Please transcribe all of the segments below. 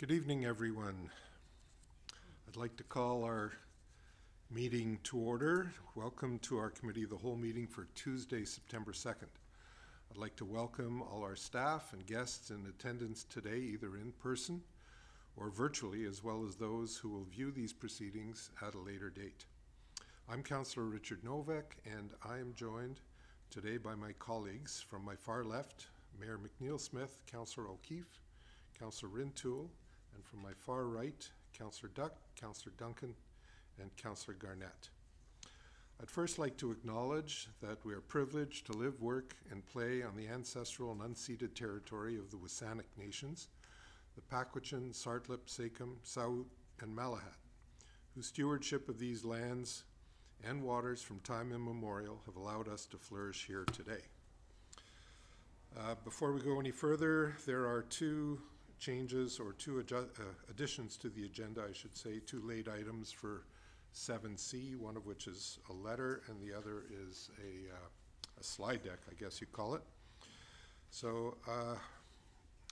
Good evening, everyone. I'd like to call our meeting to order. Welcome to our Committee of the Whole meeting for Tuesday, September 2nd. I'd like to welcome all our staff and guests in attendance today, either in person or virtually, as well as those who will view these proceedings at a later date. I'm Councillor Richard Novak, and I am joined today by my colleagues from my far left, Mayor McNeil Smith, Councillor O'Keefe, Councillor Rintoul, and from my far right, Councillor Duck, Councillor Duncan, and Councillor Garnett. I'd first like to acknowledge that we are privileged to live, work, and play on the ancestral and unceded territory of the Wasanich Nations, the Paquachin, Sartlip, Sakum, Saut, and Malahat, whose stewardship of these lands and waters from time immemorial have allowed us to flourish here today. Before we go any further, there are two changes or two additions to the agenda, I should say, two late items for 7C, one of which is a letter and the other is a slide deck, I guess you call it. So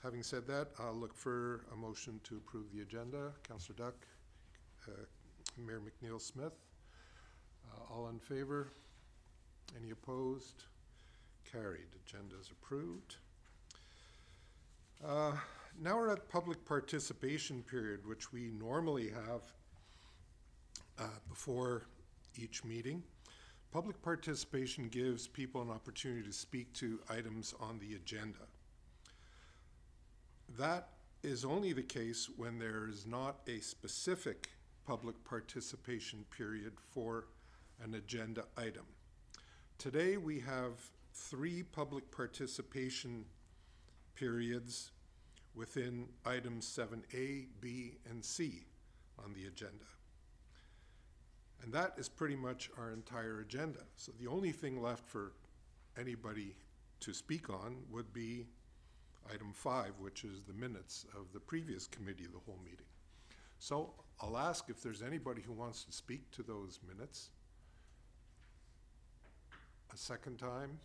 having said that, I'll look for a motion to approve the agenda. Councillor Duck, Mayor McNeil Smith, all in favor? Any opposed? Carried. Agenda is approved. Now we're at public participation period, which we normally have before each meeting. Public participation gives people an opportunity to speak to items on the agenda. That is only the case when there is not a specific public participation period for an agenda item. Today we have 3 public participation periods within items 7A, B, and C on the agenda. And that is pretty much our entire agenda. So the only thing left for anybody to speak on would be item 5, which is the minutes of the previous Committee of the Whole meeting. So I'll ask if there's anybody who wants to speak to those minutes a second time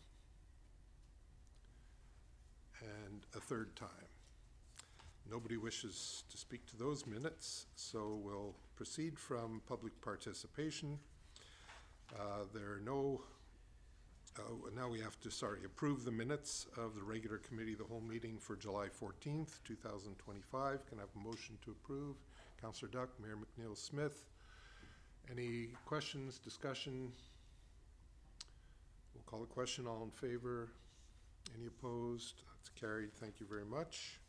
and a third time. Nobody wishes to speak to those minutes, so we'll proceed from public participation. There are no, now we have to, approve the minutes of the regular Committee of the Whole meeting for July 14th, 2025. Can I have a motion to approve? Councillor Duck, Mayor McNeil Smith. Any questions, discussion? We'll call the question. All in favor? Any opposed? That's carried. Thank you very much.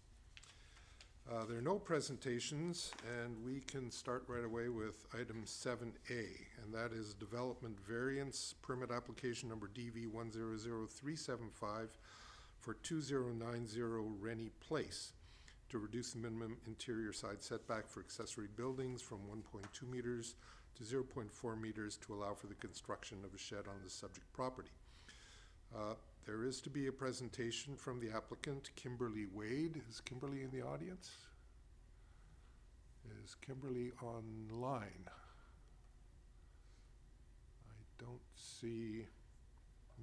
There are no presentations, and we can start right away with item 7A, and that is Development Variance Permit Application number DV100375 for 2090 Rennie Place to reduce the minimum interior side setback for accessory buildings from 1.2 meters to 0.4 meters to allow for the construction of a shed on the subject property. There is to be a presentation from the applicant, Kimberly Wade. Is Kimberly in the audience? Is Kimberly online? I don't see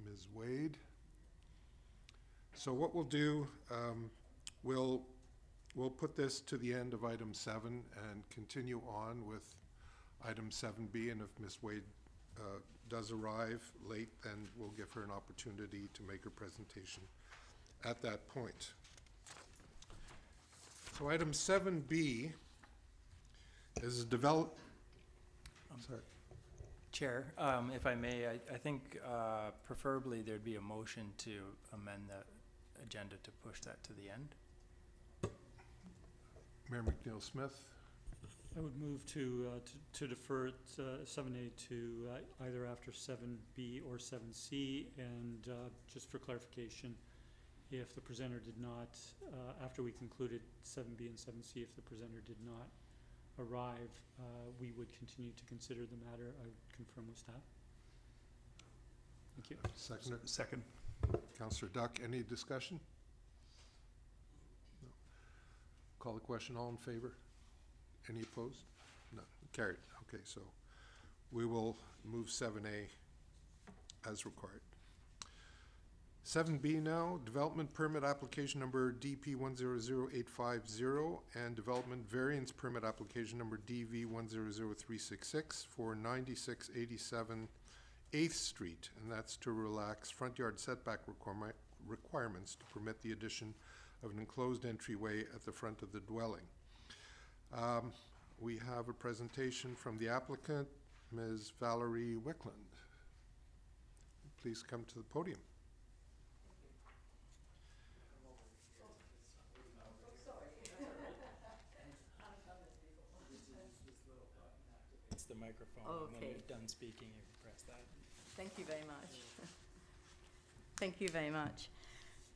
Ms. Wade. So what we'll do, we'll put this to the end of item 7 and continue on with item 7B, and if Ms. Wade does arrive late, then we'll give her an opportunity to make her presentation at that point. So item 7B is Chair, if I may, I think preferably there'd be a motion to amend the agenda to push that to the end. Mayor McNeil Smith. I would move to defer 7A to either after 7B or 7C, and just for clarification, if the presenter did not, after we concluded 7B and 7C, if the presenter did not arrive, we would continue to consider the matter. I would confirm with staff. Thank you. Seconder. Second. Councillor Duck, any discussion? No. Call the question. All in favor? Any opposed? No. Carried. Okay, so we will move 7A as required. 7B now, Development Permit Application Number DP 100850 and Development Variance Permit Application Number DV 100366 for 9687 8th Street, and that's to relax front yard setback requirements to permit the addition of an enclosed entryway at the front of the dwelling. We have a presentation from the applicant, Ms. Valerie Wickland. Please come to the podium. It's the microphone. And when Okay. you're done speaking, you can press that. Thank you very much. Thank you very much.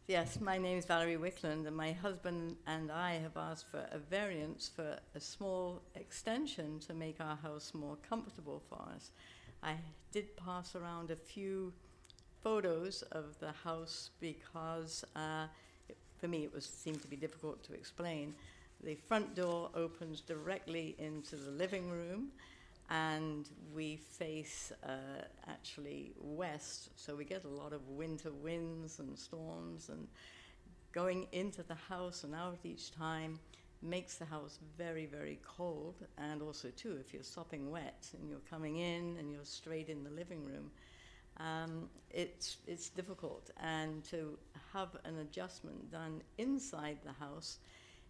Yes, my name is Valerie Wickland, and my husband and I have asked for a variance for a small extension to make our house more comfortable for us. I did pass around a few photos of the house because for me it seemed to be difficult to explain. The front door opens directly into the living room, and we face actually west, so we get a lot of winter winds and storms, and going into the house and out each time makes the house very, very cold. And also too, if you're sopping wet and you're coming in and you're straight in the living room, it's difficult. And to have an adjustment done inside the house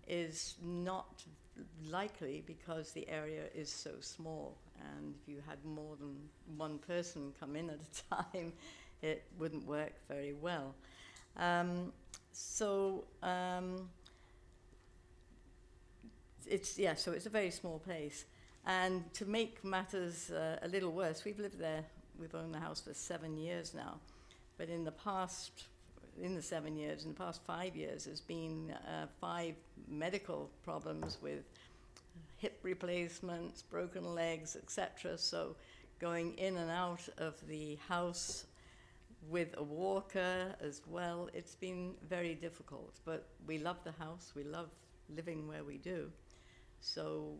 is not likely because the area is so small, and if you had more than one person come in at a time, it wouldn't work very well. So it's a very small place. And to make matters a little worse, we've owned the house for 7 years now, but in the past 5 years, there's been 5 medical problems with hip replacements, broken legs, etc. So going in and out of the house with a walker as well, it's been very difficult. But we love the house. We love living where we do. So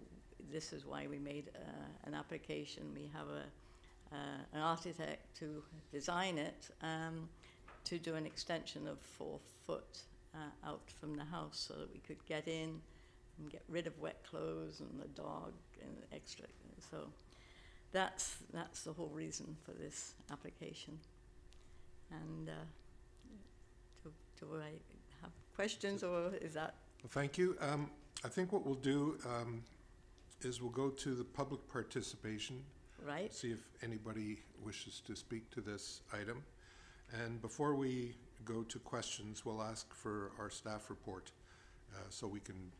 this is why we made an application. We have an architect to design it, to do an extension of 4 foot out from the house so that we could get in and get rid of wet clothes and the dog and extra. So that's the whole reason for this application. And do I have questions, or is that? Well, thank you. I think what we'll do is we'll go to the public participation. Right. See if anybody wishes to speak to this item. And before we go to questions, we'll ask for our staff report so we can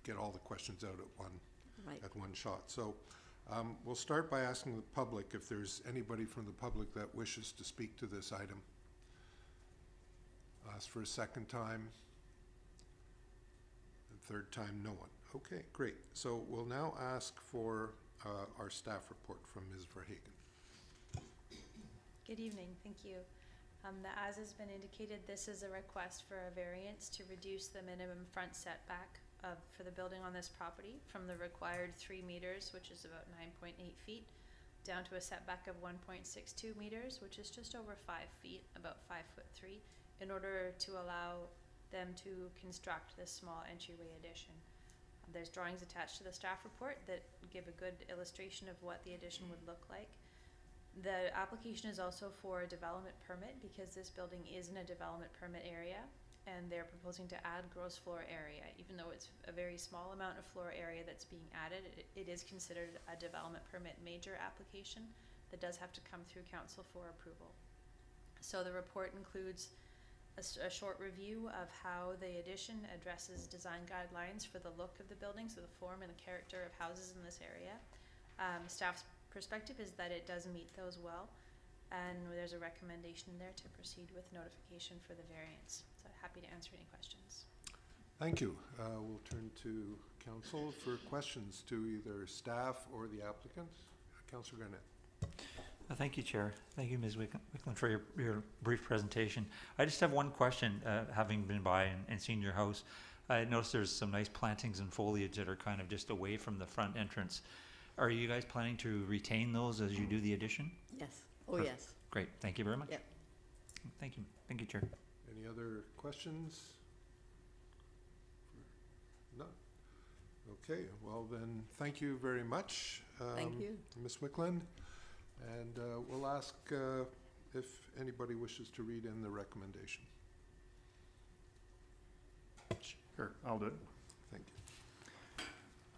get all the questions out at one shot. So we'll start by asking the public if there's anybody from the public that wishes to speak to this item. Ask for a second time. And third time, no one. Okay, great. So we'll now ask for our staff report from Ms. Verhagen. Good evening, thank you. As has been indicated, this is a request for a variance to reduce the minimum front setback for the building on this property from the required 3 meters, which is about 9.8 feet, down to a setback of 1.62 meters, which is just over 5 feet, about 5'3", in order to allow them to construct this small entryway addition. There's drawings attached to the staff report that give a good illustration of what the addition would look like. The application is also for a development permit because this building is in a development permit area, and they're proposing to add gross floor area. Even though it's a very small amount of floor area that's being added, it is considered a development permit major application that does have to come through council for approval. So the report includes a short review of how the addition addresses design guidelines for the look of the building, so the form and the character of houses in this area. Staff's perspective is that it does meet those well, and there's a recommendation there to proceed with notification for the variance. So I'm happy to answer any questions. Thank you. We'll turn to council for questions to either staff or the applicant. Councillor Garnett. Thank you, Chair. Thank you, Ms. Wickland, for your brief presentation. I just have one question, having been by and seen your house. I noticed there's some nice plantings and foliage that are kind of just away from the front entrance. Are you guys planning to retain those as you do the addition? Yes. Oh, Perfect. yes. Great. Thank you very much. Yep. Thank you. Thank you, Chair. Any other questions? No? Okay, well then, thank you very much. Thank you. Ms. Wickland. And we'll ask if anybody wishes to read in the recommendation. Sure, I'll do it. Thank you.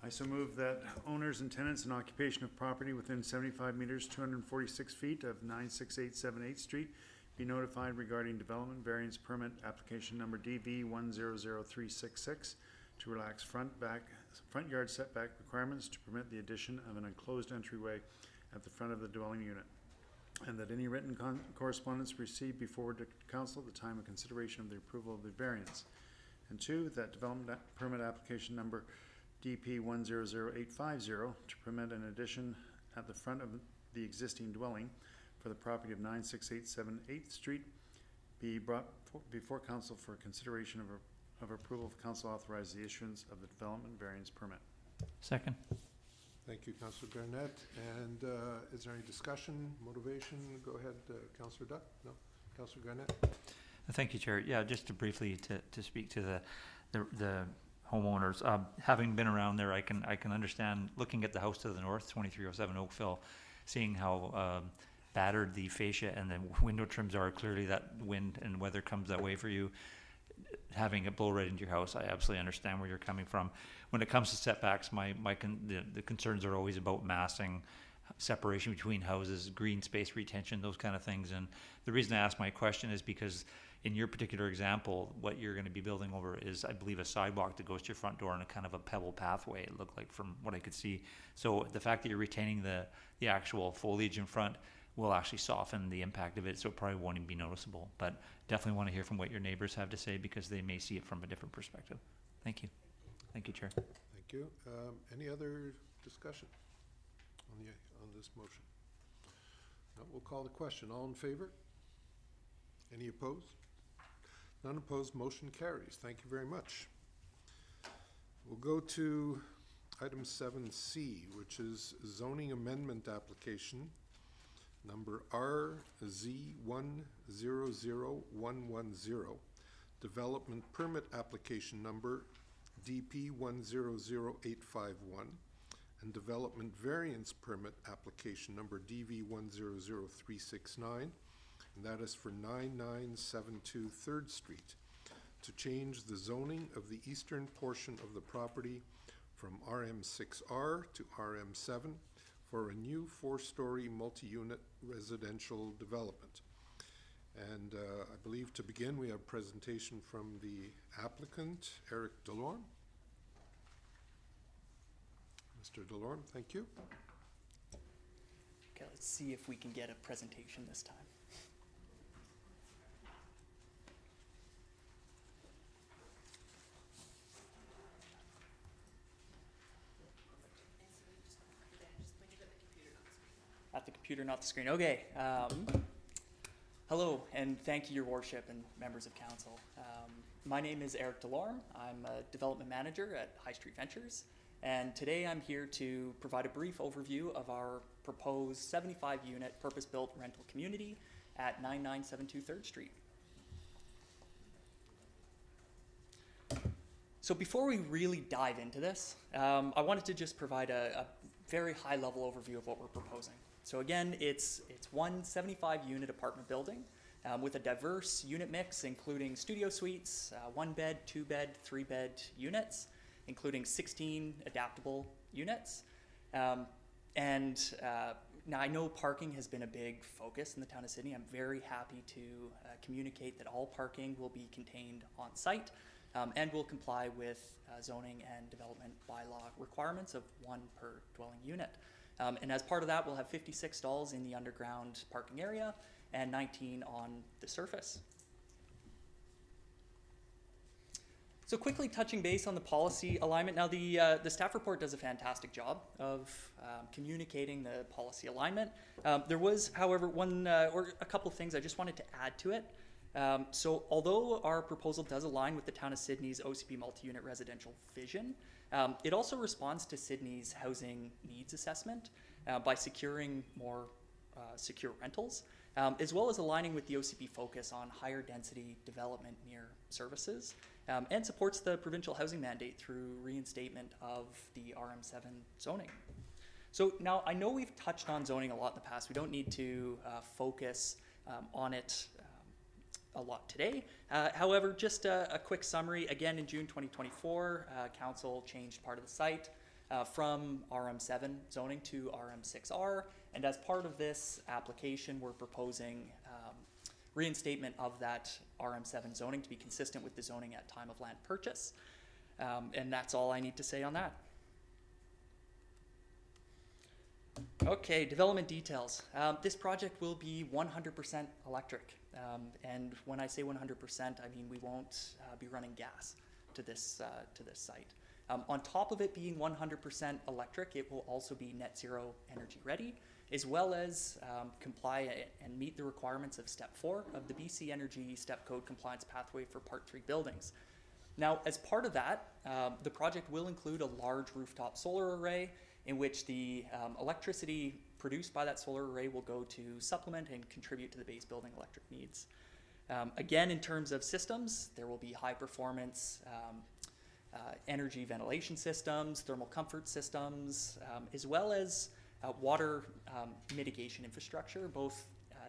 I so move that owners and tenants in occupation of property within 75 meters, 246 feet of 96878 Street be notified regarding development variance permit application number DV 100366 to relax front yard setback requirements to permit the addition of an enclosed entryway at the front of the dwelling unit, and that any written correspondence received before the council at the time of consideration of the approval of the variance. And two, that development permit application number DP 100850 to permit an addition at the front of the existing dwelling for the property of 96878 Street be brought before council for consideration of approval of council authorize the issuance of the development variance permit. Second. Thank you, Councillor Garnett. And is there any discussion, motivation? Go ahead, Councillor Duck. No? Councillor Garnett? Thank you, Chair. Yeah, just to briefly to speak to the homeowners. Having been around there, I can understand looking at the house to the north, 2307 Oakville, seeing how battered the fascia and the window trims are. Clearly, that wind and weather comes that way for you. Having it blow right into your house, I absolutely understand where you're coming from. When it comes to setbacks, the concerns are always about massing, separation between houses, green space retention, those kind of things. And the reason I ask my question is because in your particular example, what you're going to be building over is, I believe, a sidewalk that goes to your front door and a kind of a pebble pathway, it looked like from what I could see. So the fact that you're retaining the actual foliage in front will actually soften the impact of it, so it probably won't even be noticeable. But definitely want to hear from what your neighbors have to say, because they may see it from a different perspective. Thank you. Thank you, Chair. Thank you. Any other discussion on this motion? No, we'll call the question. All in favor? Any opposed? None opposed. Motion carries. Thank you very much. We'll go to item 7C, which is zoning amendment application number RZ100110, development permit application number DP 100851, and development variance permit application number DV 100369, and that is for 9972 3rd Street, to change the zoning of the eastern portion of the property from RM6R to RM7 for a new 4-story multi-unit residential development. And I believe to begin we have a presentation from the applicant, Eric Delorme. Mr. Delorme, thank you. Okay, let's see if we can get a presentation this time. At the computer, not the screen. Okay. Hello, and thank you, Your Worship and members of council. My name is Eric Delorme. I'm a development manager at High Street Ventures, and today I'm here to provide a brief overview of our proposed 75-unit purpose-built rental community at 9972 3rd Street. So before we really dive into this, I wanted to just provide a very high-level overview of what we're proposing. So again, it's one 75-unit apartment building with a diverse unit mix, including studio suites, 1-bed, 2-bed, 3-bed units, including 16 adaptable units. Now I know parking has been a big focus in the town of Sydney. I'm very happy to communicate that all parking will be contained on site and will comply with zoning and development bylaw requirements of 1 per dwelling unit. And as part of that, we'll have 56 stalls in the underground parking area and 19 on the surface. So quickly touching base on the policy alignment. Now the staff report does a fantastic job of communicating the policy alignment. There was, however, or a couple of things I just wanted to add to it. So although our proposal does align with the town of Sydney's OCP multi-unit residential vision, it also responds to Sydney's housing needs assessment by securing more secure rentals. as well as aligning with the OCP focus on higher density development near services, and supports the provincial housing mandate through reinstatement of the RM7 zoning. So now I know we've touched on zoning a lot in the past. We don't need to focus on it a lot today. However, just a quick summary. Again, in June 2024, Council changed part of the site from RM7 zoning to RM6R. And as part of this application, we're proposing reinstatement of that RM7 zoning to be consistent with the zoning at time of land purchase. And that's all I need to say on that. Okay, development details. This project will be 100% electric. And when I say 100%, I mean we won't be running gas to this site. On top of it being 100% electric, it will also be net zero energy ready, as well as comply and meet the requirements of Step 4 of the BC Energy Step Code Compliance Pathway for Part 3 buildings. Now, as part of that, the project will include a large rooftop solar array in which the electricity produced by that solar array will go to supplement and contribute to the base building electric needs. Again, in terms of systems, there will be high performance energy ventilation systems, thermal comfort systems, as well as water mitigation infrastructure, both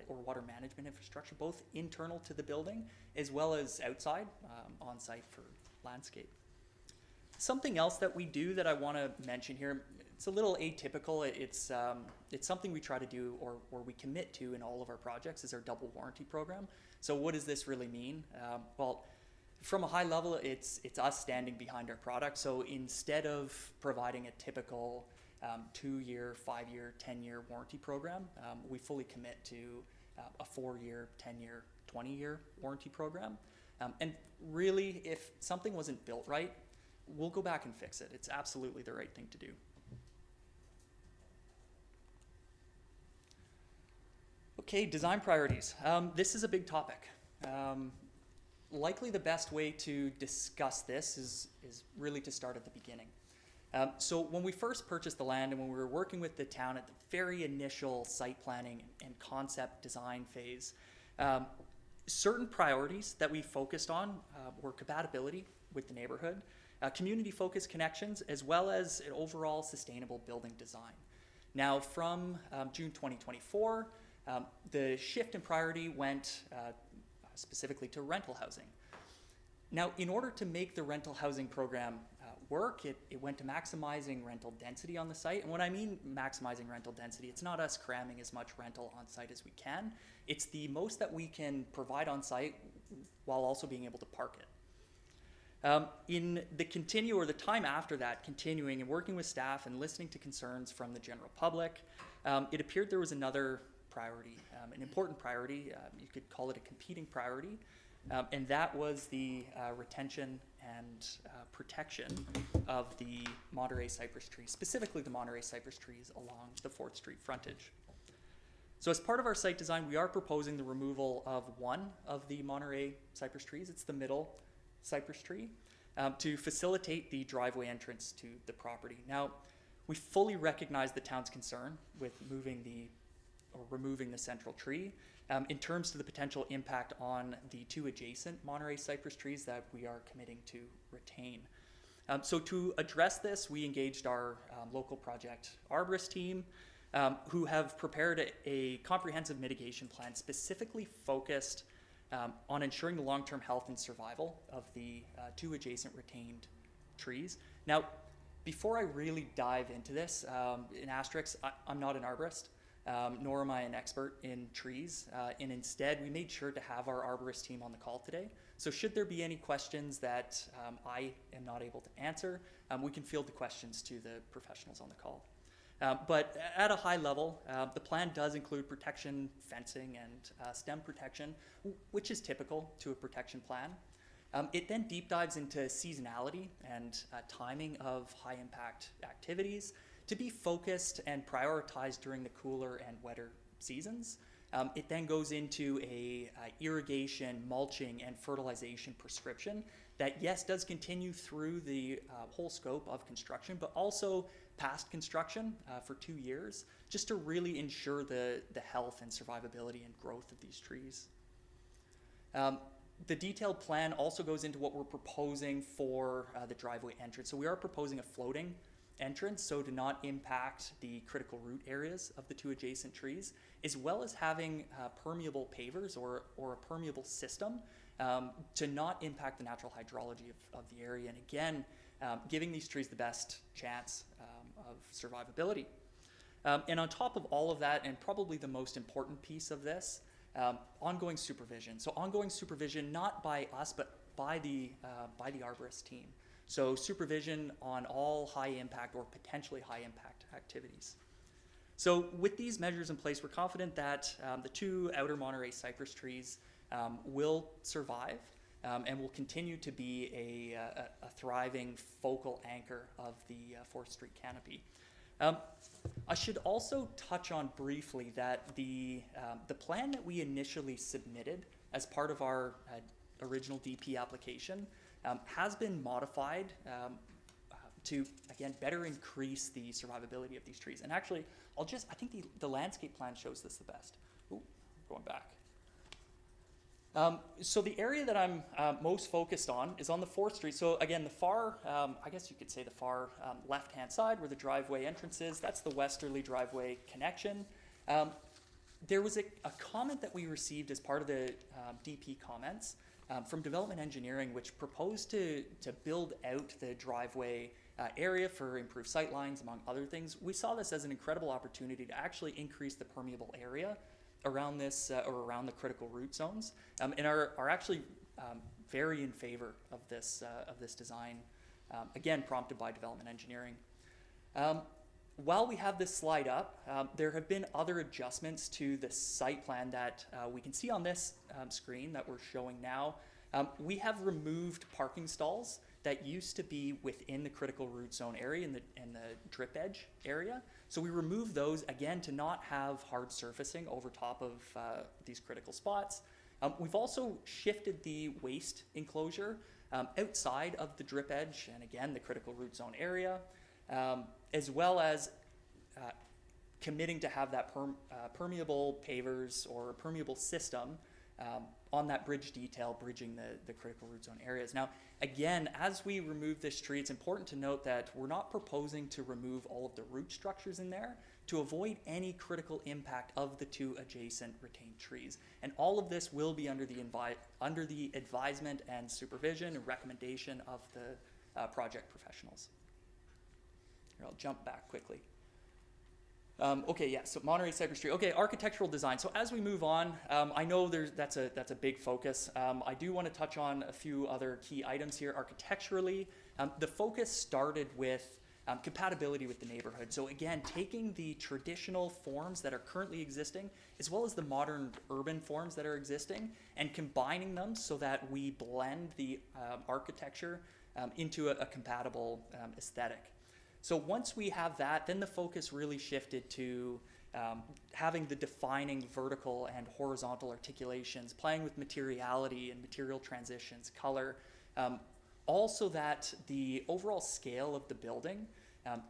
or water management infrastructure, both internal to the building as well as outside, on site for landscape. Something else that we do that I want to mention here, it's a little atypical. It's something we try to do or we commit to in all of our projects is our double warranty program. So what does this really mean? Well, from a high level, it's us standing behind our product. So instead of providing a typical 2-year, 5-year, 10-year warranty program, we fully commit to a 4-year, 10-year, 20-year warranty program. And really, if something wasn't built right, we'll go back and fix it. It's absolutely the right thing to do. Okay, design priorities. This is a big topic. Likely the best way to discuss this is really to start at the beginning. So when we first purchased the land and when we were working with the town at the very initial site planning and concept design phase, certain priorities that we focused on were compatibility with the neighborhood, community-focused connections, as well as an overall sustainable building design. Now, from June 2024, the shift in priority went specifically to rental housing. Now, in order to make the rental housing program work, it went to maximizing rental density on the site. And when I mean maximizing rental density, it's not us cramming as much rental on site as we can. It's the most that we can provide on site while also being able to park it. In the time after that, continuing and working with staff and listening to concerns from the general public, it appeared there was another priority, an important priority. You could call it a competing priority, and that was the retention and protection of the Monterey cypress trees, specifically the Monterey cypress trees along the 4th Street frontage. So as part of our site design, we are proposing the removal of one of the Monterey cypress trees. It's the middle cypress tree, to facilitate the driveway entrance to the property. Now, we fully recognize the town's concern with removing the central tree in terms of the potential impact on the 2 adjacent Monterey cypress trees that we are committing to retain. So to address this, we engaged our local project arborist team, who have prepared a comprehensive mitigation plan specifically focused on ensuring the long-term health and survival of the 2 adjacent retained trees. Now, before I really dive into this, in asterisk, I'm not an arborist, nor am I an expert in trees, and instead we made sure to have our arborist team on the call today. So should there be any questions that I am not able to answer, we can field the questions to the professionals on the call. But at a high level, the plan does include protection, fencing, and stem protection, which is typical to a protection plan. It then deep dives into seasonality and timing of high impact activities to be focused and prioritized during the cooler and wetter seasons. It then goes into a irrigation, mulching, and fertilization prescription that, yes, does continue through the whole scope of construction, but also past construction for 2 years, just to really ensure the health and survivability and growth of these trees. The detailed plan also goes into what we're proposing for the driveway entrance. So we are proposing a floating entrance, so to not impact the critical root areas of the 2 adjacent trees, as well as having permeable pavers or a permeable system to not impact the natural hydrology of the area. And again, giving these trees the best chance of survivability. And on top of all of that, and probably the most important piece of this, ongoing supervision. So ongoing supervision, not by us, but by the arborist team. So supervision on all high impact or potentially high impact activities. So with these measures in place, we're confident that the 2 outer Monterey cypress trees will survive and will continue to be a thriving focal anchor of the 4th Street canopy. I should also touch on briefly that the plan that we initially submitted as part of our original DP application has been modified to, again, better increase the survivability of these trees. And actually, I think the landscape plan shows this the best. Ooh, going back. So the area that I'm most focused on is on the 4th Street. So again, the far, I guess you could say the far left-hand side where the driveway entrance is, that's the westerly driveway connection. There was a comment that we received as part of the DP comments from development engineering, which proposed to build out the driveway area for improved sight lines, among other things. We saw this as an incredible opportunity to actually increase the permeable area around this or around the critical root zones, and are actually very in favor of this design, again prompted by development engineering. While we have this slide up, there have been other adjustments to the site plan that we can see on this screen that we're showing now. We have removed parking stalls that used to be within the critical root zone area in the drip edge area. So we removed those, again, to not have hard surfacing over top of these critical spots. We've also shifted the waste enclosure outside of the drip edge and, again, the critical root zone area, as well as committing to have that permeable pavers or a permeable system on that bridge detail, bridging the critical root zone areas. Now, again, as we remove this tree, it's important to note that we're not proposing to remove all of the root structures in there to avoid any critical impact of the 2 adjacent retained trees. And all of this will be under the advisement and supervision and recommendation of the project professionals. Here, I'll jump back quickly. Okay, yeah, so Monterey Cypress Street. Okay, architectural design. So as we move on, I know that's a big focus. I do want to touch on a few other key items here. Architecturally, the focus started with compatibility with the neighborhood. So again, taking the traditional forms that are currently existing, as well as the modern urban forms that are existing, and combining them so that we blend the architecture into a compatible aesthetic. So once we have that, then the focus really shifted to having the defining vertical and horizontal articulations, playing with materiality and material transitions, color, also that the overall scale of the building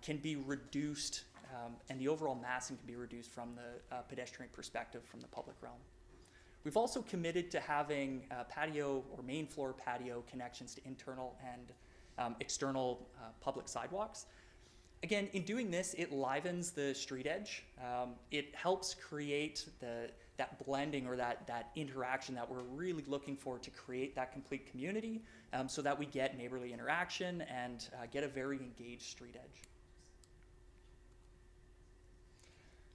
can be reduced and the overall massing can be reduced from the pedestrian perspective from the public realm. We've also committed to having patio or main floor patio connections to internal and external public sidewalks. Again, in doing this, it livens the street edge. It helps create that blending or that interaction that we're really looking for to create that complete community so that we get neighborly interaction and get a very engaged street edge.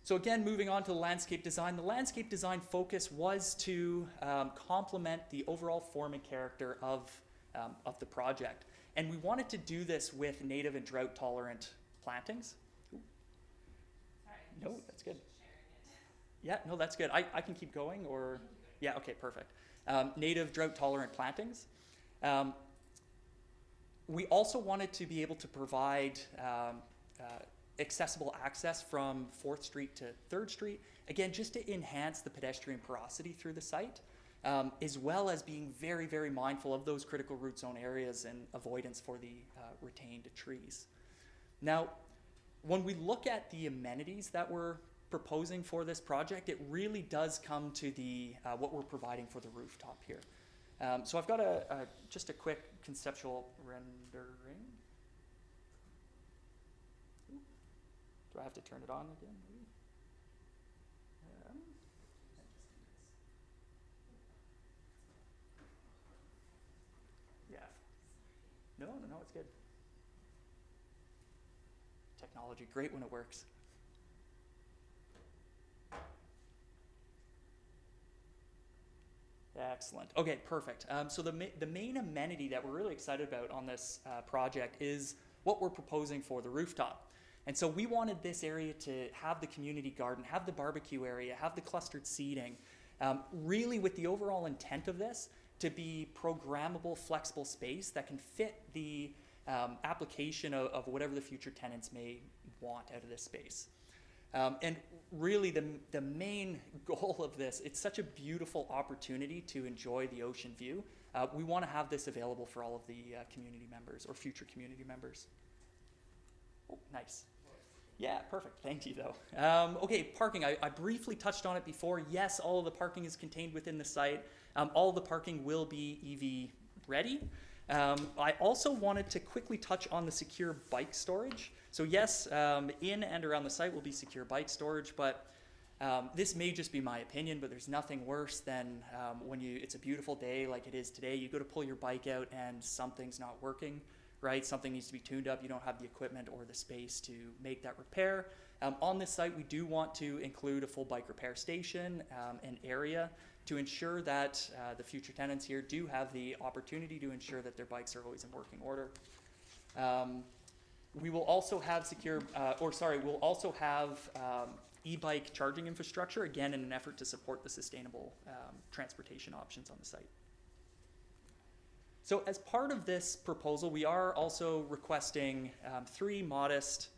So again, moving on to the landscape design. The landscape design focus was to complement the overall form and character of the project. And we wanted to do this with native and drought-tolerant plantings. Ooh. Sorry. No, that's good. Yeah, no, that's good. I can keep going or, yeah, okay, perfect. Native drought-tolerant plantings. We also wanted to be able to provide accessible access from 4th Street to 3rd Street, again, just to enhance the pedestrian porosity through the site. as well as being very, very mindful of those critical root zone areas and avoidance for the retained trees. Now, when we look at the amenities that we're proposing for this project, it really does come to the what we're providing for the rooftop here. So I've got just a quick conceptual rendering. Do I have to turn it on again? Maybe? Yeah. No, it's good. Technology, great when it works. Excellent. Okay, perfect. So the main amenity that we're really excited about on this project is what we're proposing for the rooftop. And so we wanted this area to have the community garden, have the barbecue area, have the clustered seating, really with the overall intent of this to be programmable, flexible space that can fit the application of whatever the future tenants may want out of this space. And really the main goal of this, it's such a beautiful opportunity to enjoy the ocean view. We want to have this available for all of the community members or future community members. Oh, nice. Yeah, perfect. Thank you, though. Okay, parking. I briefly touched on it before. Yes, all of the parking is contained within the site. All of the parking will be EV ready. I also wanted to quickly touch on the secure bike storage. So yes, in and around the site will be secure bike storage, but this may just be my opinion, but there's nothing worse than when it's a beautiful day like it is today, you go to pull your bike out and something's not working, right? Something needs to be tuned up. You don't have the equipment or the space to make that repair. On this site, we do want to include a full bike repair station, an area to ensure that the future tenants here do have the opportunity to ensure that their bikes are always in working order. We will also have we'll also have e-bike charging infrastructure, again, in an effort to support the sustainable transportation options on the site. So as part of this proposal, we are also requesting 3 modest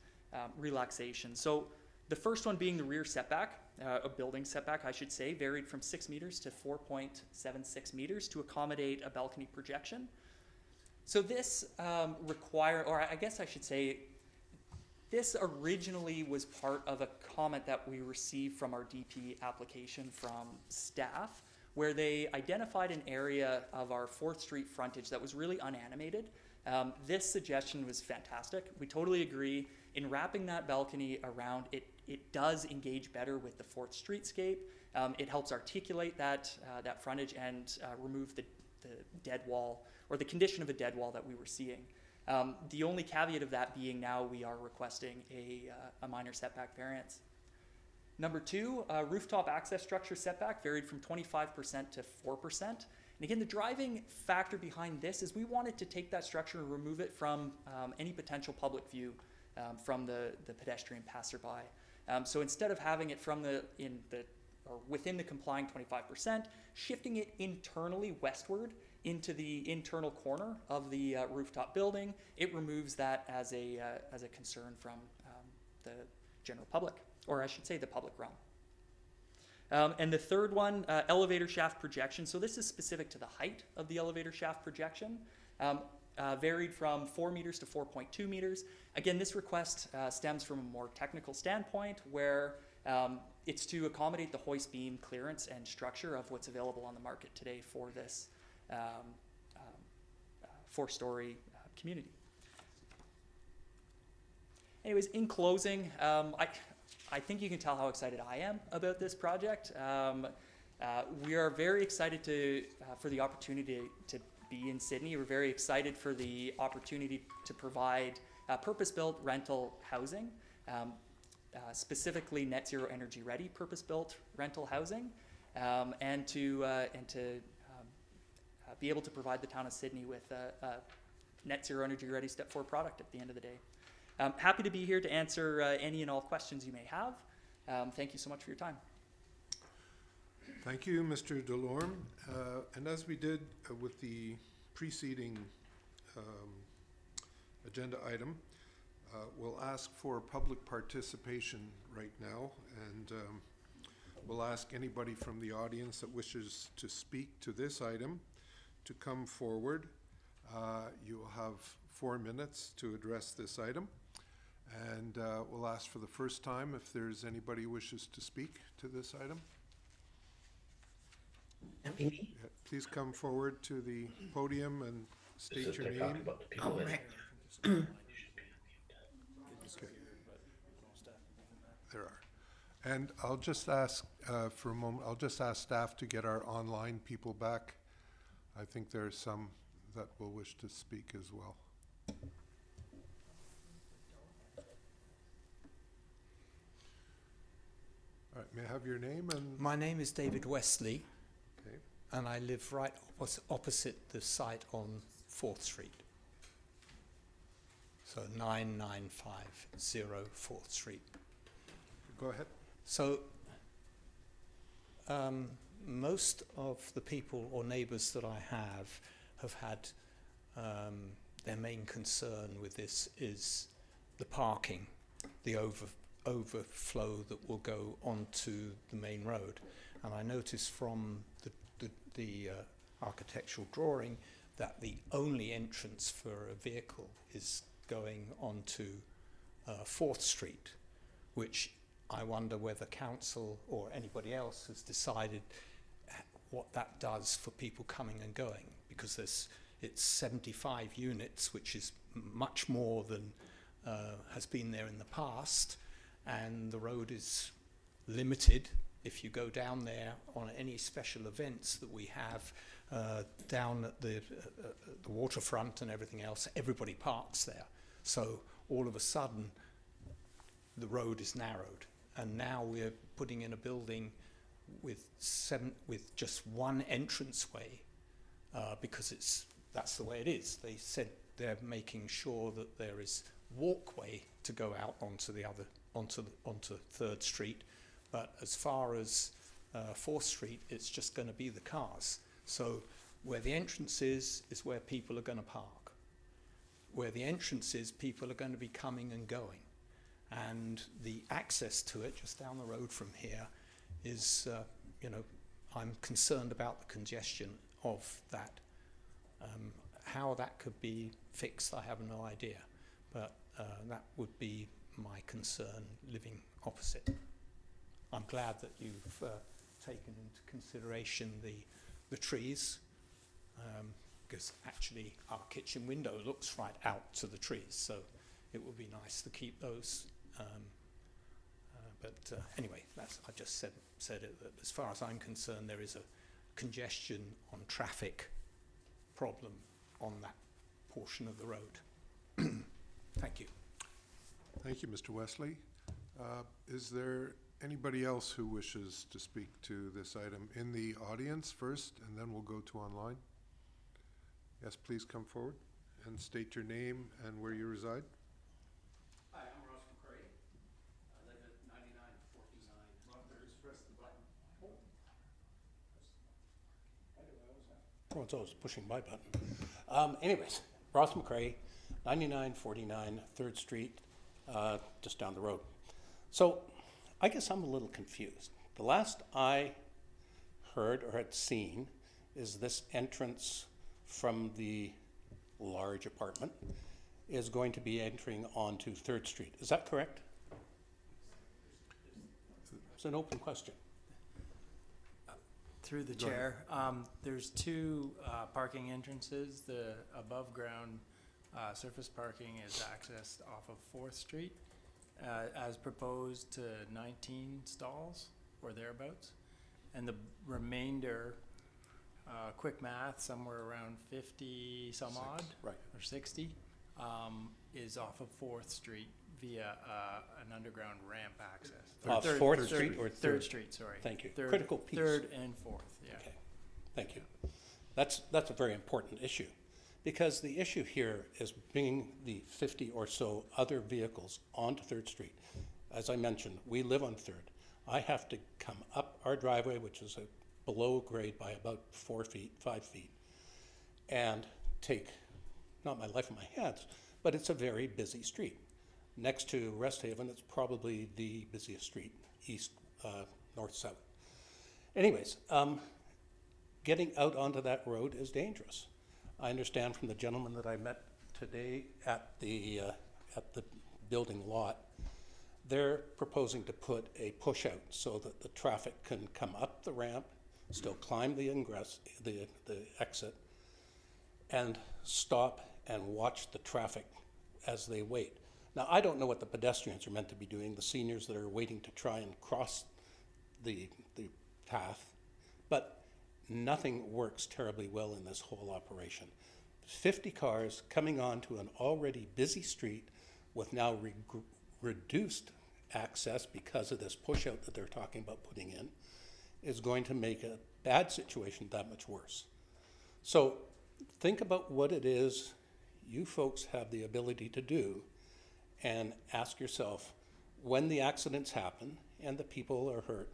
relaxations. So the first one being the rear setback, a building setback, I should say, varied from 6 meters to 4.76 meters to accommodate a balcony projection. So this this originally was part of a comment that we received from our DP application from staff, where they identified an area of our 4th Street frontage that was really unanimated. This suggestion was fantastic. We totally agree. In wrapping that balcony around, it does engage better with the 4th Streetscape. It helps articulate that frontage and remove the dead wall, or the condition of a dead wall that we were seeing. The only caveat of that being now we are requesting a minor setback variance. Number 2, rooftop access structure setback varied from 25% to 4%. And again, the driving factor behind this is we wanted to take that structure and remove it from any potential public view from the pedestrian passerby. So instead of having it within the complying 25%, shifting it internally westward into the internal corner of the rooftop building, it removes that as a concern from the general public, or I should say the public realm. And the third one, elevator shaft projection. So this is specific to the height of the elevator shaft projection. Varied from 4 meters to 4.2 meters. Again, this request stems from a more technical standpoint where it's to accommodate the hoist beam clearance and structure of what's available on the market today for this 4-story community. Anyways, in closing, I think you can tell how excited I am about this project. We are very excited for the opportunity to be in Sydney. We're very excited for the opportunity to provide purpose-built rental housing, specifically net zero energy ready purpose-built rental housing, and to be able to provide the town of Sydney with a net zero energy ready step 4 product at the end of the day. Happy to be here to answer any and all questions you may have. Thank you so much for your time. Thank you, Mr. Delorme. And as we did with the preceding agenda item, we'll ask for public participation right now. And we'll ask anybody from the audience that wishes to speak to this item to come forward. You will have 4 minutes to address this item. And we'll ask for the first time if there's anybody who wishes to speak to this item. Yeah, please come forward to the podium and state your name. Okay. There are. And I'll just ask for a moment, I'll just ask staff to get our online people back. I think there are some that will wish to speak as well. All right, may I have your name and? My name is David Wesley, Okay. and I live right opposite the site on 4th Street. So 9950 4th Street. Go ahead. So most of the people or neighbours that I have had their main concern with this is the parking, the overflow that will go onto the main road. And I noticed from the architectural drawing that the only entrance for a vehicle is going onto 4th Street, which I wonder whether council or anybody else has decided what that does for people coming and going, because it's 75 units, which is much more than has been there in the past, and the road is limited. If you go down there on any special events that we have down at the waterfront and everything else, everybody parks there. So all of a sudden, the road is narrowed. And now we're putting in a building with just one entranceway because that's the way it is. They said they're making sure that there is walkway to go out onto 3rd Street, but as far as 4th Street, it's just going to be the cars. So where the entrance is where people are going to park. Where the entrance is, people are going to be coming and going. And the access to it, just down the road from here, is, I'm concerned about the congestion of that. How that could be fixed, I have no idea. But that would be my concern living opposite. I'm glad that you've taken into consideration the trees, because actually our kitchen window looks right out to the trees, so it would be nice to keep those. But anyway, I just said it, that as far as I'm concerned, there is a congestion on traffic problem on that portion of the road. Thank you. Thank you, Mr. Wesley. Is there anybody else who wishes to speak to this item in the audience first, and then we'll go to online? Yes, please come forward and state your name and where you reside. Hi, I'm Ross McCray. I live at 9949. There's press the button. Oh, it's always pushing my button. Anyways, Ross McCray, 9949 3rd Street, just down the road. So I guess I'm a little confused. The last I heard or had seen is this entrance from the large apartment is going to be entering onto 3rd Street. Is that correct? It's an open question. Through the chair, there's 2 parking entrances. The above ground surface parking is accessed off of 4th Street as proposed to 19 stalls or thereabouts. And the remainder, quick math, somewhere around 50 some odd, right, or 60, is off of 4th Street via an underground ramp access. Off 4th Street or 3rd Street, sorry. Thank you. Third, Critical piece. 3rd and 4th, yeah. Okay, thank you. That's a very important issue, because the issue here is bringing the 50 or so other vehicles onto 3rd Street. As I mentioned, we live on 3rd. I have to come up our driveway, which is below grade by about 4 feet, 5 feet, and take, not my life in my hands, but it's a very busy street. Next to Rest Haven, it's probably the busiest street, east, north, south. Anyways, getting out onto that road is dangerous. I understand from the gentleman that I met today at the building lot, they're proposing to put a push out so that the traffic can come up the ramp, still climb the ingress, the exit, and stop and watch the traffic as they wait. Now, I don't know what the pedestrians are meant to be doing, the seniors that are waiting to try and cross the path, but nothing works terribly well in this whole operation. 50 cars coming onto an already busy street with now reduced access because of this push out that they're talking about putting in is going to make a bad situation that much worse. So think about what it is you folks have the ability to do and ask yourself, when the accidents happen and the people are hurt,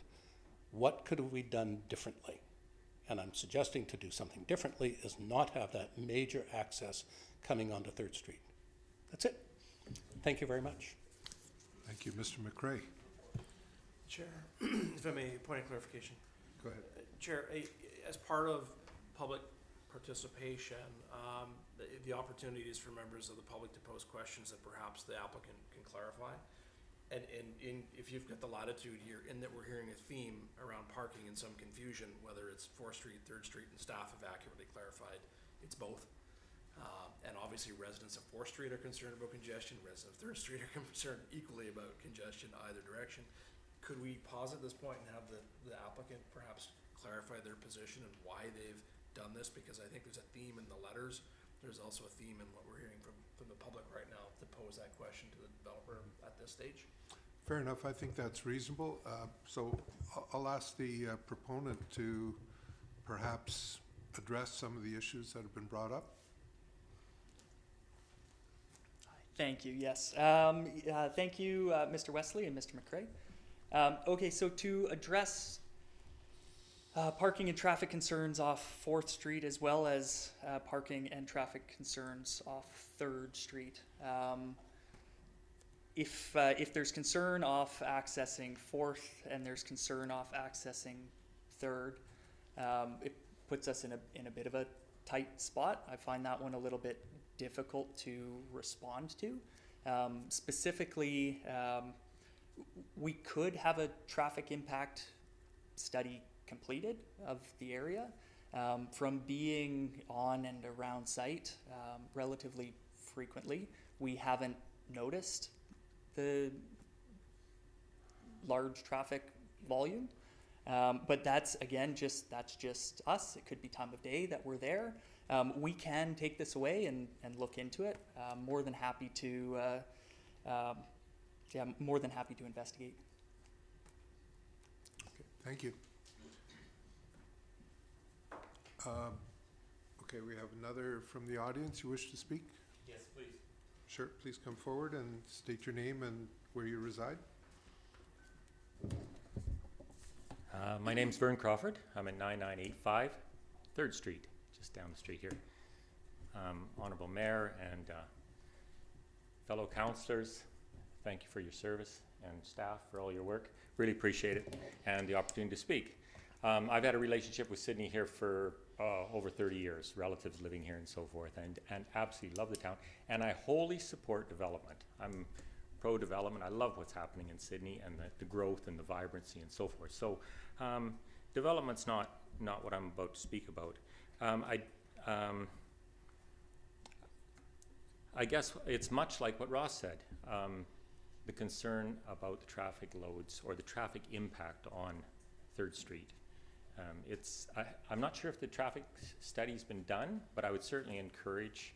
what could have we done differently? And I'm suggesting to do something differently is not have that major access coming onto 3rd Street. That's it. Thank you very much. Thank you, Mr. McRae. Chair, if I may, point of clarification. Go ahead. Chair, as part of public participation, the opportunities for members of the public to pose questions that perhaps the applicant can clarify. And if you've got the latitude here, in that we're hearing a theme around parking and some confusion, whether it's 4th Street, 3rd Street, and staff have accurately clarified, it's both. And obviously residents of 4th Street are concerned about congestion, residents of 3rd Street are concerned equally about congestion either direction. Could we pause at this point and have the applicant perhaps clarify their position and why they've done this? Because I think there's a theme in the letters. There's also a theme in what we're hearing from the public right now to pose that question to the developer at this stage. Fair enough. I think that's reasonable. So I'll ask the proponent to perhaps address some of the issues that have been brought up. Thank you, yes. Thank you, Mr. Wesley and Mr. McRae. Okay, so to address parking and traffic concerns off 4th Street as well as parking and traffic concerns off 3rd Street. If there's concern off accessing 4th and there's concern off accessing 3rd, it puts us in a bit of a tight spot. I find that one a little bit difficult to respond to. Specifically, we could have a traffic impact study completed of the area. From being on and around site relatively frequently, we haven't noticed the large traffic volume. But that's just us. It could be time of day that we're there. We can take this away and look into it. More than happy to investigate. Okay, thank you. Okay, we have another from the audience. You wish to speak? Yes, please. Sure, please come forward and state your name and where you reside. My name's Vern Crawford. I'm at 9985 3rd Street, just down the street here. Honorable Mayor and fellow councillors, thank you for your service, and staff for all your work. Really appreciate it and the opportunity to speak. I've had a relationship with Sydney here for over 30 years, relatives living here and so forth, and absolutely love the town. And I wholly support development. I'm pro-development. I love what's happening in Sydney and the growth and the vibrancy and so forth. So development's not what I'm about to speak about. I guess it's much like what Ross said. The concern about the traffic loads or the traffic impact on 3rd Street. I'm not sure if the traffic study's been done, but I would certainly encourage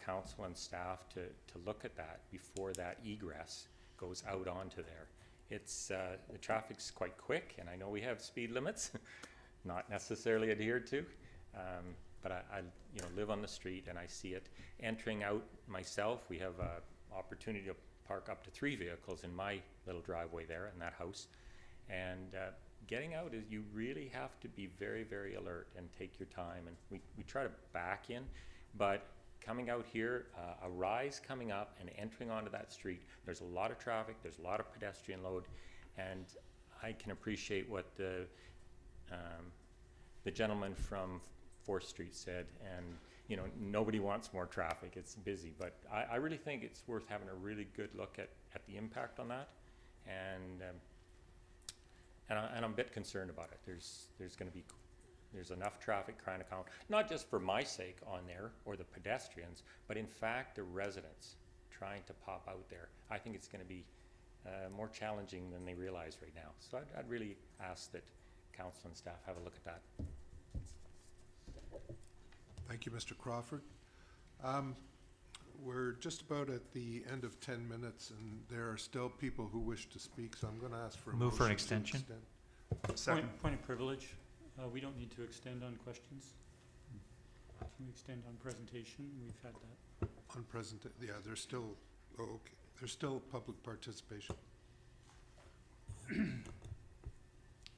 council and staff to look at that before that egress goes out onto there. The traffic's quite quick, and I know we have speed limits, not necessarily adhered to, but I live on the street and I see it. Entering out myself, we have an opportunity to park up to 3 vehicles in my little driveway there in that house, and getting out is you really have to be very, very alert and take your time. And we try to back in, but coming out here, a rise coming up and entering onto that street, there's a lot of traffic, there's a lot of pedestrian load, and I can appreciate what the the gentleman from 4th Street said, and you know, nobody wants more traffic, it's busy, but I really think it's worth having a really good look at the impact on that, and I'm a bit concerned about it. There's enough traffic trying to count, not just for my sake on there or the pedestrians, but in fact the residents trying to pop out there. I think it's going to be more challenging than they realize right now. So I'd really ask that council and staff have a look at that. Thank you, Mr. Crawford. We're just about at the end of 10 minutes, and there are still people who wish to speak, so I'm going to ask for a Move for an motion to extension. extend. Second. Point of privilege, we don't need to extend on questions. Can we extend on presentation? We've had that. On present, yeah, there's still, oh, okay, there's still public participation.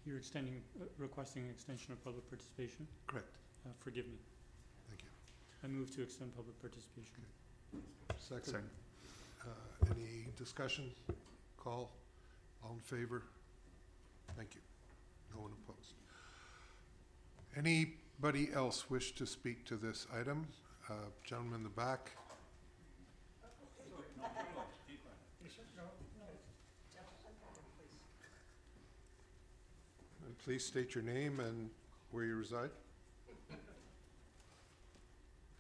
You're extending, requesting an extension of public participation? Correct. Forgive me. Thank you. I move to extend public participation. Second. Any discussion? Call? All in favor? Thank you. No one opposed. Anybody else wish to speak to this item? Gentleman in the back. And please state your name and where you reside.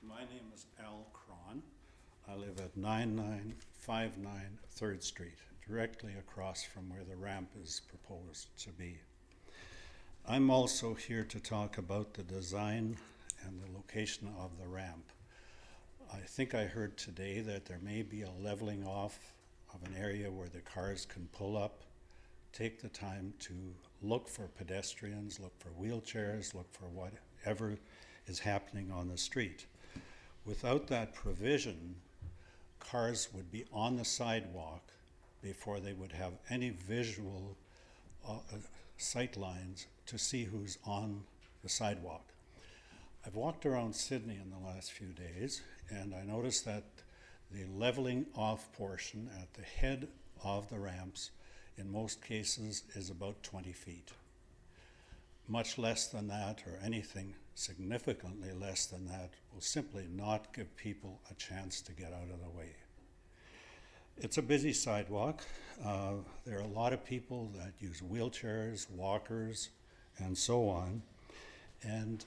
My name is Al Cron. I live at 9959 3rd Street, directly across from where the ramp is proposed to be. I'm also here to talk about the design and the location of the ramp. I think I heard today that there may be a leveling off of an area where the cars can pull up. Take the time to look for pedestrians, look for wheelchairs, look for whatever is happening on the street. Without that provision, cars would be on the sidewalk before they would have any visual sight lines to see who's on the sidewalk. I've walked around Sydney in the last few days, and I noticed that the leveling off portion at the head of the ramps in most cases is about 20 feet. Much less than that, or anything significantly less than that, will simply not give people a chance to get out of the way. It's a busy sidewalk. There are a lot of people that use wheelchairs, walkers, and so on. And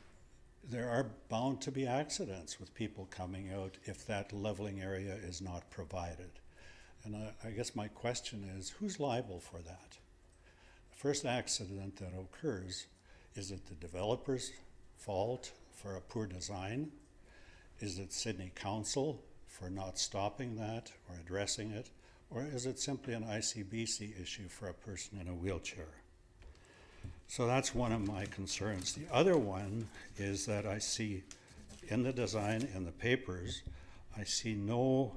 there are bound to be accidents with people coming out if that leveling area is not provided. And I guess my question is, who's liable for that? The first accident that occurs, is it the developer's fault for a poor design? Is it Sydney Council for not stopping that or addressing it? Or is it simply an ICBC issue for a person in a wheelchair? So that's one of my concerns. The other one is that I see in the design, in the papers, I see no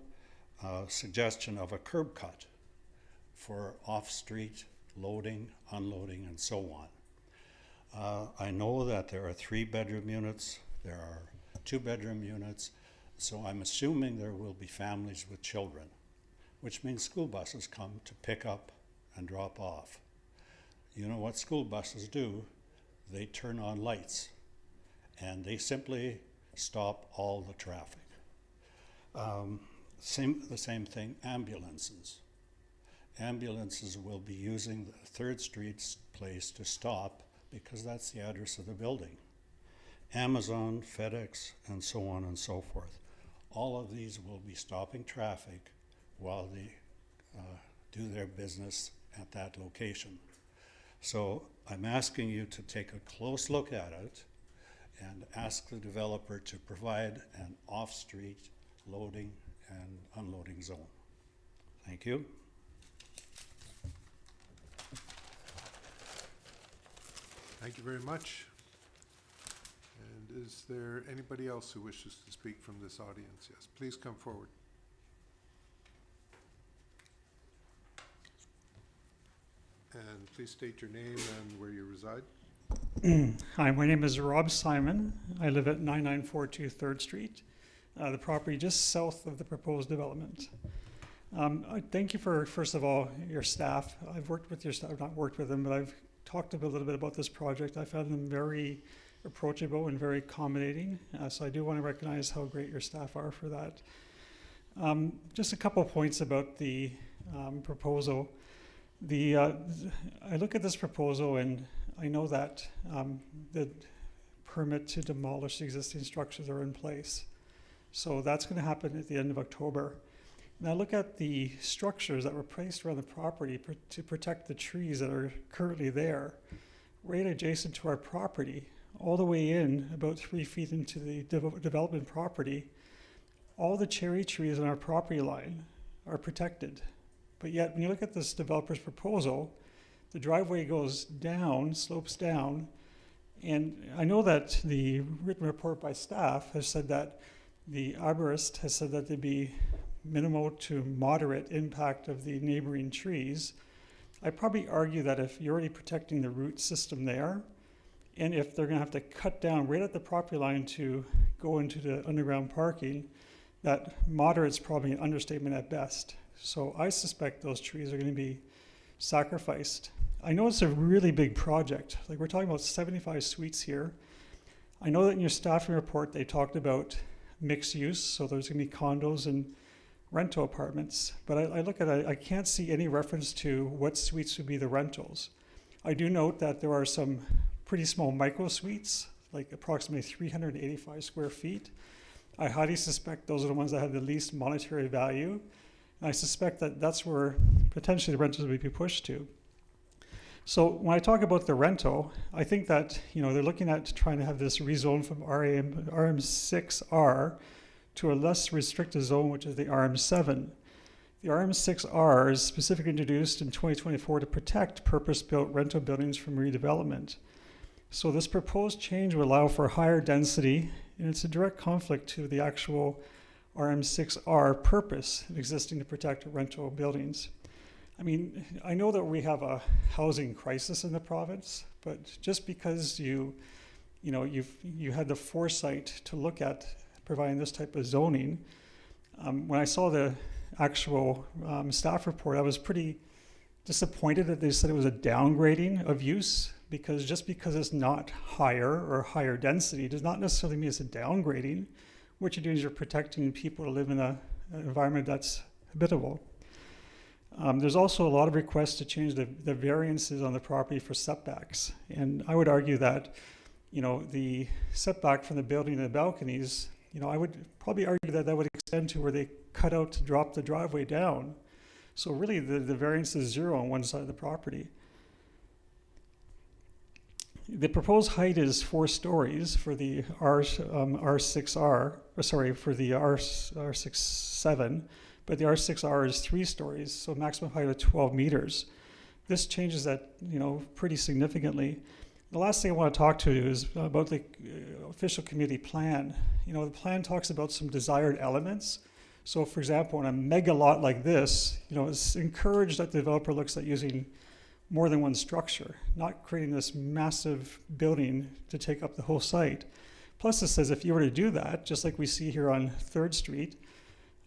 suggestion of a curb cut for off-street loading, unloading, and so on. I know that there are 3-bedroom units, there are 2-bedroom units, so I'm assuming there will be families with children, which means school buses come to pick up and drop off. You know what school buses do? They turn on lights and they simply stop all the traffic. The same thing, ambulances. Ambulances will be using the 3rd Street's place to stop because that's the address of the building. Amazon, FedEx, and so on and so forth. All of these will be stopping traffic while they do their business at that location. So I'm asking you to take a close look at it and ask the developer to provide an off-street loading and unloading zone. Thank you. Thank you very much. And is there anybody else who wishes to speak from this audience? Yes, please come forward. And please state your name and where you reside. Hi, my name is Rob Simon. I live at 9942 3rd Street, the property just south of the proposed development. I thank you for, first of all, your staff. I've worked with your staff, not worked with them, but I've talked a little bit about this project. I found them very approachable and very accommodating. So I do want to recognize how great your staff are for that. Just a couple points about the proposal. I look at this proposal and I know that the permit to demolish existing structures are in place. So that's going to happen at the end of October. And I look at the structures that were placed around the property to protect the trees that are currently there, right adjacent to our property, all the way in about 3 feet into the development property. All the cherry trees on our property line are protected. But yet, when you look at this developer's proposal, the driveway goes down, slopes down, and I know that the written report by staff has said that the arborist has said that there'd be minimal to moderate impact of the neighboring trees. I probably argue that if you're already protecting the root system there, and if they're gonna have to cut down right at the property line to go into the underground parking, that moderate's probably an understatement at best. So I suspect those trees are gonna be sacrificed. I know it's a really big project. Like, we're talking about 75 suites here. I know that in your staffing report, they talked about mixed use, so there's gonna be condos and rental apartments. But I look at it, I can't see any reference to what suites would be the rentals. I do note that there are some pretty small micro suites, like approximately 385 square feet. I highly suspect those are the ones that have the least monetary value. And I suspect that that's where potentially the rentals would be pushed to. So when I talk about the rental, I think that, you know, they're looking at trying to have this rezone from RM6R to a less restricted zone, which is the RM7. The RM6R is specifically introduced in 2024 to protect purpose-built rental buildings from redevelopment. So this proposed change would allow for higher density, and it's a direct conflict to the actual RM6R purpose of existing to protect rental buildings. I mean, I know that we have a housing crisis in the province, but just because you had the foresight to look at providing this type of zoning, when I saw the actual staff report, I was pretty disappointed that they said it was a downgrading of use, because just because it's not higher or higher density does not necessarily mean it's a downgrading. What you're doing is you're protecting people to live in an environment that's habitable. There's also a lot of requests to change the variances on the property for setbacks. And I would argue that, you know, the setback from the building to the balconies, you know, I would probably argue that that would extend to where they cut out to drop the driveway down. So really the variance is 0 on one side of the property. The proposed height is 4 stories for the R6R, for the R67, but the R6R is 3 stories, so maximum height of 12 meters. This changes that, you know, pretty significantly. The last thing I want to talk to you is about the official community plan. You know, the plan talks about some desired elements. So for example, on a mega lot like this, you know, it's encouraged that the developer looks at using more than one structure, not creating this massive building to take up the whole site. Plus it says if you were to do that, just like we see here on 3rd Street,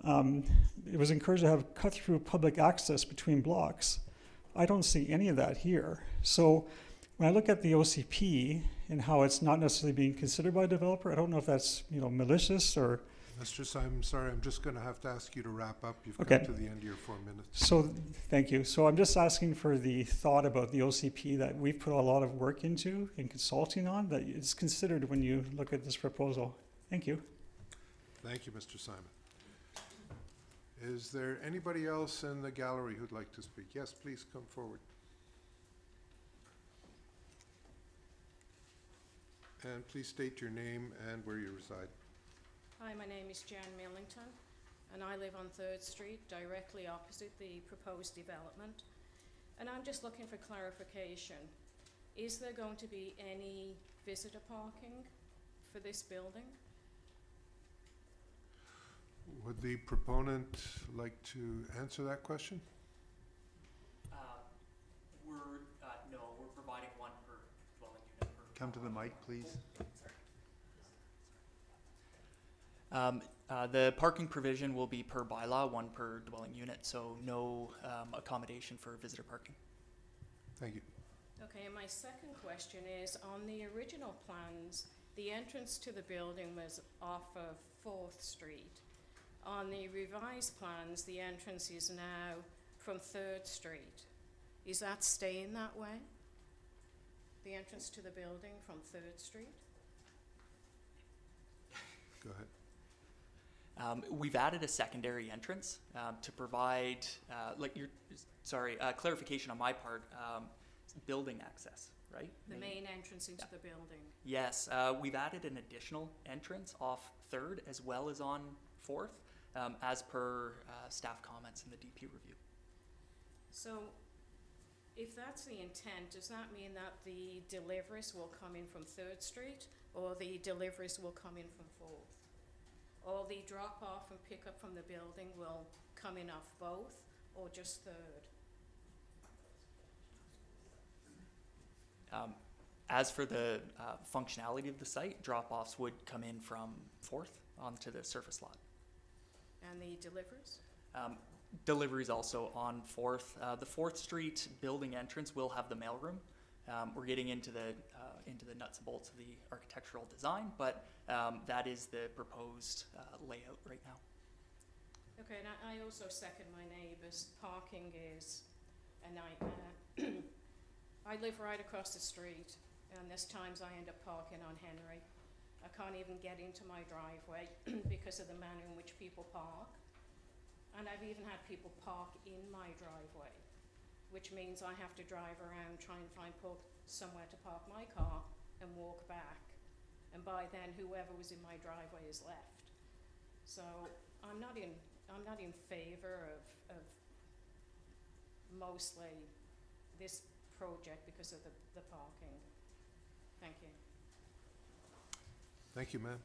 it was encouraged to have cut-through public access between blocks. I don't see any of that here. So when I look at the OCP and how it's not necessarily being considered by a developer, I don't know if that's, you know, malicious or... Mr. Simon, I'm sorry, I'm just going to have to ask you to wrap up. You've Okay. come to the end of your 4 minutes. So, thank you. So I'm just asking for the thought about the OCP that we've put a lot of work into and consulting on, that it's considered when you look at this proposal. Thank you. Thank you, Mr. Simon. Is there anybody else in the gallery who'd like to speak? Yes, please come forward. And please state your name and where you reside. Hi, my name is Jan Millington, and I live on 3rd Street, directly opposite the proposed development. And I'm just looking for clarification. Is there going to be any visitor parking for this building? Would the proponent like to answer that question? No, we're providing one per dwelling unit. Come to the mic, please. The parking provision will be per bylaw, 1 per dwelling unit, so no accommodation for visitor parking. Thank you. Okay, and my second question is, on the original plans, the entrance to the building was off of 4th Street. On the revised plans, the entrance is now from 3rd Street. Is that staying that way? The entrance to the building from 3rd Street? Go ahead. We've added a secondary entrance to provide, clarification on my part, building access, right? The main entrance into the building. Yes, we've added an additional entrance off 3rd as well as on 4th, as per staff comments in the DP review. So, if that's the intent, does that mean that the deliveries will come in from 3rd Street, or the deliveries will come in from 4th? Or the drop-off and pick-up from the building will come in off both, or just 3rd? As for the functionality of the site, drop-offs would come in from 4th onto the surface lot. And the deliveries? Deliveries also on 4th. The 4th Street building entrance will have the mailroom. We're getting into the nuts and bolts of the architectural design, but that is the proposed layout right now. Okay, and I also second my neighbours. Parking is a nightmare. I live right across the street, and there's times I end up parking on Henry. I can't even get into my driveway because of the manner in which people park. And I've even had people park in my driveway, which means I have to drive around, try and find somewhere to park my car and walk back. And by then, whoever was in my driveway is left. So I'm not in favor of mostly this project because of the parking. Thank you. Thank you, ma'am.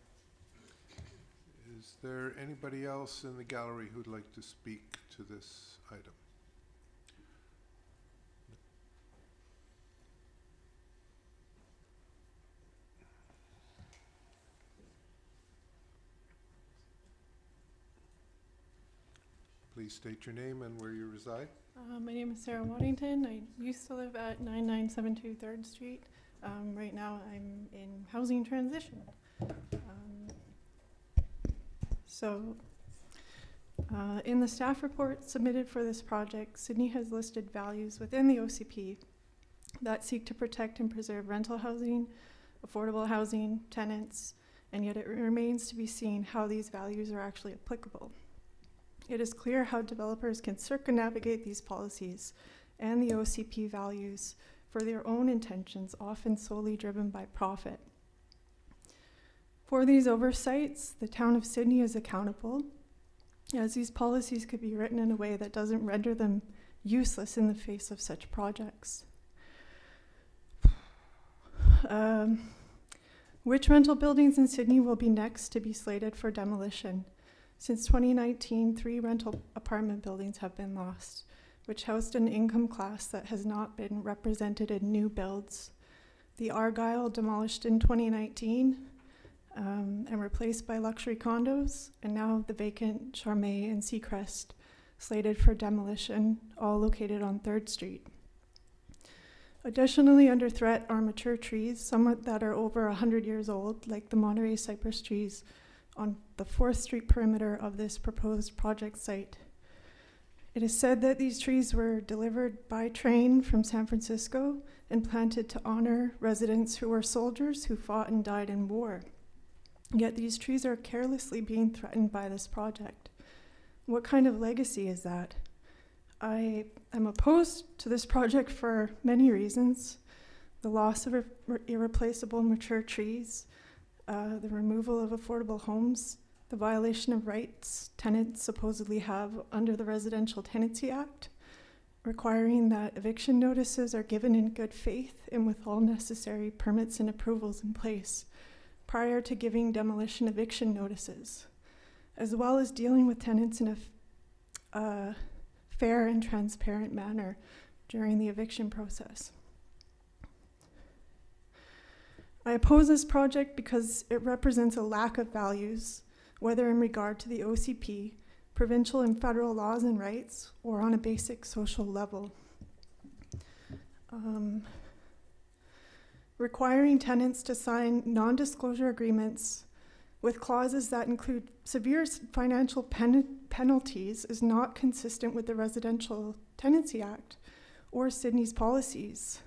Is there anybody else in the gallery who'd like to speak to this item? Please state your name and where you reside. My name is Sarah Waddington. I used to live at 9972 3rd Street. Right now I'm in housing transition. In the staff report submitted for this project, Sydney has listed values within the OCP that seek to protect and preserve rental housing, affordable housing, tenants, and yet it remains to be seen how these values are actually applicable. It is clear how developers can circumnavigate these policies and the OCP values for their own intentions, often solely driven by profit. For these oversights, the town of Sydney is accountable, as these policies could be written in a way that doesn't render them useless in the face of such projects. Which rental buildings in Sydney will be next to be slated for demolition? Since 2019, 3 rental apartment buildings have been lost, which housed an income class that has not been represented in new builds. The Argyle demolished in 2019 and replaced by luxury condos, and now the vacant Charmey and Seacrest slated for demolition, all located on 3rd Street. Additionally, under threat are mature trees, some that are over 100 years old, like the Monterey cypress trees on the 4th Street perimeter of this proposed project site. It is said that these trees were delivered by train from San Francisco and planted to honor residents who were soldiers who fought and died in war. Yet these trees are carelessly being threatened by this project. What kind of legacy is that? I am opposed to this project for many reasons. The loss of irreplaceable mature trees, the removal of affordable homes, the violation of rights tenants supposedly have under the Residential Tenancy Act, requiring that eviction notices are given in good faith and with all necessary permits and approvals in place prior to giving demolition eviction notices, as well as dealing with tenants in a fair and transparent manner during the eviction process. I oppose this project because it represents a lack of values, whether in regard to the OCP, provincial and federal laws and rights, or on a basic social level. requiring tenants to sign non-disclosure agreements with clauses that include severe financial penalties is not consistent with the Residential Tenancy Act or Sydney's policies.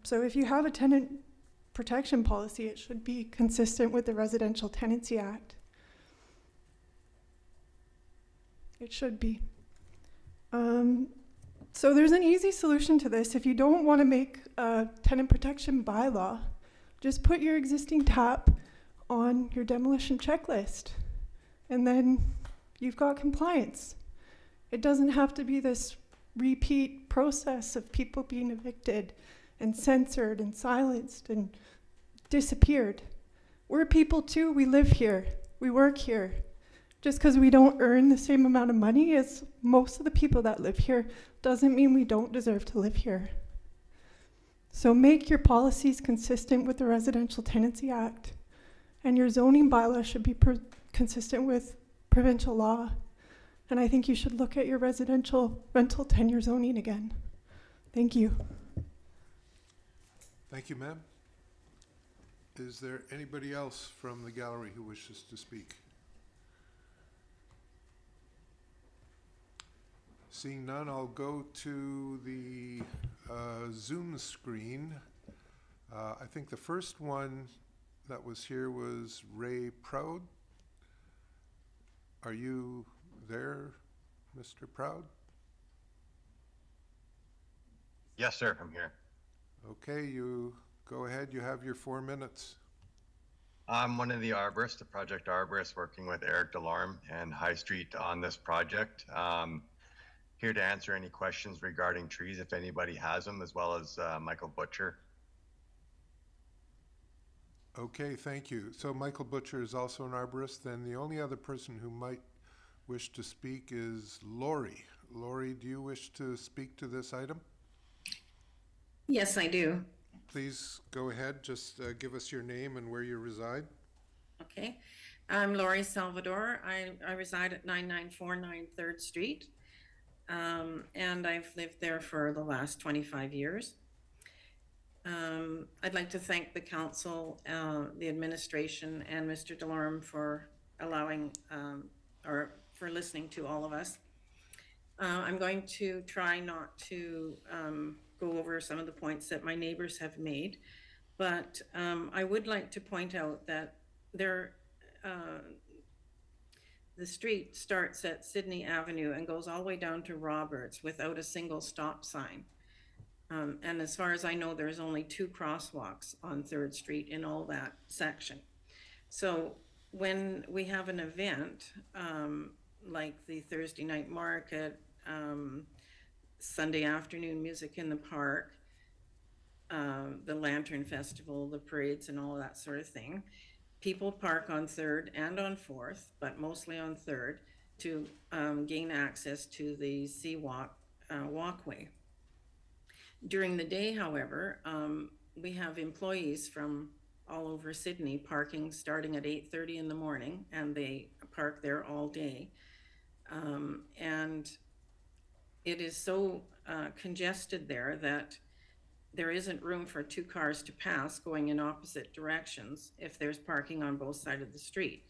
So if you have a tenant protection policy, it should be consistent with the Residential Tenancy Act. It should be. So there's an easy solution to this. If you don't want to make a tenant protection bylaw, just put your existing tap on your demolition checklist, and then you've got compliance. It doesn't have to be this repeat process of people being evicted and censored and silenced and disappeared. We're people too. We live here. We work here. Just because we don't earn the same amount of money as most of the people that live here doesn't mean we don't deserve to live here. So make your policies consistent with the Residential Tenancy Act, and your zoning bylaw should be consistent with provincial law. And I think you should look at your residential rental tenure zoning again. Thank you. Thank you, ma'am. Is there anybody else from the gallery who wishes to speak? Seeing none, I'll go to the Zoom screen. I think the first one that was here was Ray Proud. Are you there, Mr. Proud? Yes, sir, I'm here. Okay, you go ahead. You have your 4 minutes. I'm one of the arborists, the project arborist, working with Eric Delorme and High Street on this project. Here to answer any questions regarding trees, if anybody has them, as well as Michael Butcher. Okay, thank you. So Michael Butcher is also an arborist. Then the only other person who might wish to speak is Lori. Lori, do you wish to speak to this item? Yes, I do. Please go ahead. Just give us your name and where you reside. Okay. I'm Lori Salvador. I reside at 9949 3rd Street. And I've lived there for the last 25 years. I'd like to thank the council, the administration, and Mr. Delorme for allowing or for listening to all of us. I'm going to try not to go over some of the points that my neighbors have made, but I would like to point out that the street starts at Sydney Avenue and goes all the way down to Roberts without a single stop sign. And as far as I know, there's only 2 crosswalks on 3rd Street in all that section. So when we have an event, like the Thursday night market, Sunday afternoon music in the park, the Lantern Festival, the parades and all that sort of thing, people park on 3rd and on 4th, but mostly on 3rd, to gain access to the Seawalk walkway. During the day, however, we have employees from all over Sydney parking starting at 8:30 in the morning, and they park there all day. And it is so congested there that there isn't room for 2 cars to pass going in opposite directions if there's parking on both sides of the street.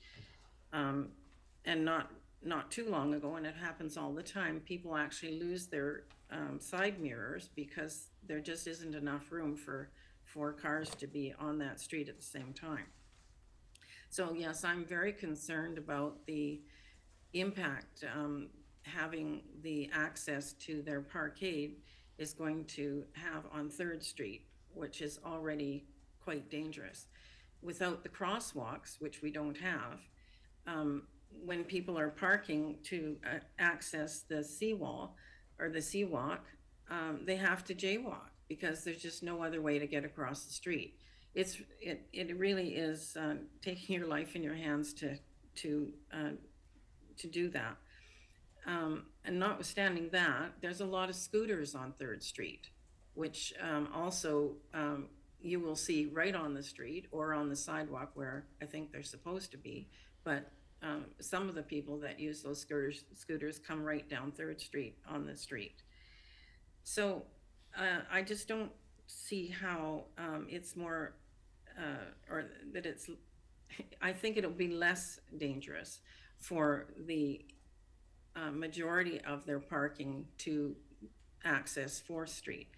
And not too long ago, and it happens all the time, people actually lose their side mirrors because there just isn't enough room for 4 cars to be on that street at the same time. So yes, I'm very concerned about the impact having the access to their parkade is going to have on 3rd Street, which is already quite dangerous. Without the crosswalks, which we don't have, when people are parking to access the seawall or the seawalk, they have to jaywalk because there's just no other way to get across the street. It really is taking your life in your hands to do that. And notwithstanding that, there's a lot of scooters on 3rd Street, which also you will see right on the street or on the sidewalk where I think they're supposed to be. But some of the people that use those scooters come right down 3rd Street on the street. So I just don't see how it's more, or that it's, I think it'll be less dangerous for the majority of their parking to access 4th Street.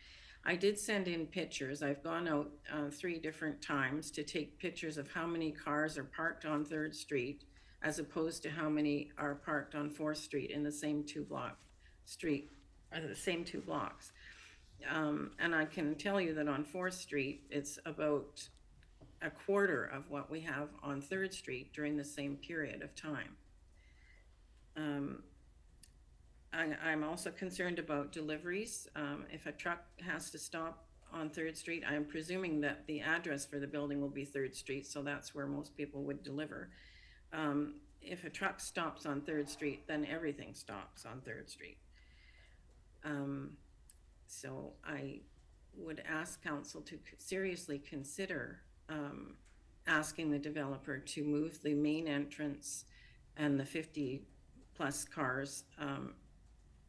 I did send in pictures. I've gone out 3 different times to take pictures of how many cars are parked on 3rd Street as opposed to how many are parked on 4th Street in the same 2-block street, or the same 2 blocks. And I can tell you that on 4th Street, it's about a quarter of what we have on 3rd Street during the same period of time. I'm also concerned about deliveries. If a truck has to stop on 3rd Street, I'm presuming that the address for the building will be 3rd Street, so that's where most people would deliver. If a truck stops on 3rd Street, then everything stops on 3rd Street. So I would ask council to seriously consider asking the developer to move the main entrance and the 50+ cars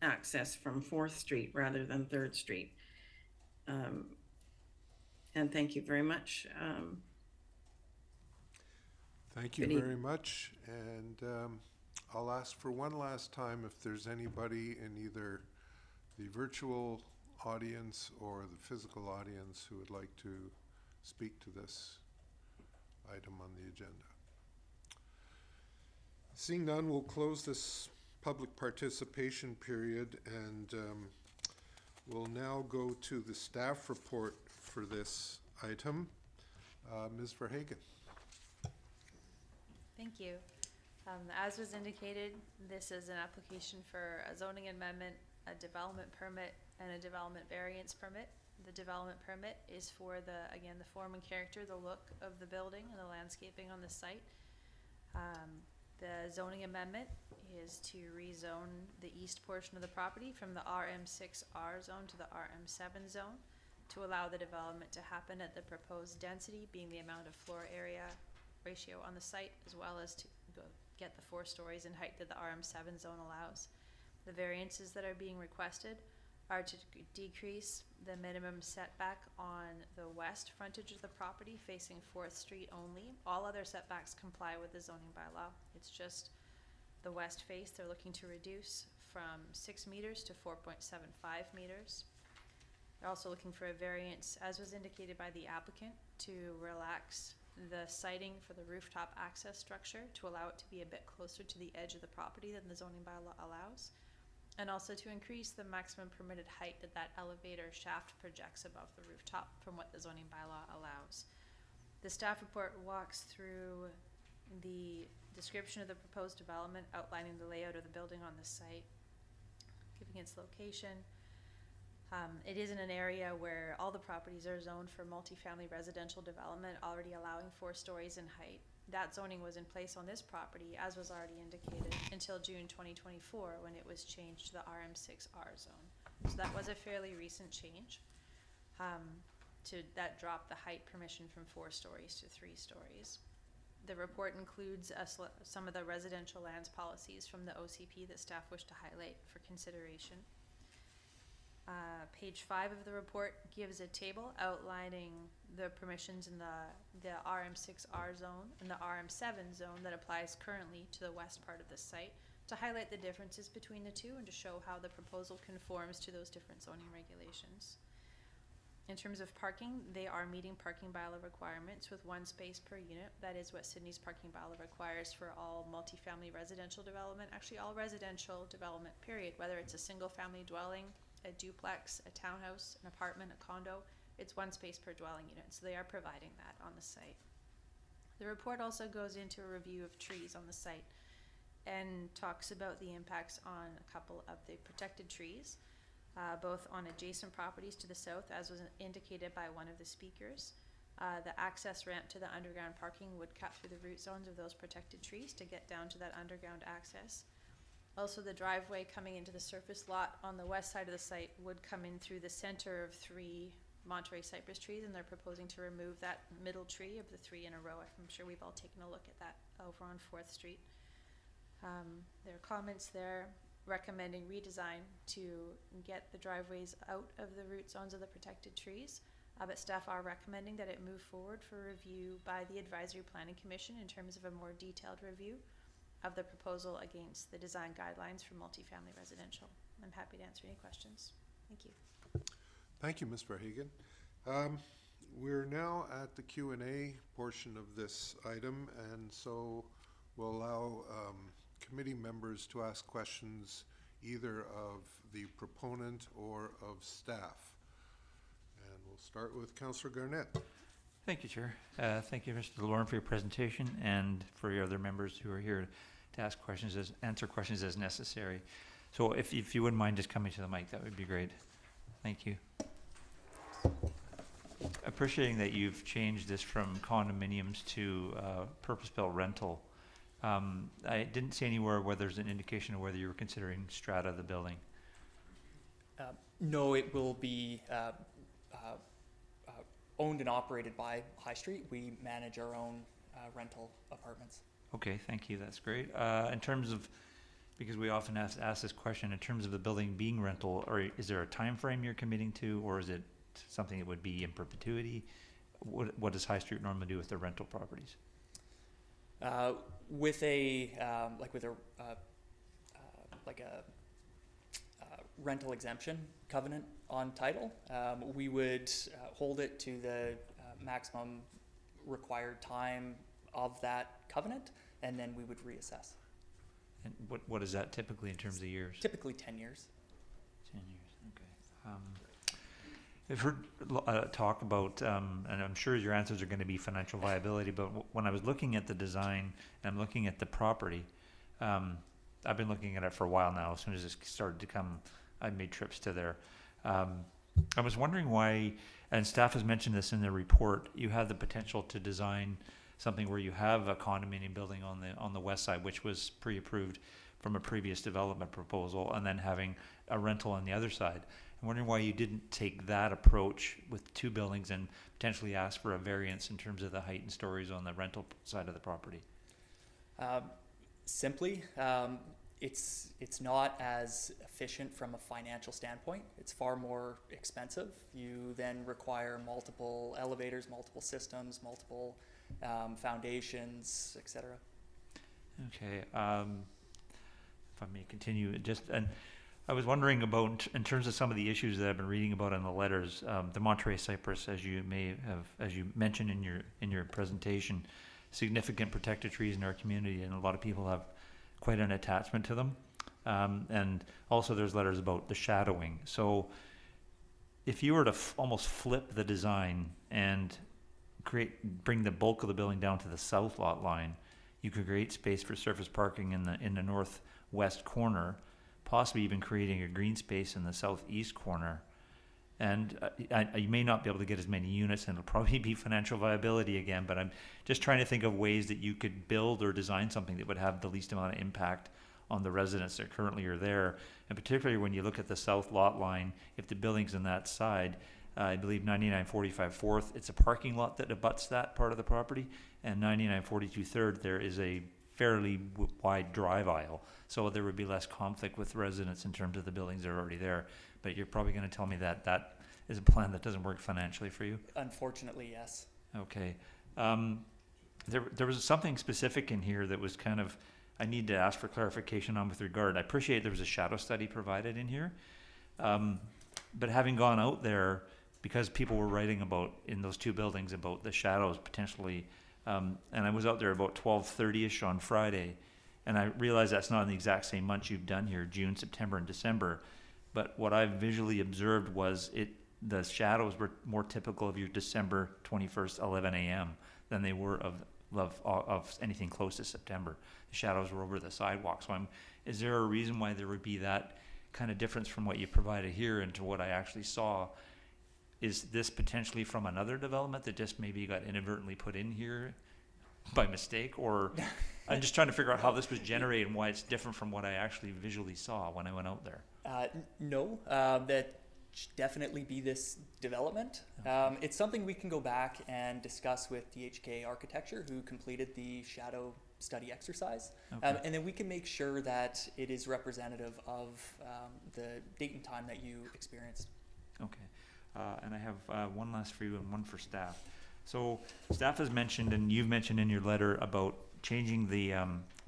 access from 4th Street rather than 3rd Street. And thank you very much. Thank you very much, and I'll ask for one last time if there's anybody in either the virtual audience or the physical audience who would like to speak to this item on the agenda. Seeing none, we'll close this public participation period, and we'll now go to the staff report for this item. Ms. Verhagen. Thank you. As was indicated, this is an application for a zoning amendment, a development permit, and a development variance permit. The development permit is for again, the form and character, the look of the building and the landscaping on the site. The zoning amendment is to rezone the east portion of the property from the RM6R zone to the RM7 zone to allow the development to happen at the proposed density, being the amount of floor area ratio on the site, as well as to get the 4 stories in height that the RM7 zone allows. The variances that are being requested are to decrease the minimum setback on the west frontage of the property facing 4th Street only. All other setbacks comply with the zoning bylaw. It's just the west face they're looking to reduce from 6 meters to 4.75 meters. They're also looking for a variance, as was indicated by the applicant, to relax the siding for the rooftop access structure to allow it to be a bit closer to the edge of the property than the zoning bylaw allows, and also to increase the maximum permitted height that elevator shaft projects above the rooftop from what the zoning bylaw allows. The staff report walks through the description of the proposed development, outlining the layout of the building on the site, giving its location. It is in an area where all the properties are zoned for multifamily residential development, already allowing 4 stories in height. That zoning was in place on this property, as was already indicated, until June 2024, when it was changed to the RM6R zone. So that was a fairly recent change that dropped the height permission from 4 stories to 3 stories. The report includes some of the residential lands policies from the OCP that staff wish to highlight for consideration. Page 5 of the report gives a table outlining the permissions in the RM6R zone and the RM7 zone that applies currently to the west part of the site, to highlight the differences between the two and to show how the proposal conforms to those different zoning regulations. In terms of parking, they are meeting parking bylaw requirements with 1 space per unit. That is what Sydney's parking bylaw requires for all multifamily residential development, actually all residential development period, whether it's a single family dwelling, a duplex, a townhouse, an apartment, a condo. It's 1 space per dwelling unit, so they are providing that on the site. The report also goes into a review of trees on the site and talks about the impacts on a couple of the protected trees, both on adjacent properties to the south, as was indicated by one of the speakers. The access ramp to the underground parking would cut through the root zones of those protected trees to get down to that underground access. Also, the driveway coming into the surface lot on the west side of the site would come in through the center of 3 Monterey cypress trees, and they're proposing to remove that middle tree of the 3 in a row. I'm sure we've all taken a look at that over on 4th Street. There are comments there recommending redesign to get the driveways out of the root zones of the protected trees, But staff are recommending that it move forward for review by the Advisory Planning Commission in terms of a more detailed review of the proposal against the design guidelines for multifamily residential. I'm happy to answer any questions. Thank you. Thank you, Ms. Verhagen. We're now at the Q&A portion of this item, and so we'll allow committee members to ask questions either of the proponent or of staff. And we'll start with Councillor Garnett. Thank you, Chair. Thank you, Mr. DeLorme, for your presentation and for your other members who are here to ask questions, answer questions as necessary. So if you wouldn't mind just coming to the mic, that would be great. Thank you. Appreciating that you've changed this from condominiums to purpose-built rental. I didn't see anywhere where there's an indication of whether you were considering strata of the building. No, it will be owned and operated by High Street. We manage our own rental apartments. Okay, thank you. That's great. In terms of, because we often ask this question, in terms of the building being rental, or is there a time frame you're committing to, or is it something that would be in perpetuity? What does High Street normally do with their rental properties? With a rental exemption covenant on title, we would hold it to the maximum required time of that covenant, and then we would reassess. And what is that typically in terms of years? Typically 10 years. 10 years, okay. I've heard talk about, and I'm sure your answers are going to be financial viability, but when I was looking at the design and I'm looking at the property, I've been looking at it for a while now. As soon as this started to come, I made trips to there. I was wondering why, and staff has mentioned this in the report, you have the potential to design something where you have a condominium building on the west side, which was pre-approved from a previous development proposal, and then having a rental on the other side. I'm wondering why you didn't take that approach with two buildings and potentially ask for a variance in terms of the height and stories on the rental side of the property. Simply, it's not as efficient from a financial standpoint. It's far more expensive. You then require multiple elevators, multiple systems, multiple foundations, etc. Okay. If I may continue, and I was wondering about, in terms of some of the issues that I've been reading about in the letters, the Monterey cypress, as you mentioned in your presentation, significant protected trees in our community, and a lot of people have quite an attachment to them. And also there's letters about the shadowing. So if you were to almost flip the design and bring the bulk of the building down to the south lot line, you could create space for surface parking in the northwest corner, possibly even creating a green space in the southeast corner. And you may not be able to get as many units, and it'll probably be financial viability again, but I'm just trying to think of ways that you could build or design something that would have the least amount of impact on the residents that currently are there. And particularly when you look at the south lot line, if the building's on that side, I believe 9945 4th, it's a parking lot that abuts that part of the property, and 9942 3rd, there is a fairly wide drive aisle, so there would be less conflict with residents in terms of the buildings that are already there. But you're probably going to tell me that that is a plan that doesn't work financially for you? Unfortunately, yes. Okay. There was something specific in here that was kind of, I need to ask for clarification on with regard. I appreciate there was a shadow study provided in here, but having gone out there, because people were writing about, in those two buildings, about the shadows potentially, and I was out there about 12:30ish on Friday, and I realized that's not in the exact same months you've done here, June, September, and December, but what I visually observed was the shadows were more typical of your December 21st, 11 a.m. than they were of anything close to September. The shadows were over the sidewalk. So is there a reason why there would be that kind of difference from what you provided here into what I actually saw? Is this potentially from another development that just maybe got inadvertently put in here by mistake? Or I'm just trying to figure out how this was generated and why it's different from what I actually visually saw when I went out there. No, that should definitely be this development. It's something we can go back and discuss with DHK Architecture, who completed the shadow study exercise. Okay. And then we can make sure that it is representative of the date and time that you experienced. Okay. And I have one last for you and one for staff. So staff has mentioned, and you've mentioned in your letter about changing the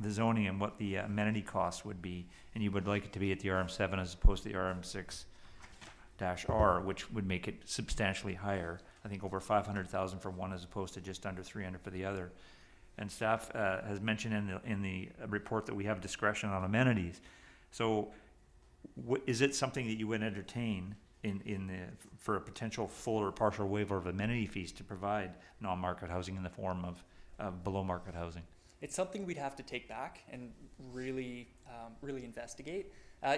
zoning and what the amenity cost would be, and you would like it to be at the RM7 as opposed to the RM6-R, which would make it substantially higher. I think over 500,000 for one as opposed to just under 300 for the other. And staff has mentioned in the report that we have discretion on amenities. So is it something that you would entertain for a potential full or partial waiver of amenity fees to provide non-market housing in the form of below market housing? It's something we'd have to take back and really investigate.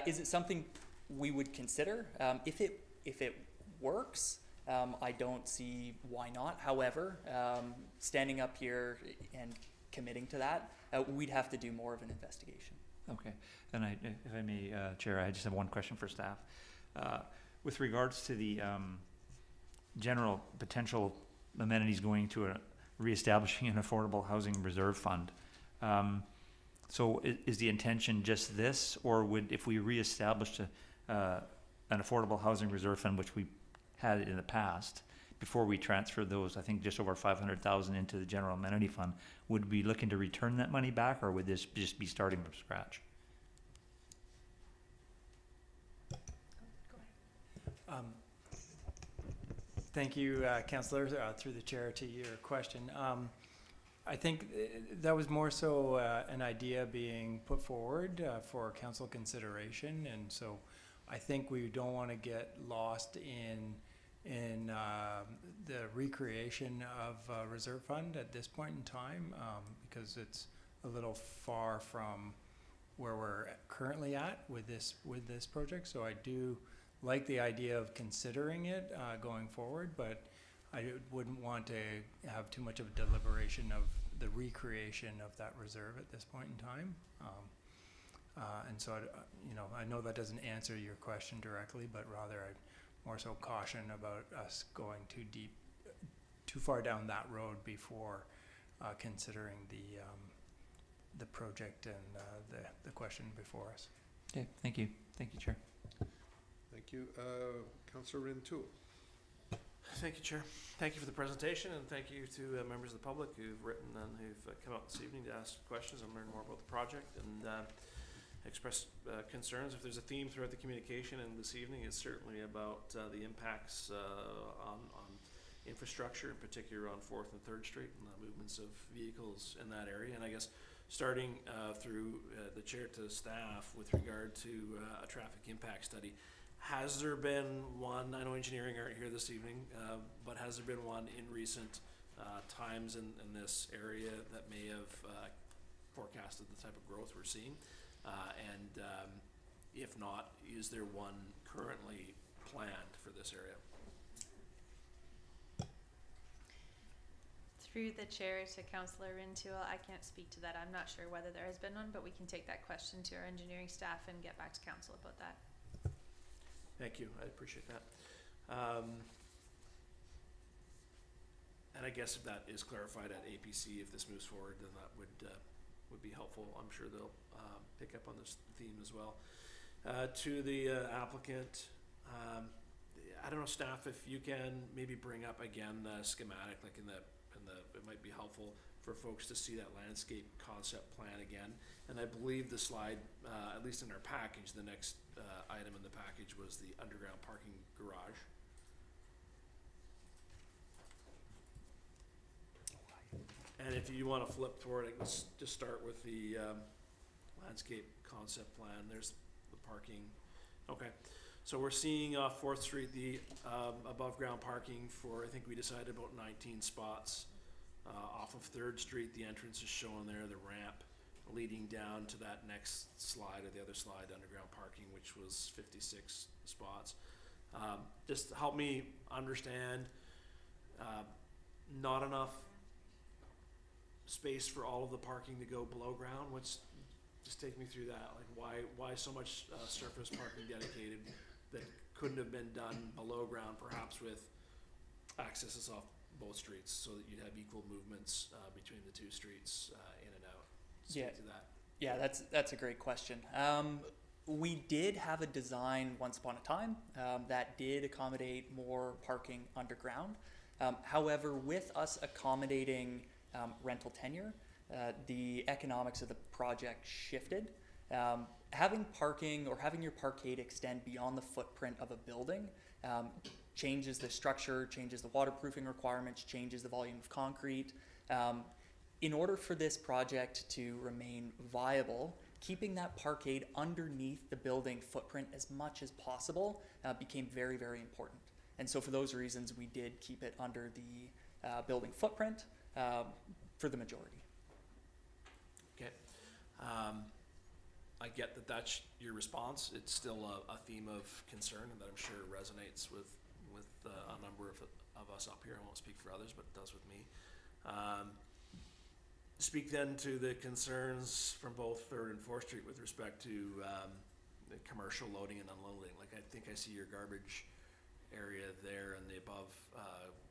Is it something we would consider? If it works, I don't see why not. However, standing up here and committing to that, we'd have to do more of an investigation. Okay, and if I may, Chair, I just have one question for staff. With regards to the general potential amenities going to reestablishing an affordable housing reserve fund, so is the intention just this, or would, if we reestablished an affordable housing reserve fund, which we had in the past, before we transferred those, I think just over 500,000 into the general amenity fund, would we be looking to return that money back, or would this just be starting from scratch? Thank you, Councillor, through the chair to your question. I think that was more so an idea being put forward for council consideration, and so I think we don't want to get lost in the recreation of a reserve fund at this point in time, because it's a little far from where we're currently at with this project. So I do like the idea of considering it going forward, but I wouldn't want to have too much of a deliberation of the recreation of that reserve at this point in time. And so, I know that doesn't answer your question directly, but rather I more so caution about us going too far down that road before considering the project and the question before us. Okay, thank you. Thank you, Chair. Thank you. Councillor Rintoul. Thank you, Chair. Thank you for the presentation, and thank you to members of the public who've written and who've come out this evening to ask questions and learn more about the project and express concerns. If there's a theme throughout the communication, and this evening it's certainly about the impacts on infrastructure, in particular on 4th and 3rd Street, and the movements of vehicles in that area. And I guess starting through the chair to staff with regard to a traffic impact study. Has there been one, I know engineering aren't here this evening, but has there been one in recent times in this area that may have forecasted the type of growth we're seeing? And if not, is there one currently planned for this area? Through the chair to Councillor Rintoul, I can't speak to that. I'm not sure whether there has been one, but we can take that question to our engineering staff and get back to council about that. Thank you, I appreciate that. And I guess if that is clarified at APC, if this moves forward, then that would be helpful. I'm sure they'll pick up on this theme as well. To the applicant, I don't know, staff, if you can maybe bring up again the schematic, like it might be helpful for folks to see that landscape concept plan again. And I believe the slide, at least in our package, the next item in the package was the underground parking garage. And if you want to flip toward it, let's just start with the landscape concept plan. There's the parking. Okay, so we're seeing off 4th Street the above ground parking for, I think we decided about 19 spots. Off of 3rd Street, the entrance is shown there, the ramp leading down to that next slide, or the other slide, underground parking, which was 56 spots. Just help me understand, not enough space for all of the parking to go below ground. Just take me through that. Like why so much surface parking dedicated that couldn't have been done below ground, perhaps with accesses off both streets, so that you'd have equal movements between the two streets in and out. Speak to that. Yeah, that's a great question. We did have a design once upon a time that did accommodate more parking underground. However, with us accommodating rental tenure, the economics of the project shifted. Having parking or having your parkade extend beyond the footprint of a building changes the structure, changes the waterproofing requirements, changes the volume of concrete. In order for this project to remain viable, keeping that parkade underneath the building footprint as much as possible became very, very important. And so for those reasons, we did keep it under the building footprint for the majority. Okay. I get that that's your response. It's still a theme of concern, and that I'm sure resonates with a number of us up here. I won't speak for others, but it does with me. Speak then to the concerns from both 3rd and 4th Street with respect to the commercial loading and unloading. Like, I think I see your garbage area there and the above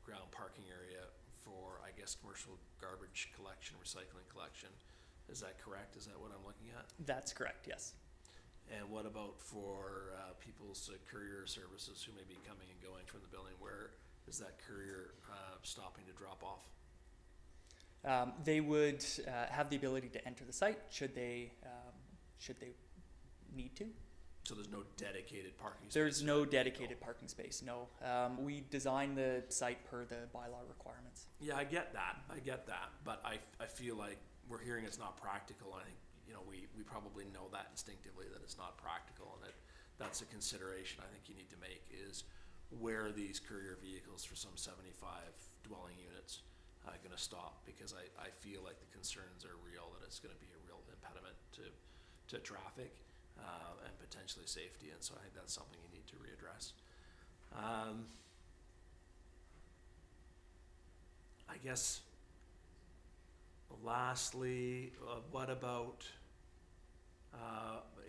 ground parking area for, I guess, commercial garbage collection, recycling collection. Is that correct? Is that what I'm looking at? That's correct, yes. And what about for people's courier services who may be coming and going from the building? Where is that courier stopping to drop off? They would have the ability to enter the site should they need to. So there's no dedicated parking space? There's no dedicated parking space, no. We design the site per the bylaw requirements. Yeah, I get that, but I feel like we're hearing it's not practical. I think, we probably know that instinctively, that it's not practical, and that's a consideration I think you need to make, is where are these courier vehicles for some 75 dwelling units going to stop? Because I feel like the concerns are real, that it's going to be a real impediment to traffic and potentially safety, and so I think that's something you need to readdress. I guess lastly, what about,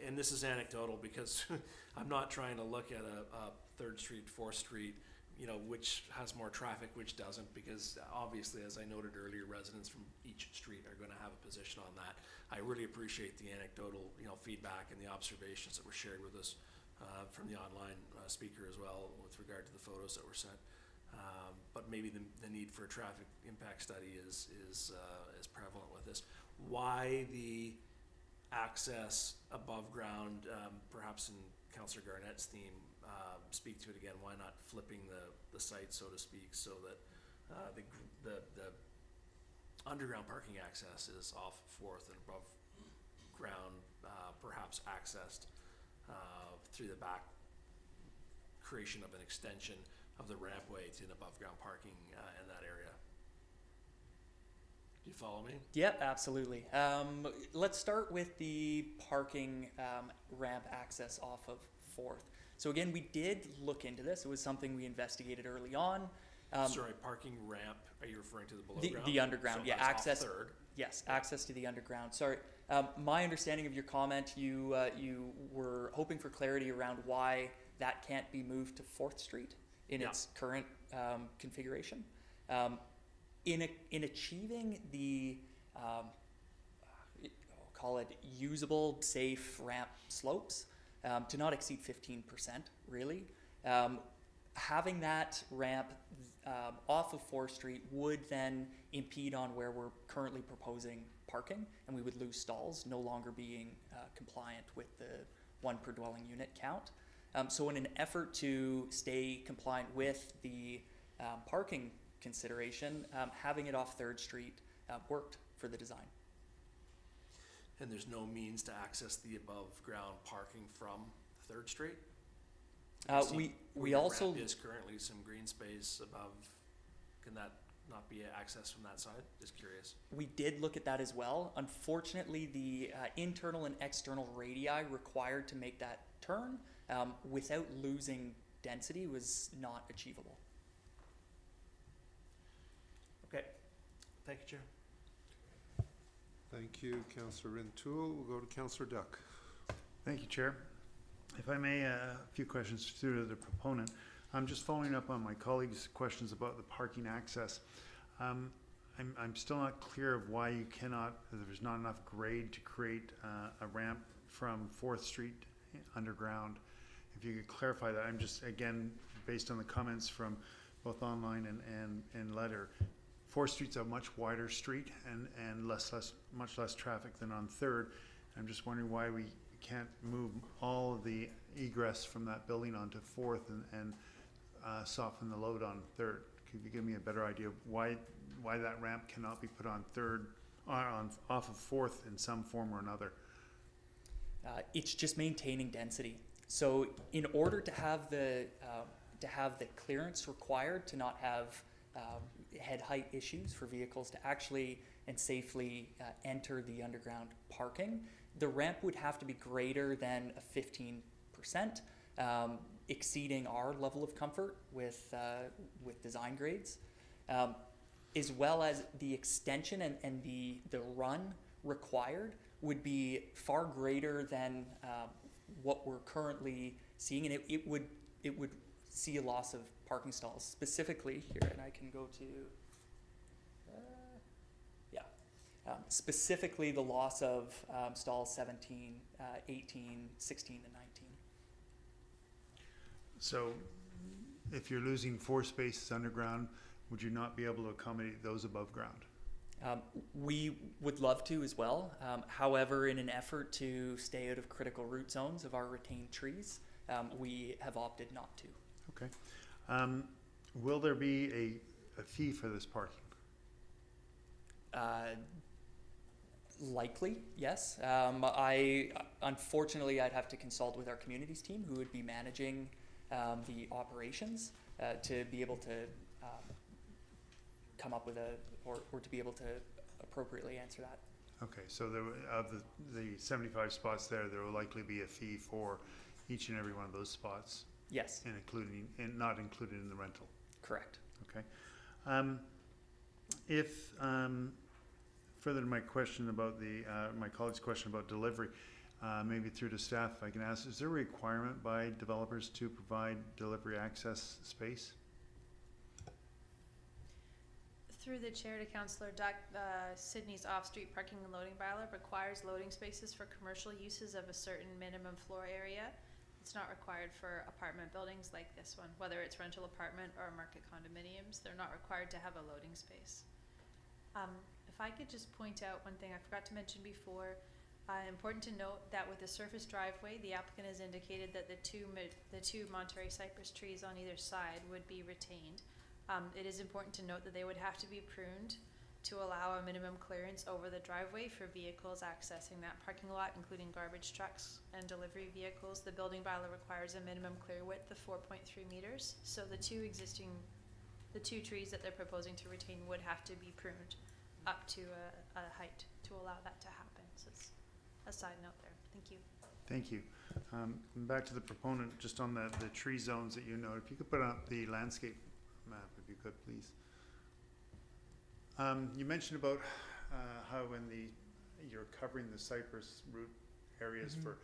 and this is anecdotal because I'm not trying to look at a 3rd Street, 4th Street, which has more traffic, which doesn't, because obviously, as I noted earlier, residents from each street are going to have a position on that. I really appreciate the anecdotal, feedback and the observations that were shared with us from the online speaker as well, with regard to the photos that were sent. But maybe the need for a traffic impact study is prevalent with this. Why the access above ground, perhaps in Councillor Garnett's theme, speak to it again, why not flipping the site, so to speak, so that the underground parking access is off 4th and above ground, perhaps accessed through the back, creation of an extension of the rampway to an above ground parking in that area. Do you follow me? Yep, absolutely. Let's start with the parking ramp access off of 4th. So again, we did look into this. It was something we investigated early on. Sorry, parking ramp, are you referring to the below ground? The underground, So yeah, that's access. off 3rd. Yes, access to the underground. Sorry, my understanding of your comment, you were hoping for clarity around why that can't be moved to 4th Street in its current configuration. In achieving the, I'll call it usable, safe ramp slopes, to not exceed 15%, really. Having that ramp off of 4th Street would then impede on where we're currently proposing parking, and we would lose stalls, no longer being compliant with the 1 per dwelling unit count. So in an effort to stay compliant with the parking consideration, having it off 3rd Street worked for the design. And there's no means to access the above ground parking from 3rd Street? We also is currently some green space above. Can that not be accessed from that side? Just curious. We did look at that as well. Unfortunately, the internal and external radii required to make that turn without losing density was not achievable. Okay. Thank you, Chair. Thank you, Councillor Rintoul. We'll go to Councillor Duck. Thank you, Chair. If I may, a few questions to the proponent. I'm just following up on my colleague's questions about the parking access. I'm still not clear of why you cannot, there's not enough grade to create a ramp from 4th Street underground. If you could clarify that, I'm just, again, based on the comments from both online and letter, 4th Street's a much wider street and much less traffic than on 3rd. I'm just wondering why we can't move all of the egress from that building onto 4th and soften the load on 3rd. Could you give me a better idea of why that ramp cannot be put on 3rd, off of 4th in some form or another? It's just maintaining density. So in order to have the clearance required to not have head height issues for vehicles to actually and safely enter the underground parking, the ramp would have to be greater than a 15%, exceeding our level of comfort with design grades, as well as the extension and the run required would be far greater than what we're currently seeing, and it would see a loss of parking stalls specifically here, and I can go to specifically the loss of stalls 17, 18, 16, and 19. So if you're losing 4 spaces underground, would you not be able to accommodate those above ground? We would love to as well. However, in an effort to stay out of critical root zones of our retained trees, we have opted not to. Okay. Will there be a fee for this parking? Likely, yes. Unfortunately, I'd have to consult with our communities team who would be managing the operations to be able to come up with or to be able to appropriately answer that. Okay, so there, of the 75 spots there will likely be a fee for each and every one of those spots? Yes. And not included in the rental? Correct. Okay. Further to my question about my colleague's question about delivery, maybe through to staff, if I can ask, is there a requirement by developers to provide delivery access space? Through the chair to Councillor Duck, Sydney's off-street parking and loading bylaw requires loading spaces for commercial uses of a certain minimum floor area. It's not required for apartment buildings like this one, whether it's rental apartment or market condominiums. They're not required to have a loading space. If I could just point out one thing I forgot to mention before, important to note that with the surface driveway, the applicant has indicated that the two Monterey cypress trees on either side would be retained. It is important to note that they would have to be pruned to allow a minimum clearance over the driveway for vehicles accessing that parking lot, including garbage trucks and delivery vehicles. The building bylaw requires a minimum clear width of 4.3 meters. So the two trees that they're proposing to retain would have to be pruned up to a height to allow that to happen. So it's a side note there. Thank you. Thank you. Back to the proponent, just on the tree zones that you noted, if you could put up the landscape map, if you could, please. You mentioned about how when you're covering the cypress root areas for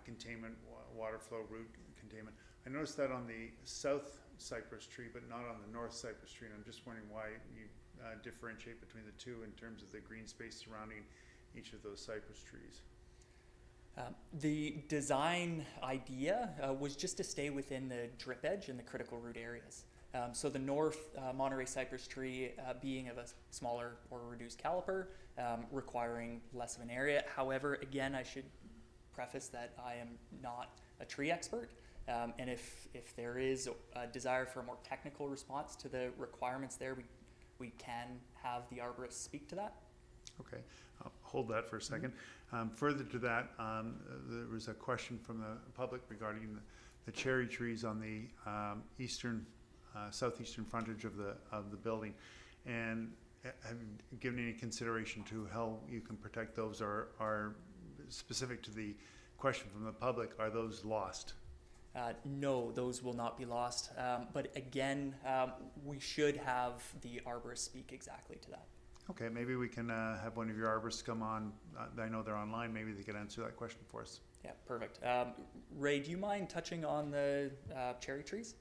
containment, water flow root containment. I noticed that on the south cypress tree, but not on the north cypress tree, and I'm just wondering why you differentiate between the two in terms of the green space surrounding each of those cypress trees. The design idea was just to stay within the drip edge and the critical root areas. So the north Monterey cypress tree being of a smaller or reduced caliper, requiring less of an area. However, again, I should preface that I am not a tree expert. And if there is a desire for a more technical response to the requirements there, we can have the arborist speak to that. Okay, I'll hold that for a second. Further to that, there was a question from the public regarding the cherry trees on the southeastern frontage of the building, and have you given any consideration to how you can protect those? Are specific to the question from the public, are those lost? No, those will not be lost. But again, we should have the arborist speak exactly to that. Okay, maybe we can have one of your arborists come on. I know they're online. Maybe they could answer that question for us. Yeah, perfect. Ray, do you mind touching on the cherry trees?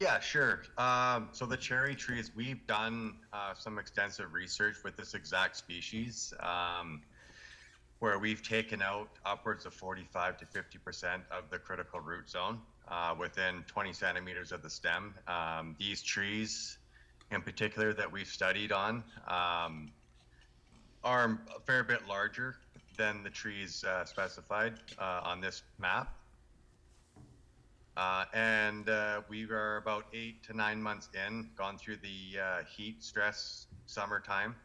Yeah, sure. So the cherry trees, we've done some extensive research with this exact species. where we've taken out upwards of 45 to 50% of the critical root zone within 20 centimeters of the stem. These trees in particular that we've studied on are a fair bit larger than the trees specified on this map. We are about 8 to 9 months in, gone through the heat stress summertime,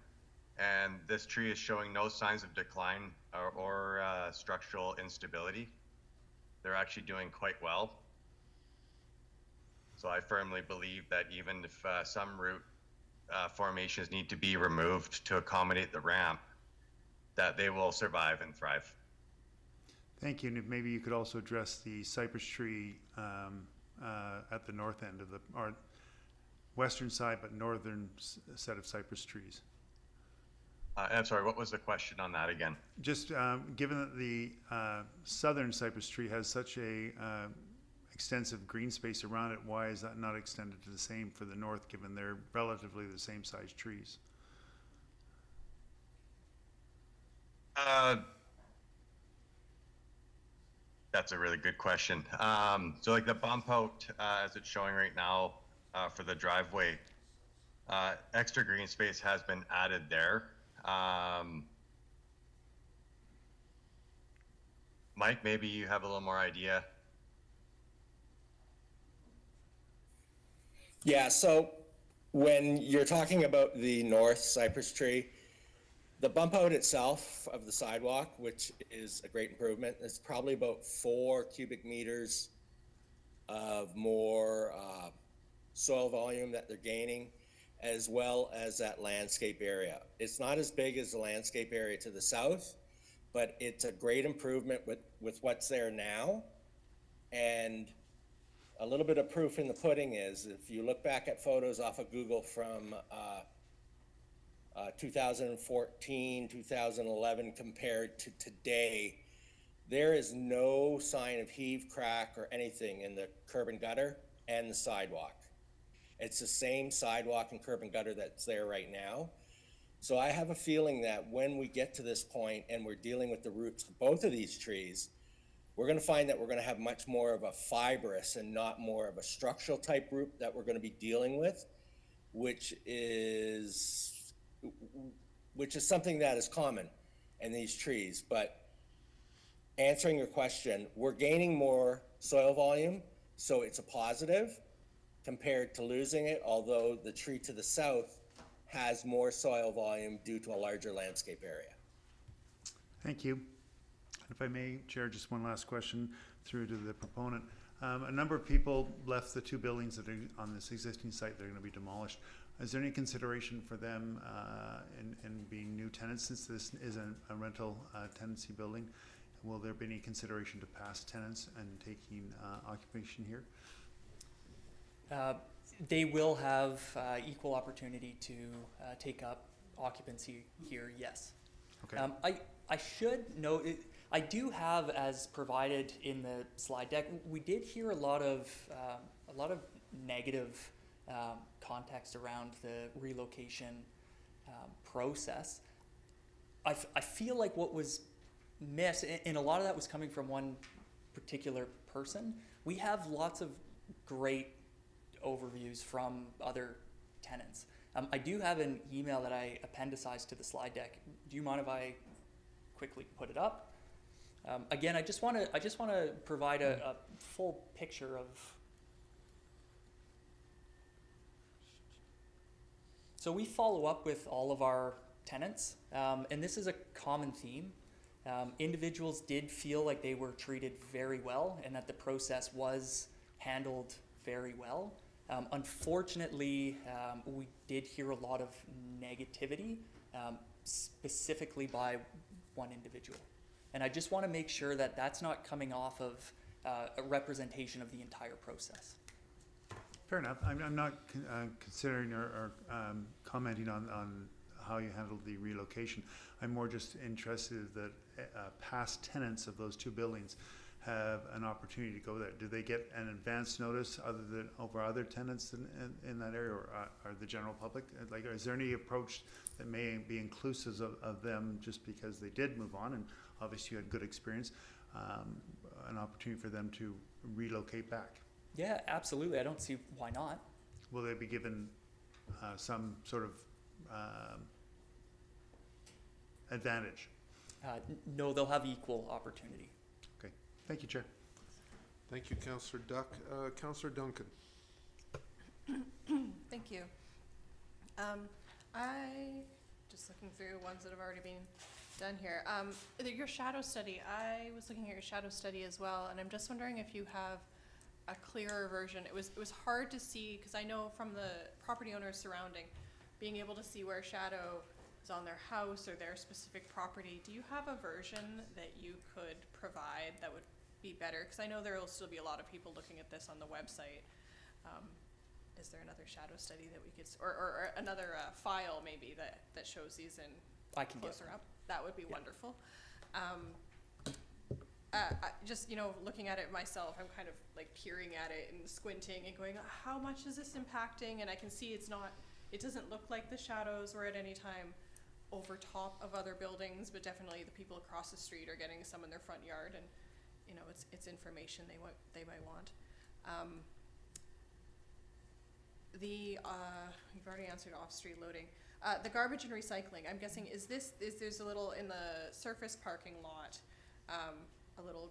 and this tree is showing no signs of decline or structural instability. They're actually doing quite well. So I firmly believe that even if some root formations need to be removed to accommodate the ramp, that they will survive and thrive. Thank you. And if maybe you could also address the cypress tree at the north end of or western side, but northern set of cypress trees. I'm sorry, what was the question on that again? Just given that the southern cypress tree has such a extensive green space around it, why is that not extended to the same for the north, given they're relatively the same size trees? That's a really good question. So like the bump out, as it's showing right now for the driveway, extra green space has been added there. Mike, maybe you have a little more idea. Yeah, so when you're talking about the north cypress tree, the bump out itself of the sidewalk, which is a great improvement, is probably about 4 cubic meters of more soil volume that they're gaining, as well as that landscape area. It's not as big as the landscape area to the south, but it's a great improvement with what's there now. And a little bit of proof in the pudding is if you look back at photos off of Google from 2014, 2011 compared to today, there is no sign of heave, crack, or anything in the curb and gutter and the sidewalk. It's the same sidewalk and curb and gutter that's there right now. So I have a feeling that when we get to this point and we're dealing with the roots of both of these trees, we're going to find that we're going to have much more of a fibrous and not more of a structural type root that we're going to be dealing with, which is something that is common in these trees. But answering your question, we're gaining more soil volume, so it's a positive compared to losing it, although the tree to the south has more soil volume due to a larger landscape area. Thank you. If I may, Chair, just one last question through to the proponent. A number of people left the 2 buildings that are on this existing site that are going to be demolished. Is there any consideration for them in being new tenants, since this is a rental tenancy building? Will there be any consideration to past tenants and taking occupation here? They will have equal opportunity to take up occupancy here, yes. Okay. I should note, I do have, as provided in the slide deck, we did hear a lot of negative context around the relocation process. I feel like what was missed, and a lot of that was coming from one particular person. We have lots of great overviews from other tenants. I do have an email that I appendicized to the slide deck. Do you mind if I quickly put it up? Again, I just want to provide a full picture of. So we follow up with all of our tenants, and this is a common theme. Individuals did feel like they were treated very well and that the process was handled very well. Unfortunately, we did hear a lot of negativity, specifically by one individual. And I just want to make sure that that's not coming off of a representation of the entire process. Fair enough. I'm not considering or commenting on how you handled the relocation. I'm more just interested that past tenants of those 2 buildings have an opportunity to go there. Do they get an advance notice other than over other tenants in that area, or the general public? Like, is there any approach that may be inclusive of them just because they did move on? And obviously you had good experience, an opportunity for them to relocate back. Yeah, absolutely. I don't see why not. Will they be given some sort of advantage? No, they'll have equal opportunity. Okay, thank you, Chair. Thank you, Councillor Duck. Councillor Duncan. Thank you. I, just looking through ones that have already been done here. Your shadow study, I was looking at your shadow study as well, and I'm just wondering if you have a clearer version. It was hard to see, because I know from the property owners surrounding, being able to see where shadow is on their house or their specific property. Do you have a version that you could provide that would be better? Because I know there will still be a lot of people looking at this on the website. Is there another shadow study that we could, or another file maybe that shows these in closer up? That would be wonderful. Just, looking at it myself, I'm kind of like peering at it and squinting and going, how much is this impacting? And I can see it doesn't look like the shadows were at any time over top of other buildings, but definitely the people across the street are getting some in their front yard, and it's information they might want. You've already answered off-street loading. The garbage and recycling, I'm guessing, there's a little in the surface parking lot, a little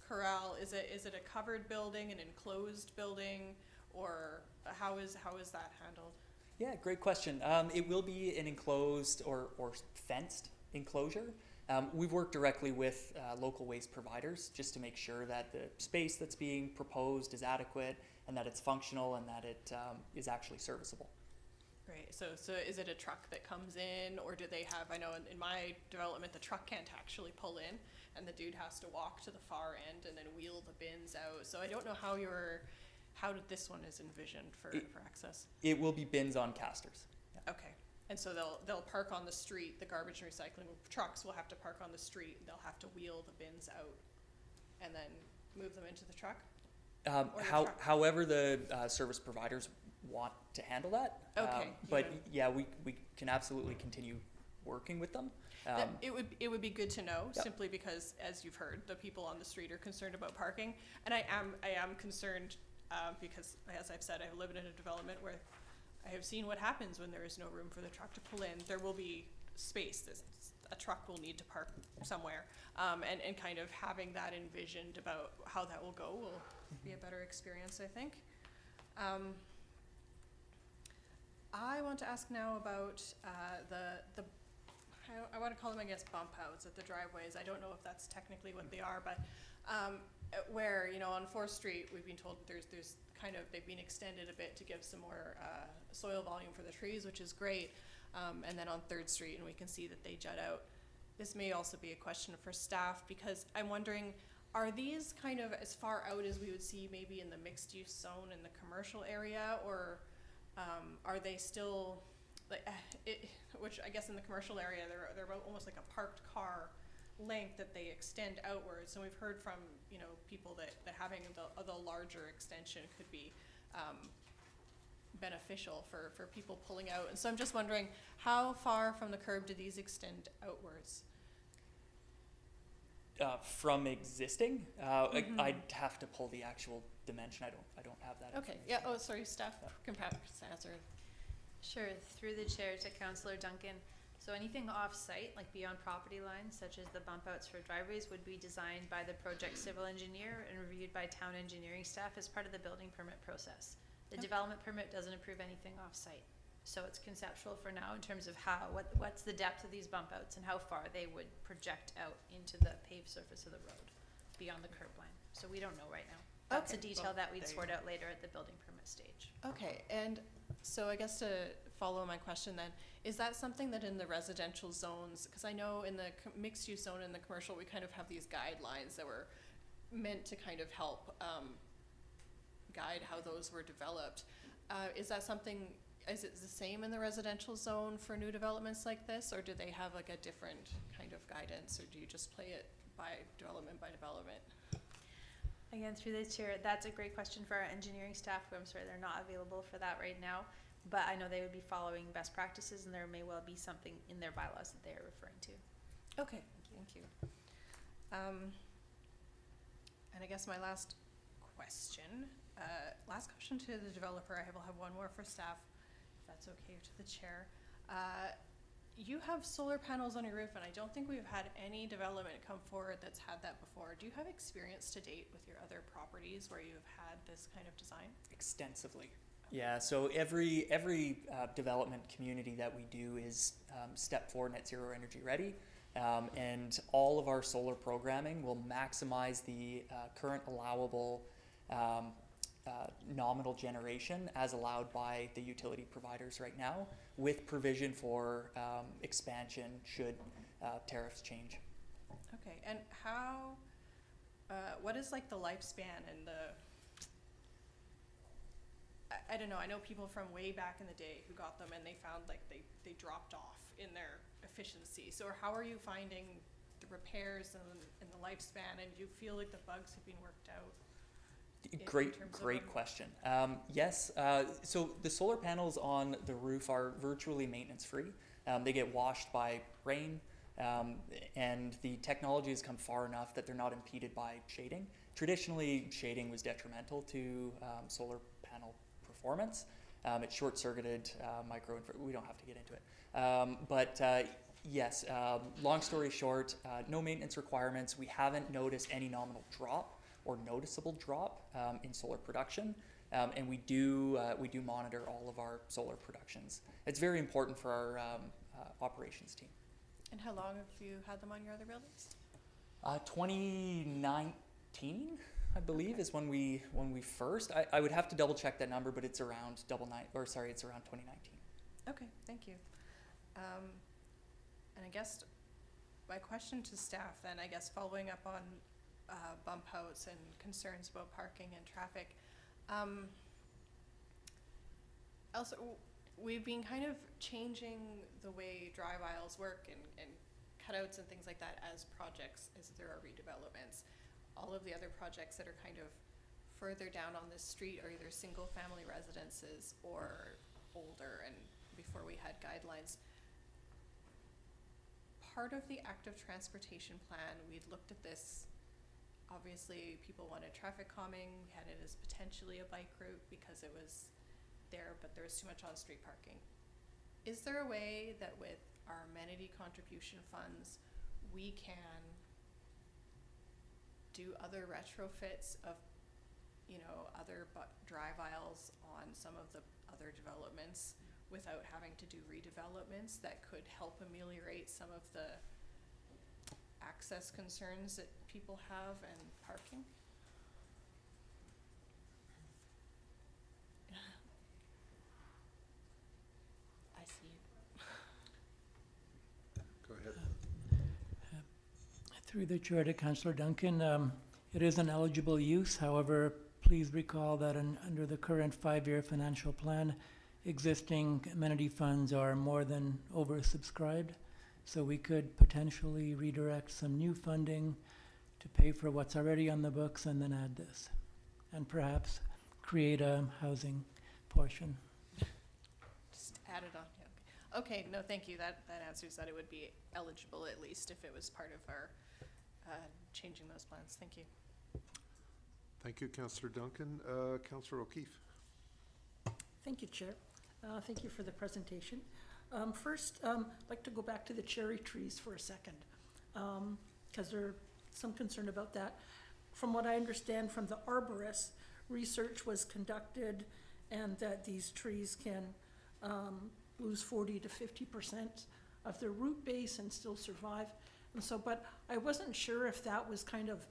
corral. Is it a covered building, an enclosed building, or how is that handled? Yeah, great question. It will be an enclosed or fenced enclosure. We've worked directly with local waste providers just to make sure that the space that's being proposed is adequate and that it's functional and that it is actually serviceable. Great. So is it a truck that comes in, or do they have, I know in my development, the truck can't actually pull in and the dude has to walk to the far end and then wheel the bins out. So I don't know how did this one is envisioned for access? It will be bins on casters. Yeah. Okay. And so they'll park on the street. The garbage and recycling trucks will have to park on the street. They'll have to wheel the bins out and then move them into the truck? However the service providers want to handle that. Okay. But yeah, we can absolutely continue working with them. It would be good to know, simply because, as you've heard, the people on the street are concerned about parking, and I am concerned because, as I've said, I live in a development where I have seen what happens when there is no room for the truck to pull in. There will be space. A truck will need to park somewhere, and kind of having that envisioned about how that will go will be a better experience, I think. I want to ask now about I want to call them, I guess, bump outs at the driveways. I don't know if that's technically what they are, but where, on 4th Street, we've been told there's kind of, they've been extended a bit to give some more soil volume for the trees, which is great. And then on 3rd Street, and we can see that they jut out. This may also be a question for staff, because I'm wondering, are these kind of as far out as we would see maybe in the mixed use zone in the commercial area, or are they still, which I guess in the commercial area, they're about almost like a parked car length that they extend outwards. And we've heard from, people that having the larger extension could be beneficial for people pulling out. And so I'm just wondering, how far from the curb do these extend outwards? From existing, I'd have to pull the actual dimension. I don't have that. Okay. Yeah. Oh, sorry, Steph. Can perhaps answer. Sure. Through the chair to Councillor Duncan. So anything off-site, like beyond property lines, such as the bump outs for driveways, would be designed by the project civil engineer and reviewed by town engineering staff as part of the building permit process. The development permit doesn't approve anything off-site. So it's conceptual for now in terms of what's the depth of these bump outs and how far they would project out into the paved surface of the road beyond the curb line. So we don't know right now. That's a detail that we'd sort out later at the building permit stage. Okay, and so I guess to follow my question then, is that something that in the residential zones, because I know in the mixed use zone and the commercial, we kind of have these guidelines that were meant to kind of help guide how those were developed. Is that something, is it the same in the residential zone for new developments like this, or do they have like a different kind of guidance, or do you just play it by development? Again, through the chair, that's a great question for our engineering staff, who I'm sorry they're not available for that right now. But I know they would be following best practices, and there may well be something in their bylaws that they are referring to. Okay. Thank Thank you. And I guess my last question to the developer. I will have one more for staff, if that's okay, to the chair. You have solar panels on your roof, and I don't think we've had any development come forward that's had that before. Do you have experience to date with your other properties where you've had this kind of design? Extensively. Yeah, so every development community that we do is step 4 net zero energy ready. And all of our solar programming will maximize the current allowable nominal generation as allowed by the utility providers right now, with provision for expansion should tariffs change. Okay, and how, what is like the lifespan and I don't know, I know people from way back in the day who got them and they found like they dropped off in their efficiency. So how are you finding the repairs and the lifespan, and do you feel like the bugs have been worked out? Great question. Yes, so the solar panels on the roof are virtually maintenance free. They get washed by rain, and the technology has come far enough that they're not impeded by shading. Traditionally, shading was detrimental to solar panel performance. It short-circuited we don't have to get into it. Yes, long story short, no maintenance requirements. We haven't noticed any nominal drop or noticeable drop in solar production, and we do monitor all of our solar productions. It's very important for our operations team. And how long have you had them on your other buildings? 2019, I believe, is when we first. I would have to double check that number, but it's around it's around 2019. Okay, thank you. And I guess my question to staff then, I guess following up on bump outs and concerns about parking and traffic. Also, we've been kind of changing the way drive aisles work and cutouts and things like that as there are redevelopments. All of the other projects that are kind of further down on this street are either single family residences or older, and before we had guidelines. Part of the active transportation plan, we'd looked at this. Obviously, people wanted traffic calming. We had it as potentially a bike route because it was there, but there was too much on-street parking. Is there a way that with our amenity contribution funds, we can do other retrofits of, other drive aisles on some of the other developments without having to do redevelopments that could help ameliorate some of the access concerns that people have and parking? I see you. Go ahead. Through the chair to Councillor Duncan, it is an eligible use. However, please recall that under the current 5-year financial plan, existing amenity funds are more than oversubscribed. So we could potentially redirect some new funding to pay for what's already on the books and then add this. And perhaps create a housing portion. Just add it on, yeah. Okay, no, thank you. That answers that. It would be eligible at least if it was part of our changing those plans. Thank you. Thank you, Councillor Duncan. Councillor O'Keefe. Thank you, Chair. Thank you for the presentation. First, I'd like to go back to the cherry trees for a second, because there's some concern about that. From what I understand from the arborist, research was conducted and that these trees can lose 40 to 50% of their root base and still survive. And so, but I wasn't sure if that was kind of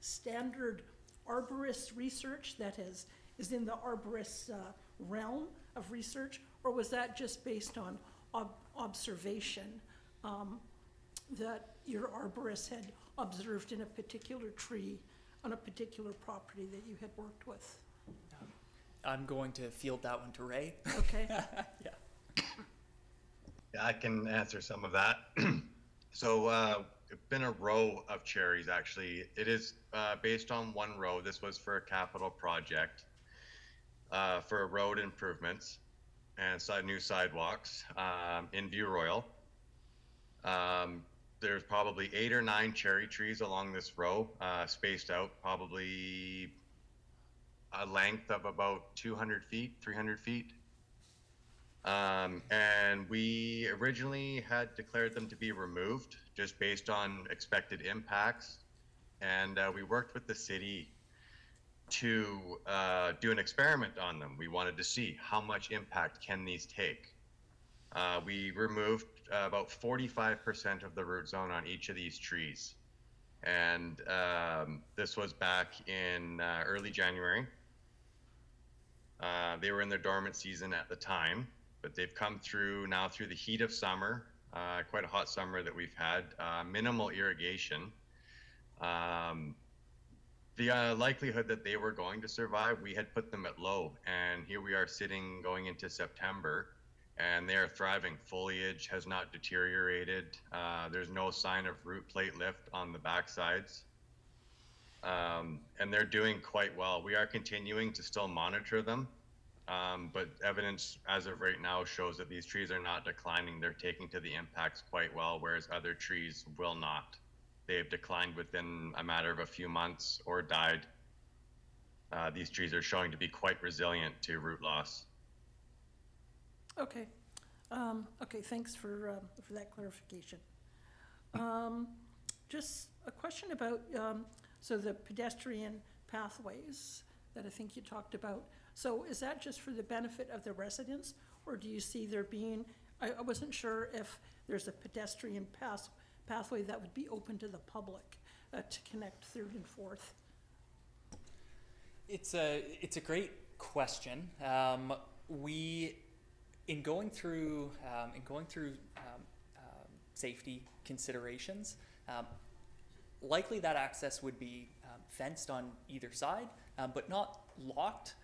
standard arborist research that is in the arborist realm of research, or was that just based on observation that your arborist had observed in a particular tree on a particular property that you had worked with? I'm going to field that one to Ray. Okay. Yeah. Yeah, I can answer some of that. So it's been a row of cherries, actually. It is based on one row. This was for a capital project for road improvements and new sidewalks in View Royal. there's probably 8 or 9 cherry trees along this row, spaced out probably a length of about 200 feet, 300 feet. And we originally had declared them to be removed just based on expected impacts. And we worked with the city to do an experiment on them. We wanted to see how much impact can these take. We removed about 45% of the root zone on each of these trees. And this was back in early January. They were in their dormant season at the time, but they've come through now through the heat of summer, quite a hot summer that we've had, minimal irrigation. The likelihood that they were going to survive, we had put them at low, and here we are sitting going into September, and they are thriving. Foliage has not deteriorated. There's no sign of root plate lift on the backsides. And they're doing quite well. We are continuing to still monitor them, but evidence as of right now shows that these trees are not declining. They're taking to the impacts quite well, whereas other trees will not. They have declined within a matter of a few months or died. These trees are showing to be quite resilient to root loss. Okay. Okay, thanks for that clarification. Just a question about, so the pedestrian pathways that I think you talked about. So is that just for the benefit of the residents, or do you see there being, I wasn't sure if there's a pedestrian pathway that would be open to the public to connect 3rd and 4th? It's a great question. In going through safety considerations, likely that access would be fenced on either side, but not locked.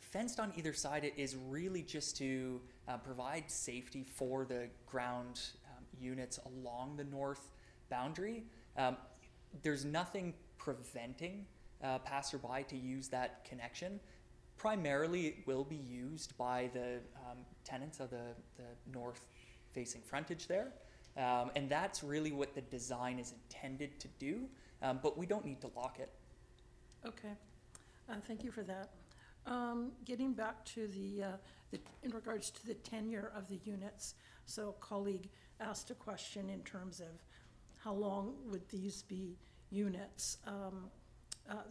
Fenced on either side is really just to provide safety for the ground units along the north boundary. There's nothing preventing passerby to use that connection. Primarily, it will be used by the tenants of the north-facing frontage there. And that's really what the design is intended to do, but we don't need to lock it. Okay, thank you for that. Getting back to in regards to the tenure of the units, so a colleague asked a question in terms of how long would these be units?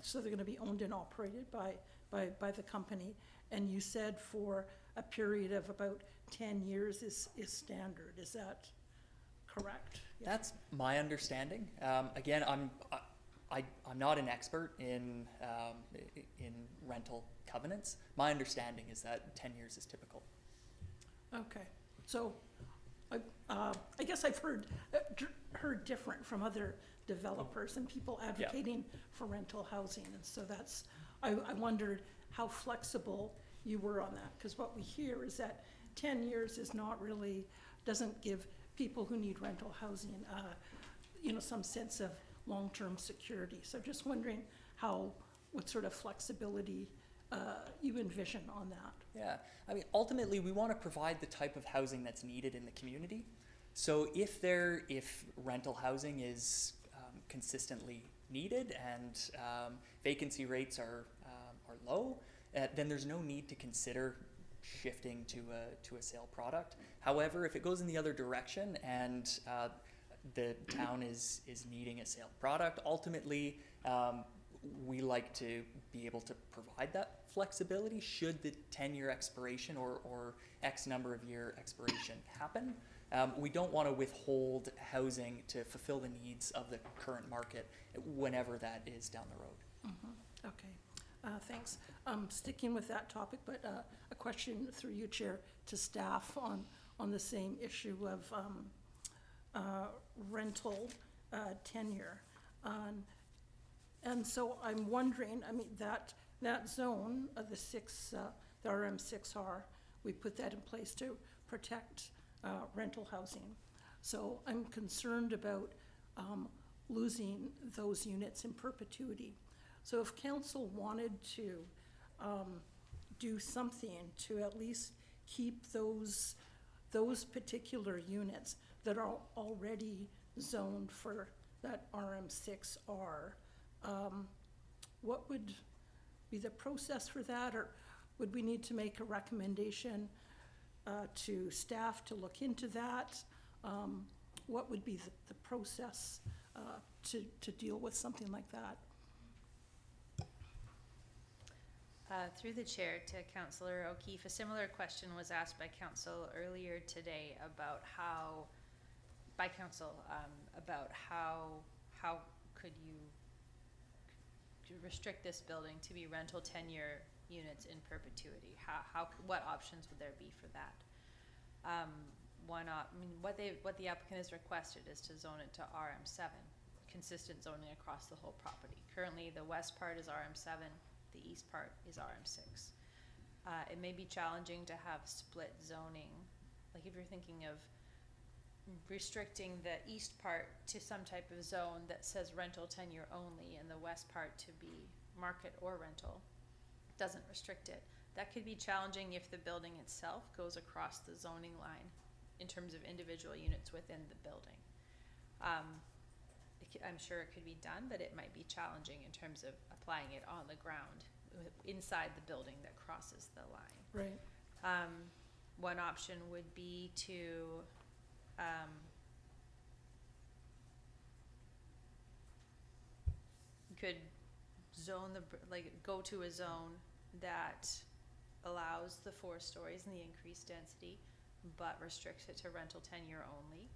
So they're going to be owned and operated by the company, and you said for a period of about 10 years is standard. Is that correct? Yeah. That's my understanding. Again, I'm not an expert in rental covenants. My understanding is that 10 years is typical. Okay, so I guess I've heard different from other developers and people advocating for rental housing, and so that's, I wondered how flexible you were on that, because what we hear is that 10 years is not really, doesn't give people who need rental housing, some sense of long-term security. So just wondering what sort of flexibility you envision on that. Yeah, I mean, ultimately, we want to provide the type of housing that's needed in the community. So if rental housing is consistently needed and vacancy rates are low, then there's no need to consider shifting to a sale product. However, if it goes in the other direction and the town is needing a sale product, ultimately we like to be able to provide that flexibility should the 10-year expiration or X number of year expiration happen. We don't want to withhold housing to fulfill the needs of the current market whenever that is down the road. Mm-hmm. Okay, thanks. Sticking with that topic, but a question through you, Chair, to staff on the same issue of rental tenure. And so I'm wondering, I mean, that zone of the RM6R, we put that in place to protect rental housing. So I'm concerned about losing those units in perpetuity. So if council wanted to do something to at least keep those particular units that are already zoned for that RM6R. What would be the process for that, or would we need to make a recommendation to staff to look into that? What would be the process to deal with something like that? Through the chair to Councillor O'Keefe, a similar question was asked by council earlier today about how could you restrict this building to be rental tenure units in perpetuity? What options would there be for that? What the applicant has requested is to zone it to RM7, consistent zoning across the whole property. Currently, the west part is RM7, the east part is RM6. It may be challenging to have split zoning, like if you're thinking of restricting the east part to some type of zone that says rental tenure only and the west part to be market or rental, doesn't restrict it. That could be challenging if the building itself goes across the zoning line in terms of individual units within the building. I'm sure it could be done, but it might be challenging in terms of applying it on the ground inside the building that crosses the line. Right. One option would be to you could zone go to a zone that allows the 4 stories and the increased density, but restricts it to rental tenure only.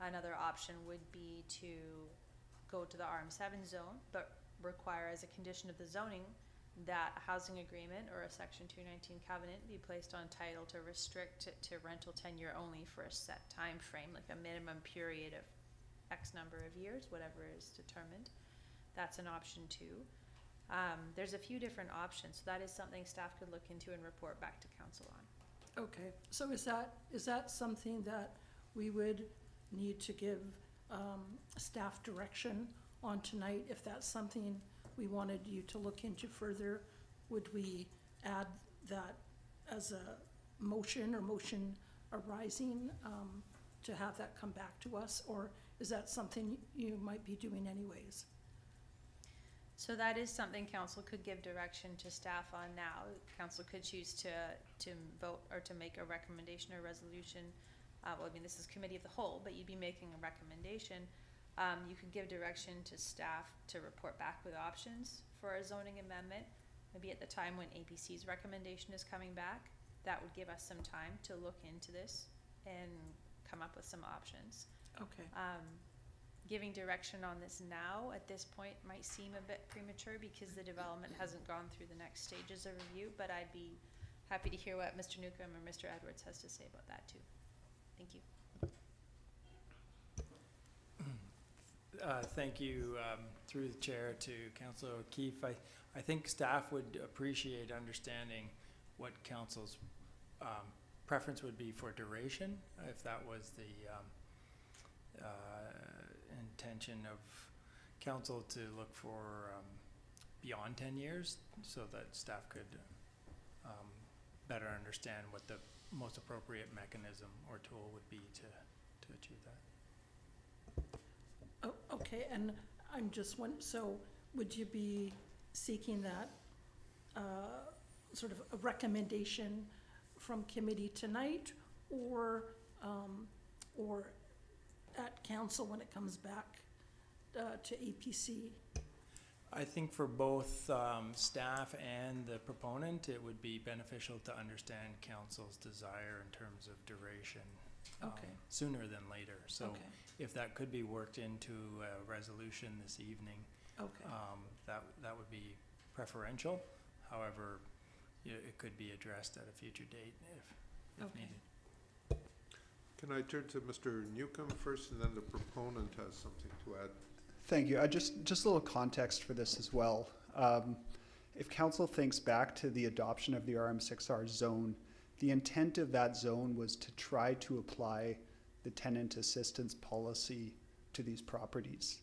Another option would be to go to the RM7 zone, but require as a condition of the zoning that a housing agreement or a Section 219 covenant be placed on title to restrict it to rental tenure only for a set time frame, like a minimum period of X number of years, whatever is determined. That's an option too. There's a few different options, so that is something staff could look into and report back to council on. Okay, so is that something that we would need to give staff direction on tonight? If that's something we wanted you to look into further, would we add that as a motion or motion arising to have that come back to us, or is that something you might be doing anyways? So that is something council could give direction to staff on now. Council could choose to vote or to make a recommendation or resolution. Well, I mean, this is committee of the whole, but you'd be making a recommendation. You could give direction to staff to report back with options for a zoning amendment, maybe at the time when APC's recommendation is coming back. That would give us some time to look into this and come up with some options. Okay. Giving direction on this now at this point might seem a bit premature because the development hasn't gone through the next stages of review, but I'd be happy to hear what Mr. Newcomb or Mr. Edwards has to say about that too. Thank you. Thank you, through the chair to Councillor O'Keefe. I think staff would appreciate understanding what council's preference would be for duration, if that was the intention of council to look for beyond 10 years, so that staff could better understand what the most appropriate mechanism or tool would be to achieve that. Oh, okay, and I'm just wondering, so would you be seeking that sort of a recommendation from committee tonight, or at council when it comes back to APC? I think for both staff and the proponent, it would be beneficial to understand council's desire in terms of duration sooner than later. So if that could be worked into a resolution this evening, that would be preferential. However, it could be addressed at a future date if needed. Can I turn to Mr. Newcomb first, and then the proponent has something to add? Thank you. Just a little context for this as well. If council thinks back to the adoption of the RM6R zone, the intent of that zone was to try to apply the tenant assistance policy to these properties.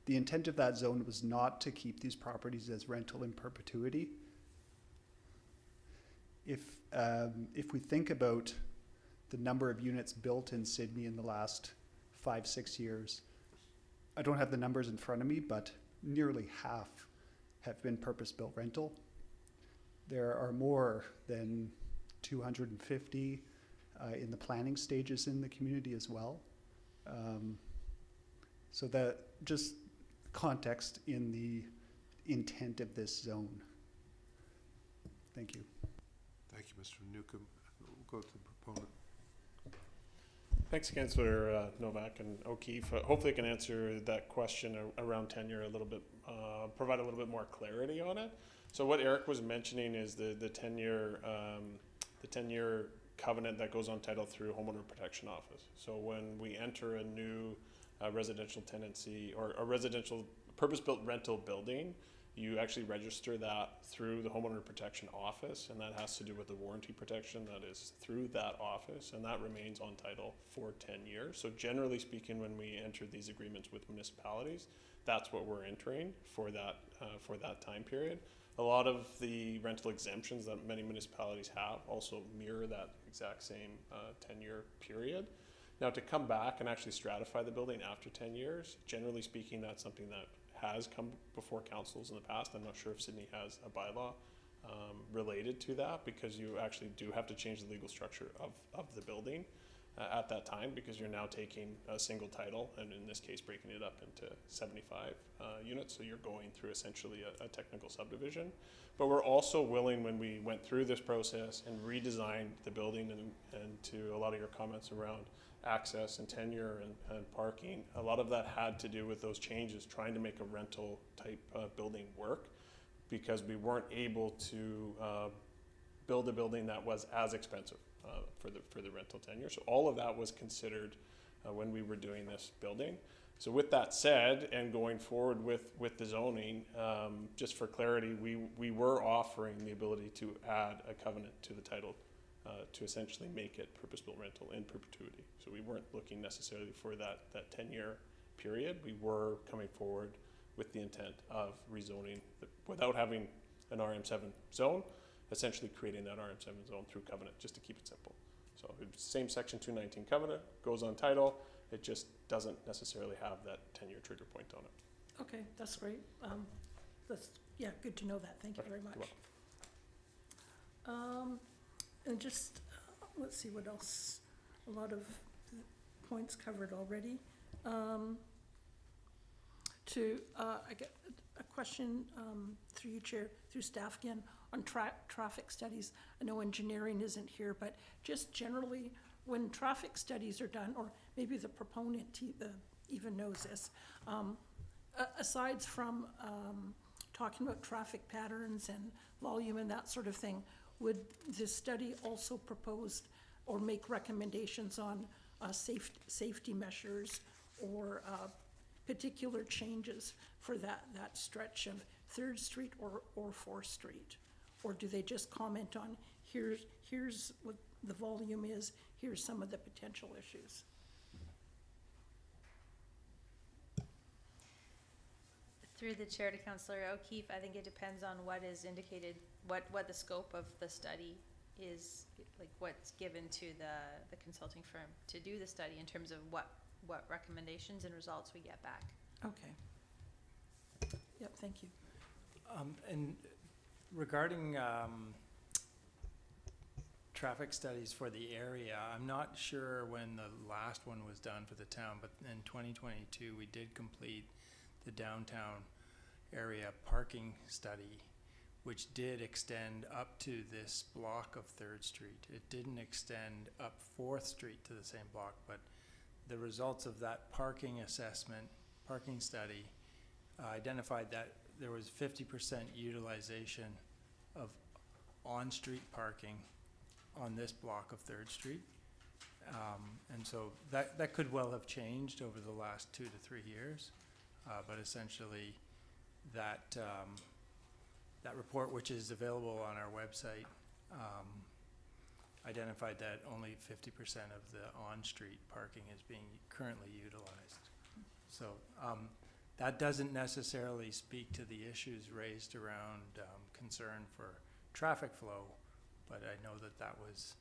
The intent of that zone was not to keep these properties as rental in perpetuity. If we think about the number of units built in Sydney in the last 5-6 years, I don't have the numbers in front of me, but nearly half have been purpose-built rental. There are more than 250 in the planning stages in the community as well. So that just context in the intent of this zone. Thank you. Thank you, Mr. Newcomb. We'll go to the proponent. Thanks, Councillor Novak and O'Keefe. Hopefully I can answer that question around tenure a little bit, provide a little bit more clarity on it. So what Eric was mentioning is the 10-year covenant that goes on title through Homeowner Protection Office. So when we enter a new residential tenancy or a residential purpose-built rental building, you actually register that through the Homeowner Protection Office, and that has to do with the warranty protection that is through that office, and that remains on title for 10 years. So generally speaking, when we enter these agreements with municipalities, that's what we're entering for that time period. A lot of the rental exemptions that many municipalities have also mirror that exact same 10-year period. Now, to come back and actually stratify the building after 10 years, generally speaking, that's something that has come before councils in the past. I'm not sure if Sydney has a bylaw related to that, because you actually do have to change the legal structure of the building at that time, because you're now taking a single title and in this case breaking it up into 75 units. So you're going through essentially a technical subdivision. But we're also willing, when we went through this process and redesigned the building, and to a lot of your comments around access and tenure and parking, a lot of that had to do with those changes, trying to make a rental type building work, because we weren't able to build a building that was as expensive for the rental tenure. So all of that was considered when we were doing this building. So with that said, and going forward with the zoning, just for clarity, we were offering the ability to add a covenant to the title to essentially make it purpose-built rental in perpetuity. So we weren't looking necessarily for that 10-year period. We were coming forward with the intent of rezoning without having an RM7 zone, essentially creating that RM7 zone through covenant, just to keep it simple. So same section 219 covenant, goes on title, it just doesn't necessarily have that 10-year trigger point on it. Okay, that's great. That's, yeah, good to know that. Thank you very much. And just, let's see what else. A lot of points covered already. I get a question through you, Chair, through staff again, on traffic studies. I know engineering isn't here, but just generally, when traffic studies are done, or maybe the proponent even knows this, aside from talking about traffic patterns and volume and that sort of thing, would this study also propose or make recommendations on safety measures or particular changes for that stretch of 3rd Street or 4th Street? Or do they just comment on here's what the volume is, here's some of the potential issues? Through the chair to Councillor O'Keefe, I think it depends on what is indicated, what the scope of the study is, like what's given to the consulting firm to do the study in terms of what recommendations and results we get back. Okay. Yep, thank you. And regarding traffic studies for the area, I'm not sure when the last one was done for the town, but in 2022 we did complete the downtown area parking study, which did extend up to this block of 3rd Street. It didn't extend up 4th Street to the same block, but the results of that parking study identified that there was 50% utilization of on-street parking on this block of 3rd Street. And so that could well have changed over the last 2 to 3 years. But essentially that report, which is available on our website, identified that only 50% of the on-street parking is being currently utilized. So that doesn't necessarily speak to the issues raised around concern for traffic flow, but I know that was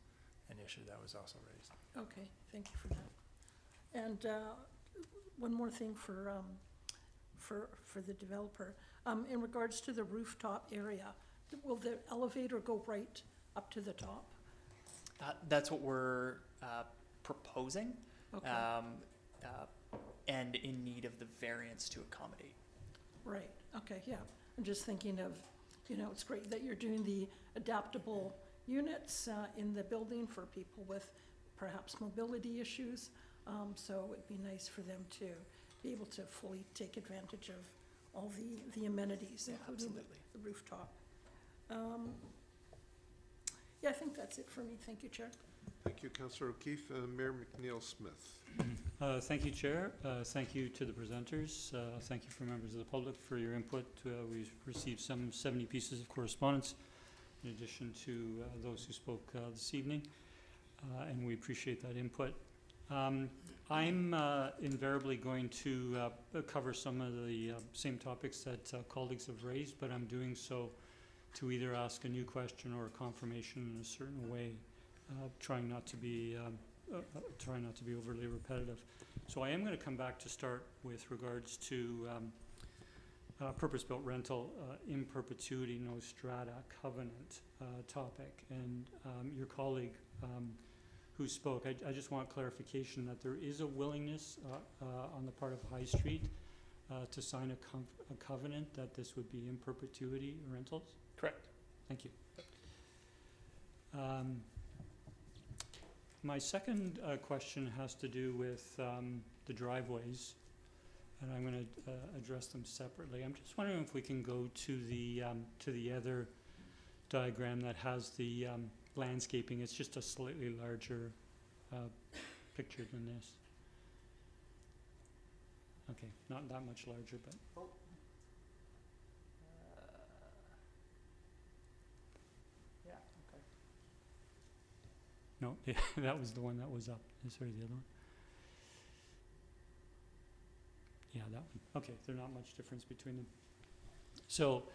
an issue that was also raised. Okay, thank you for that. And one more thing for for the developer. In regards to the rooftop area, will the elevator go right up to the top? That's what we're proposing, Okay. and in need of the variance to accommodate. Right, okay, yeah. I'm just thinking of, it's great that you're doing the adaptable units in the building for people with perhaps mobility issues. So it'd be nice for them to be able to fully take advantage of all the amenities, Yeah, including absolutely. the rooftop. Yeah, I think that's it for me. Thank you, Chair. Thank you, Councillor O'Keefe. Mayor McNeil-Smith. Thank you, Chair. Thank you to the presenters. Thank you for members of the public for your input. We've received some 70 pieces of correspondence in addition to those who spoke this evening, and we appreciate that input. I'm invariably going to cover some of the same topics that colleagues have raised, but I'm doing so to either ask a new question or a confirmation in a certain way, trying not to be overly repetitive. So I am going to come back to start with regards to purpose-built rental in perpetuity, no strata covenant topic, and your colleague who spoke. I just want clarification that there is a willingness on the part of High Street to sign a covenant that this would be in perpetuity rentals? Correct. Thank you. My second question has to do with the driveways, and I'm going to address them separately. I'm just wondering if we can go to the other diagram that has the landscaping. It's just a slightly larger picture than this. Okay, not that much larger, but Yeah, okay. no, that was the one that was up. Sorry, the other one. Yeah, that one. Okay, there's not much difference between them. So,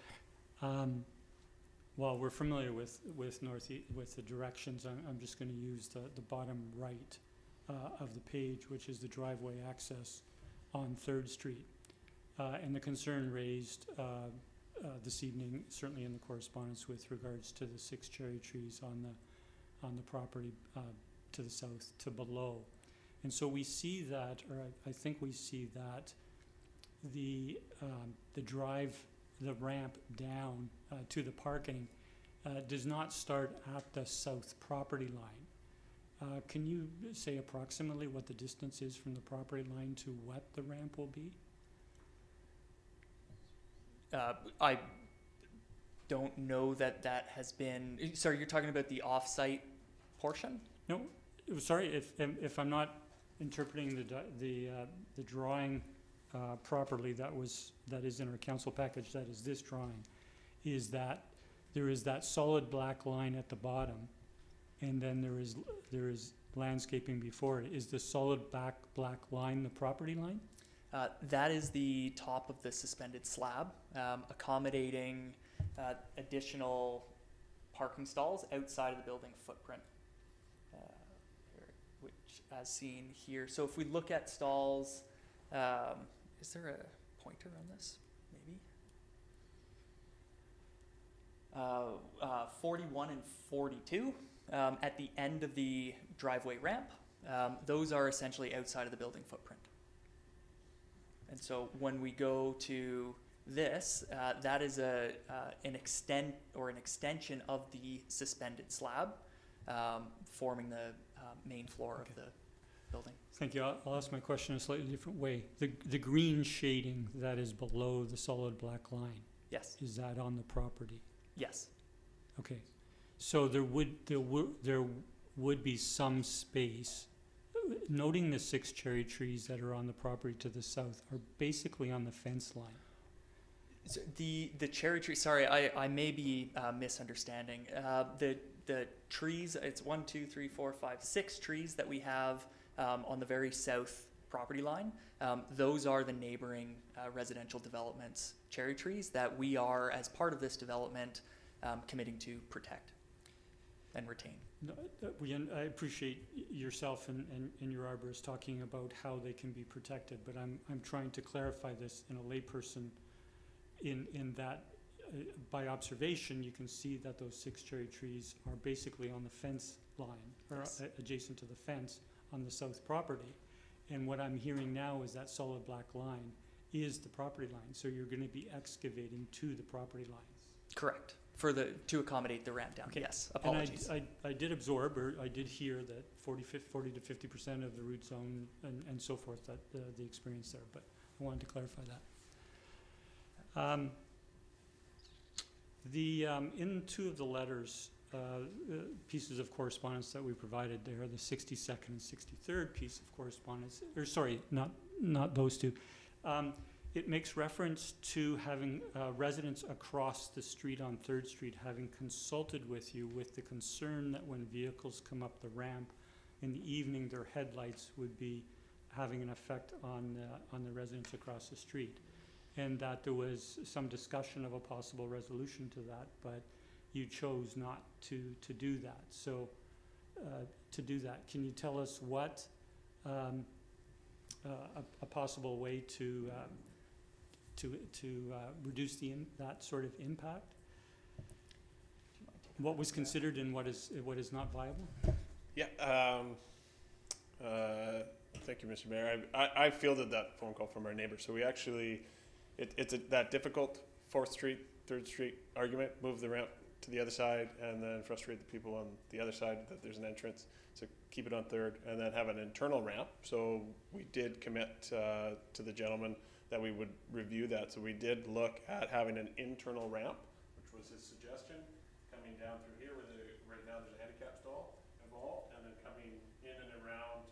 while we're familiar with the directions, I'm just going to use the bottom right of the page, which is the driveway access on 3rd Street. And the concern raised this evening, certainly in the correspondence with regards to the 6 cherry trees on the property to the south to below. And so we see that, or I think we see that the ramp down to the parking does not start at the south property line. Can you say approximately what the distance is from the property line to what the ramp will be? I don't know that has been. Sorry, you're talking about the off-site portion? No, sorry if I'm not interpreting the drawing properly. That is in our council package. That is this drawing. Is that there is that solid black line at the bottom, and then there is landscaping before it. Is the solid black line the property line? That is the top of the suspended slab, accommodating additional parking stalls outside of the building footprint, which as seen here. So if we look at stalls, is there a pointer on this? Maybe? 41 and 42 at the end of the driveway ramp. Those are essentially outside of the building footprint. And so when we go to this, that is an extension of the suspended slab, forming the main floor of the building. Thank you. I'll ask my question a slightly different way. The green shading that is below the solid black line. Yes. Is that on the property? Yes. Okay. So there would be some space. Noting the 6 cherry trees that are on the property to the south are basically on the fence line. So the cherry tree. Sorry, I may be misunderstanding. The trees. It's 1, 2, 3, 4, 5, 6 trees that we have on the very south property line. Those are the neighboring residential developments cherry trees that we are, as part of this development, committing to protect. and retain. No, I appreciate yourself and your arborist talking about how they can be protected, but I'm trying to clarify this in a layperson in that by observation, you can see that those 6 cherry trees are basically on the fence line, or Yes. Adjacent to the fence on the south property. And what I'm hearing now is that solid black line is the property line, so you're gonna be excavating to the property lines. Correct. To accommodate the ramp down. Okay. Yes, And apologies. I did absorb, or I did hear that 40 to 50% of the root zone and so forth, that the experience there, but I wanted to clarify that. In 2 of the letters, pieces of correspondence that we provided there, the 62nd and 63rd piece of correspondence, or sorry, not those 2. It makes reference to having residents across the street on 3rd Street having consulted with you with the concern that when vehicles come up the ramp in the evening, their headlights would be having an effect on the residents across the street. And that there was some discussion of a possible resolution to that, but you chose not to do that. So can you tell us what a possible way to reduce that sort of impact? What was considered and what is not viable? Yeah, thank you, Mr. Mayor. I fielded that phone call from our neighbor, so we actually, it's that difficult 4th Street, 3rd Street argument, move the ramp to the other side and then frustrate the people on the other side that there's an entrance, so keep it on 3rd and then have an internal ramp. So we did commit to the gentleman that we would review that. So we did look at having an internal ramp, which was his suggestion, coming down through here where right now there's a handicap stall involved, and then coming in and around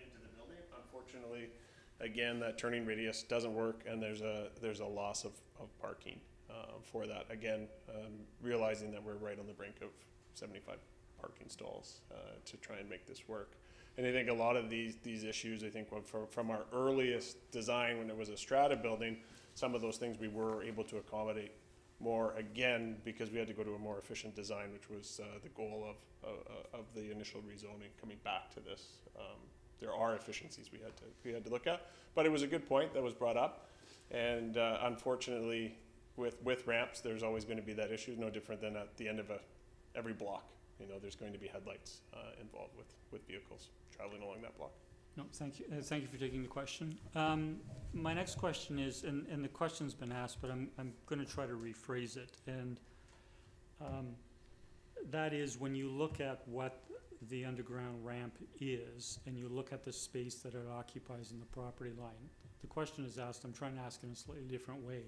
into the building. Unfortunately, again, that turning radius doesn't work, and there's a loss of parking for that. Again, realizing that we're right on the brink of 75 parking stalls to try and make this work. And I think a lot of these issues, I think from our earliest design when it was a strata building, some of those things we were able to accommodate more, again, because we had to go to a more efficient design, which was the goal of the initial rezoning coming back to this. There are efficiencies we had to look at, but it was a good point that was brought up. And unfortunately, with ramps, there's always going to be that issue, no different than at the end of every block. You know, there's going to be headlights involved with vehicles traveling along that block. No, thank you. Thank you for taking the question. My next question is, and the question's been asked, but I'm going to try to rephrase it. And that is, when you look at what the underground ramp is, and you look at the space that it occupies in the property line, the question is asked, I'm trying to ask in a slightly different way.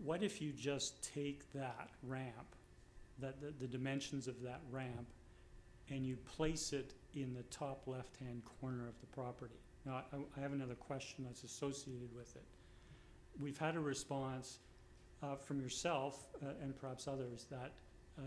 What if you just take that ramp, the dimensions of that ramp, and you place it in the top left-hand corner of the property? Now, I have another question that's associated with it. We've had a response from yourself and perhaps others that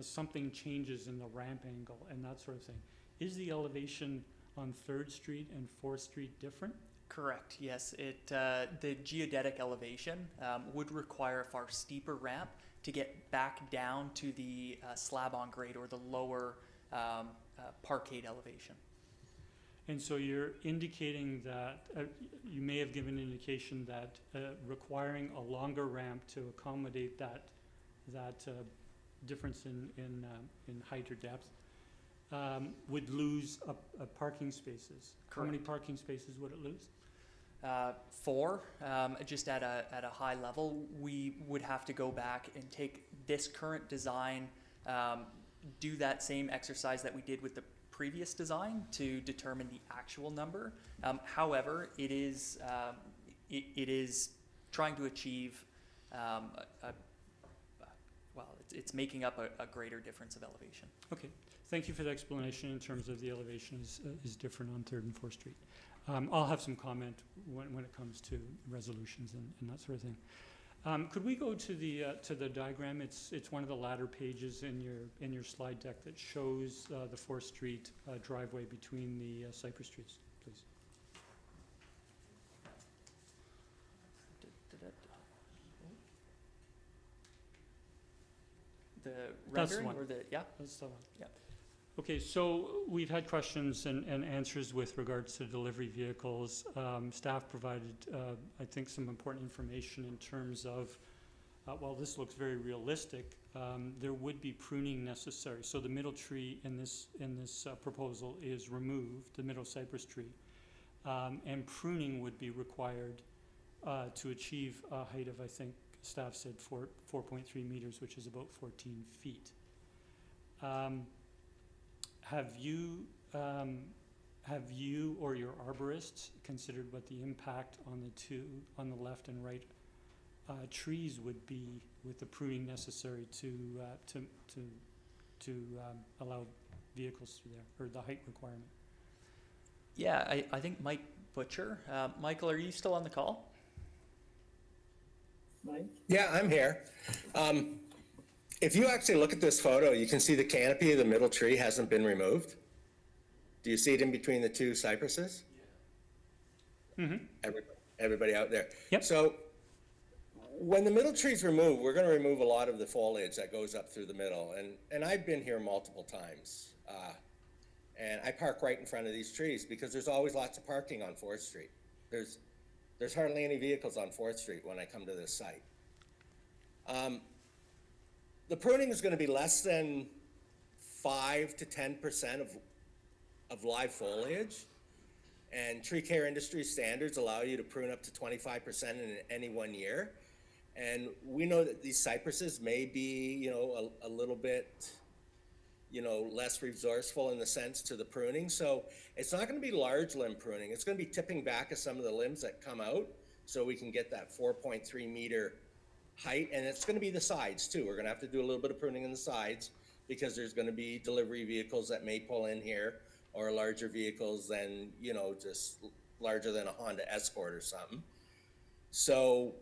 something changes in the ramp angle and that sort of thing. Is the elevation on 3rd Street and 4th Street different? Correct, yes. The geodetic elevation would require a far steeper ramp to get back down to the slab on grade or the lower parkade elevation. And so you're indicating that, you may have given an indication that requiring a longer ramp to accommodate that difference in height or depth would lose parking spaces. Correct. How many parking spaces would it lose? 4, just at a high level. We would have to go back and take this current design, do that same exercise that we did with the previous design to determine the actual number. However, it is trying to achieve, it's making up a greater difference of elevation. Okay, thank you for the explanation in terms of the elevation is different on 3rd and 4th Street. I'll have some comment when it comes to resolutions and that sort of thing. Could we go to the diagram? It's one of the latter pages in your slide deck that shows the 4th Street driveway between the cypress trees, please. The That's the rendering one. or the, yeah? That's the one. Yeah. Okay, so we've had questions and answers with regards to delivery vehicles. Staff provided, I think, some important information in terms of, while this looks very realistic, there would be pruning necessary. So the middle tree in this proposal is removed, the middle cypress tree, and pruning would be required to achieve a height of, I think, staff said 4.3 meters, which is about 14 feet. Have you or your arborists considered what the impact on the two, on the left and right trees would be with the pruning necessary to allow vehicles through there, or the height requirement? Yeah, I think Mike Butcher. Michael, are you still on the call? Yeah, I'm here. If you actually look at this photo, you can see the canopy of the middle tree hasn't been removed. Do you see it in between the two cypresses? Mm-hmm. Everybody out there. Yep. So when the middle tree's removed, we're going to remove a lot of the foliage that goes up through the middle. And I've been here multiple times. And I park right in front of these trees because there's always lots of parking on 4th Street. There's hardly any vehicles on 4th Street when I come to this site. The pruning is going to be less than 5 to 10% of live foliage. And tree care industry standards allow you to prune up to 25% in any 1 year. And we know that these cypresses may be, a little bit, less resourceful in the sense to the pruning. So it's not going to be large limb pruning. It's going to be tipping back of some of the limbs that come out so we can get that 4.3 meter height. And it's going to be the sides too. We're going to have to do a little bit of pruning in the sides because there's going to be delivery vehicles that may pull in here, or larger vehicles than, just larger than a Honda Escort or something. So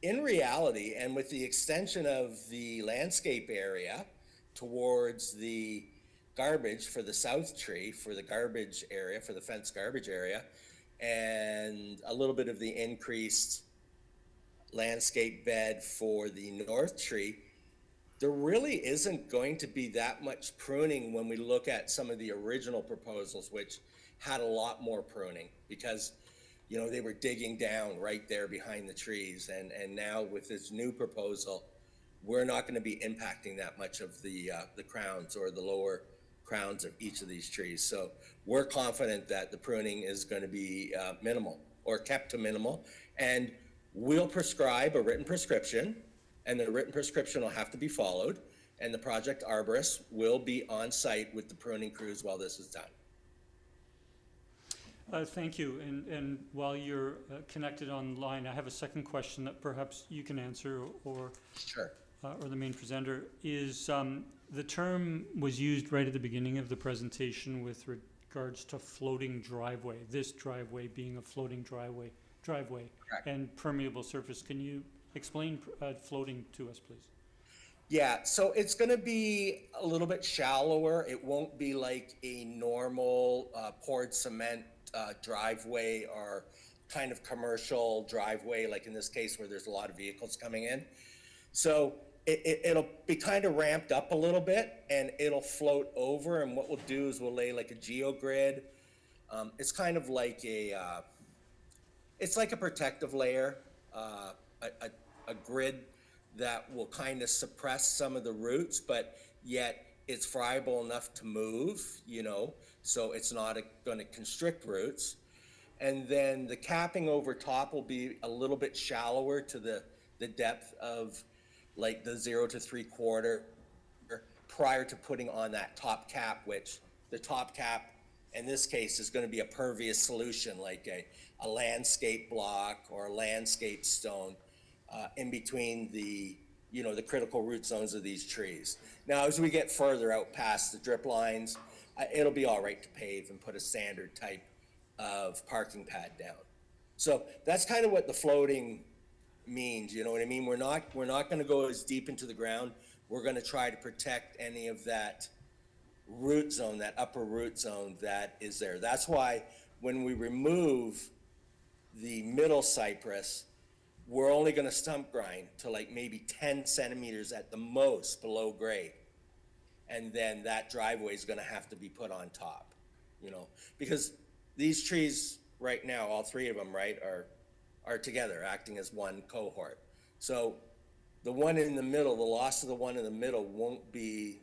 in reality, and with the extension of the landscape area towards the garbage for the south tree, for the garbage area, for the fenced garbage area, and a little bit of the increased landscape bed for the north tree, there really isn't going to be that much pruning when we look at some of the original proposals, which had a lot more pruning because, they were digging down right there behind the trees. And now with this new proposal, we're not going to be impacting that much of the crowns or the lower crowns of each of these trees. So we're confident that the pruning is going to be minimal or kept to minimal. And we'll prescribe a written prescription, and the written prescription will have to be followed, and the project arborist will be on site with the pruning crews while this is done. Thank you. And while you're connected online, I have a second question that perhaps you can answer, or Sure. Or the main presenter. Is the term was used right at the beginning of the presentation with regards to floating driveway, this driveway being a floating driveway, Correct. and permeable surface. Can you explain floating to us, please? Yeah, so it's going to be a little bit shallower. It won't be like a normal poured cement driveway or kind of commercial driveway, like in this case where there's a lot of vehicles coming in. So it'll be kind of ramped up a little bit, and it'll float over. And what we'll do is we'll lay like a geogrid. It's kind of like it's like a protective layer, a grid that will kind of suppress some of the roots, but yet it's friable enough to move, so it's not going to constrict roots. And then the capping over top will be a little bit shallower to the depth of like the 0 to 3/4 prior to putting on that top cap, which the top cap in this case is going to be a pervious solution, like a landscape block or a landscape stone in between the critical root zones of these trees. Now, as we get further out past the drip lines, it'll be all right to pave and put a standard type of parking pad down. So that's kind of what the floating means, you know what I mean? We're not going to go as deep into the ground. We're going to try to protect any of that root zone, that upper root zone that is there. That's why when we remove the middle cypress, we're only going to stump grind to like maybe 10 centimeters at the most below grade. and then that driveway is gonna have to be put on top, you know? Because these trees right now, all three of them, right, are together, acting as one cohort. So the one in the middle, the loss of the one in the middle won't be,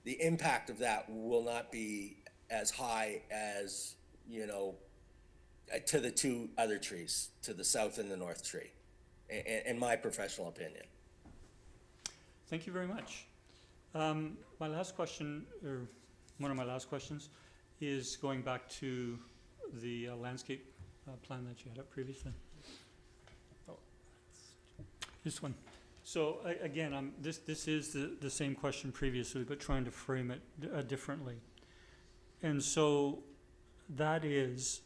the impact of that will not be as high as, you know, to the two other trees, to the south and the north tree, in my professional opinion. Thank you very much. My last question, or one of my last questions, is going back to the landscape plan that you had up previously. Oh, this one. So again, this is the same question previously, but trying to frame it differently. And so that is,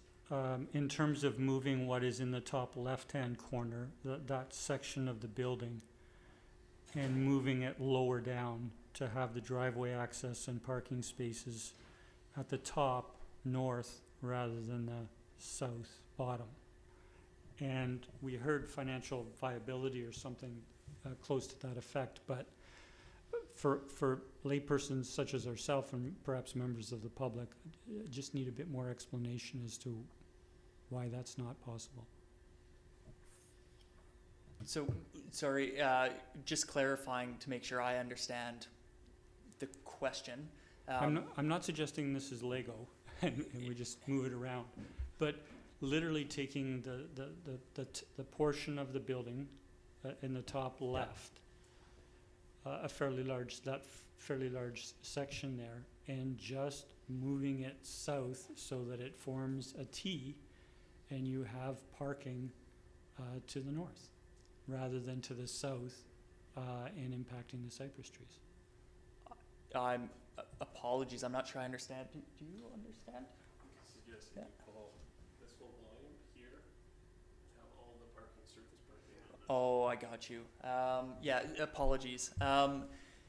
in terms of moving what is in the top left-hand corner, that section of the building, and moving it lower down to have the driveway access and parking spaces at the top north rather than the south bottom. And we heard financial viability or something close to that effect, but for laypersons such as ourselves and perhaps members of the public, just need a bit more explanation as to why that's not possible. So, sorry, just clarifying to make sure I understand the question. I'm not suggesting this is Lego and we just move it around, but literally taking the portion of the building in the top left, a fairly large section there, and just moving it south so that it forms a T, and you have parking to the north, rather than to the south and impacting the cypress trees. Apologies, I'm not sure I understand. Do you understand? Suggesting you call this whole volume here, have all the parking, surface parking. Oh, I got you. Yeah, apologies.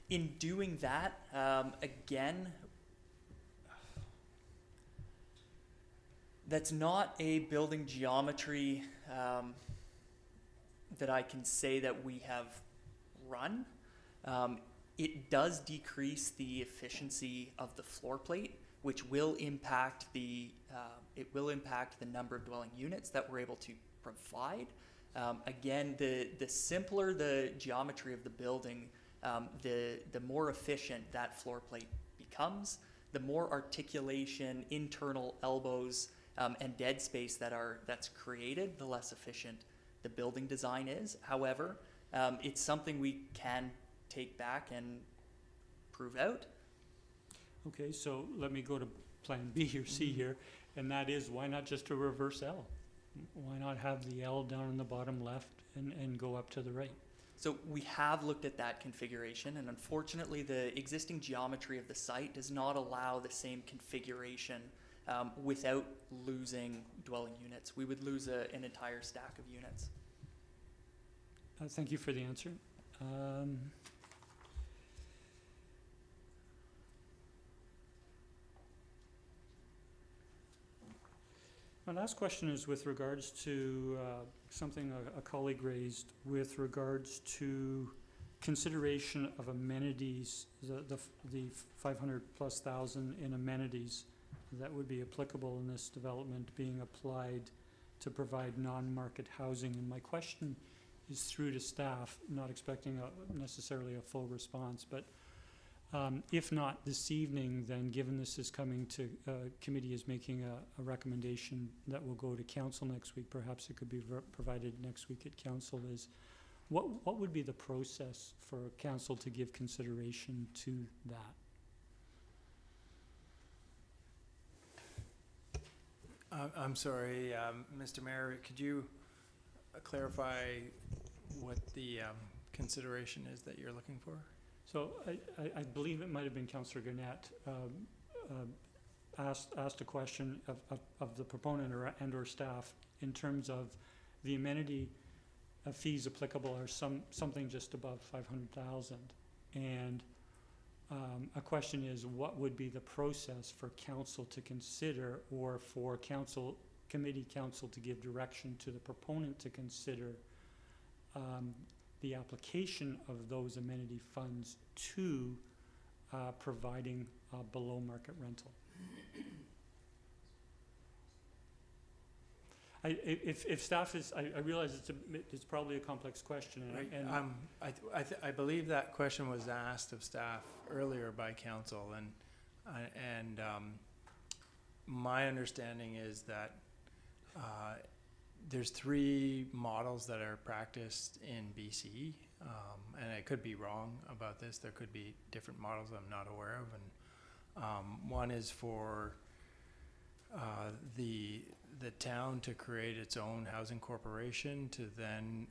In doing that, again, that's not a building geometry that I can say that we have run. It does decrease the efficiency of the floor plate, which will impact the number of dwelling units that we're able to provide. Again, the simpler the geometry of the building, the more efficient that floor plate becomes. The more articulation, internal elbows, and dead space that's created, the less efficient the building design is. However, it's something we can take back and prove out. Okay, so let me go to plan B or C here, and that is, why not just a reverse L? Why not have the L down in the bottom left and go up to the right? So we have looked at that configuration, and unfortunately the existing geometry of the site does not allow the same configuration without losing dwelling units. We would lose an entire stack of units. Thank you for the answer. My last question is with regards to something a colleague raised with regards to consideration of amenities, the 500,000+ in amenities that would be applicable in this development being applied to provide non-market housing. And my question is through to staff, not expecting necessarily a full response, but if not this evening, then given this is coming to, committee is making a recommendation that will go to council next week, perhaps it could be provided next week at council, is what would be the process for council to give consideration to that? I'm sorry, Mr. Mayor, could you clarify what the consideration is that you're looking for? So I believe it might have been Councillor Gannett asked a question of the proponent or staff in terms of the amenity fees applicable are something just above 500,000, and a question is what would be the process for council to consider, or for committee council to give direction to the proponent to consider the application of those amenity funds to providing below market rental. If staff is, I realize it's probably a complex question, I believe that question was asked of staff earlier by council, and my understanding is that there's 3 models that are practiced in BC, and I could be wrong about this. There could be different models I'm not aware of, and one is for the town to create its own housing corporation to then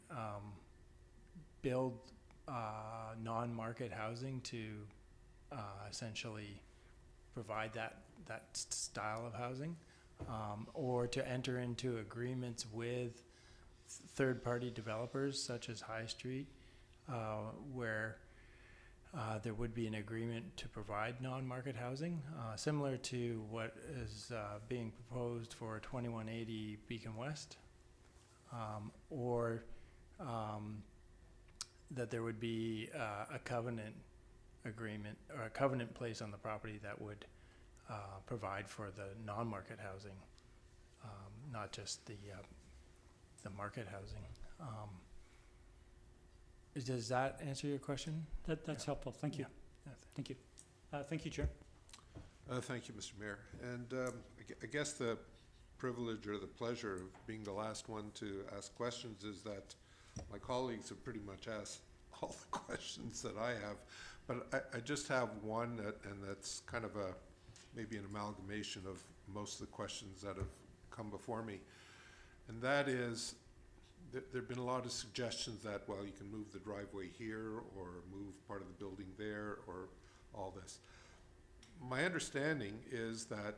build non-market housing to essentially provide that style of housing, or to enter into agreements with third-party developers such as High Street, where there would be an agreement to provide non-market housing, similar to what is being proposed for 2180 Beacon West, or that there would be a covenant agreement or a covenant placed on the property that would provide for the non-market housing, not just the market housing. Does that answer your question? That's helpful. Thank you. Yeah. Thank you. Thank you, Chair. Thank you, Mr. Mayor. And I guess the privilege or the pleasure of being the last one to ask questions is that my colleagues have pretty much asked all the questions that I have, but I just have one, and that's kind of maybe an amalgamation of most of the questions that have come before me. And that is, there have been a lot of suggestions that, well, you can move the driveway here or move part of the building there or all this. My understanding is that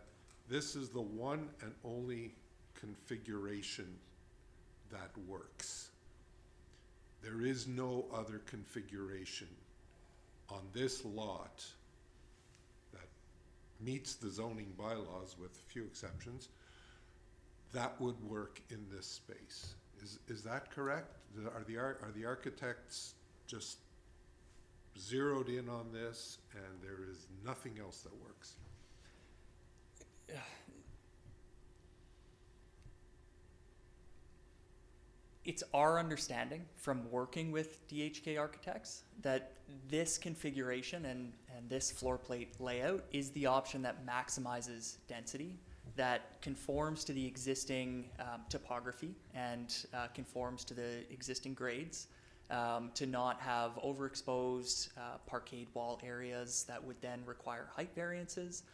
this is the one and only configuration that works. There is no other configuration on this lot that meets the zoning bylaws, with a few exceptions, that would work in this space. Is that correct? Are the architects just zeroed in on this and there is nothing else that works? It's our understanding from working with DHK Architects that this configuration and this floor plate layout is the option that maximizes density, that conforms to the existing topography and conforms to the existing grades, to not have overexposed parkade wall areas that would then require height variances.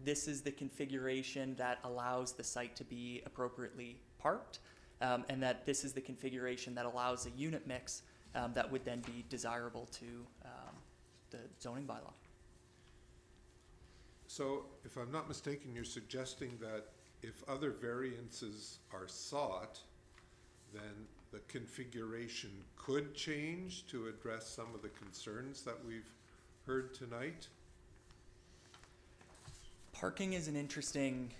This is the configuration that allows the site to be appropriately parked, and that this is the configuration that allows a unit mix that would then be desirable to the zoning bylaw. So, if I'm not mistaken, you're suggesting that if other variances are sought, then the configuration could change to address some of the concerns that we've heard tonight? Parking is an interesting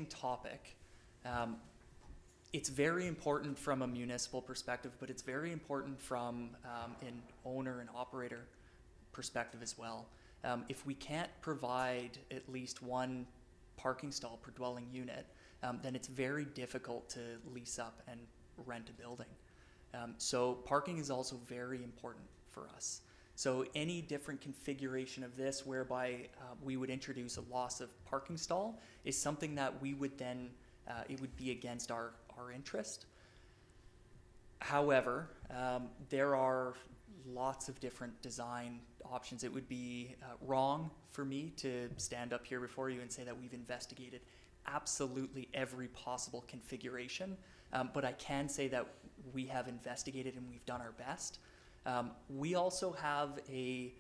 topic. It's very important from a municipal perspective, but it's very important from an owner and operator perspective as well. If we can't provide at least one parking stall per dwelling unit, then it's very difficult to lease up and rent a building. So parking is also very important for us. So any different configuration of this whereby we would introduce a loss of parking stall is something that we would then, it would be against our interest. However, there are lots of different design options. It would be wrong for me to stand up here before you and say that we've investigated absolutely every possible configuration, but I can say that we have investigated and we've done our best. We also have a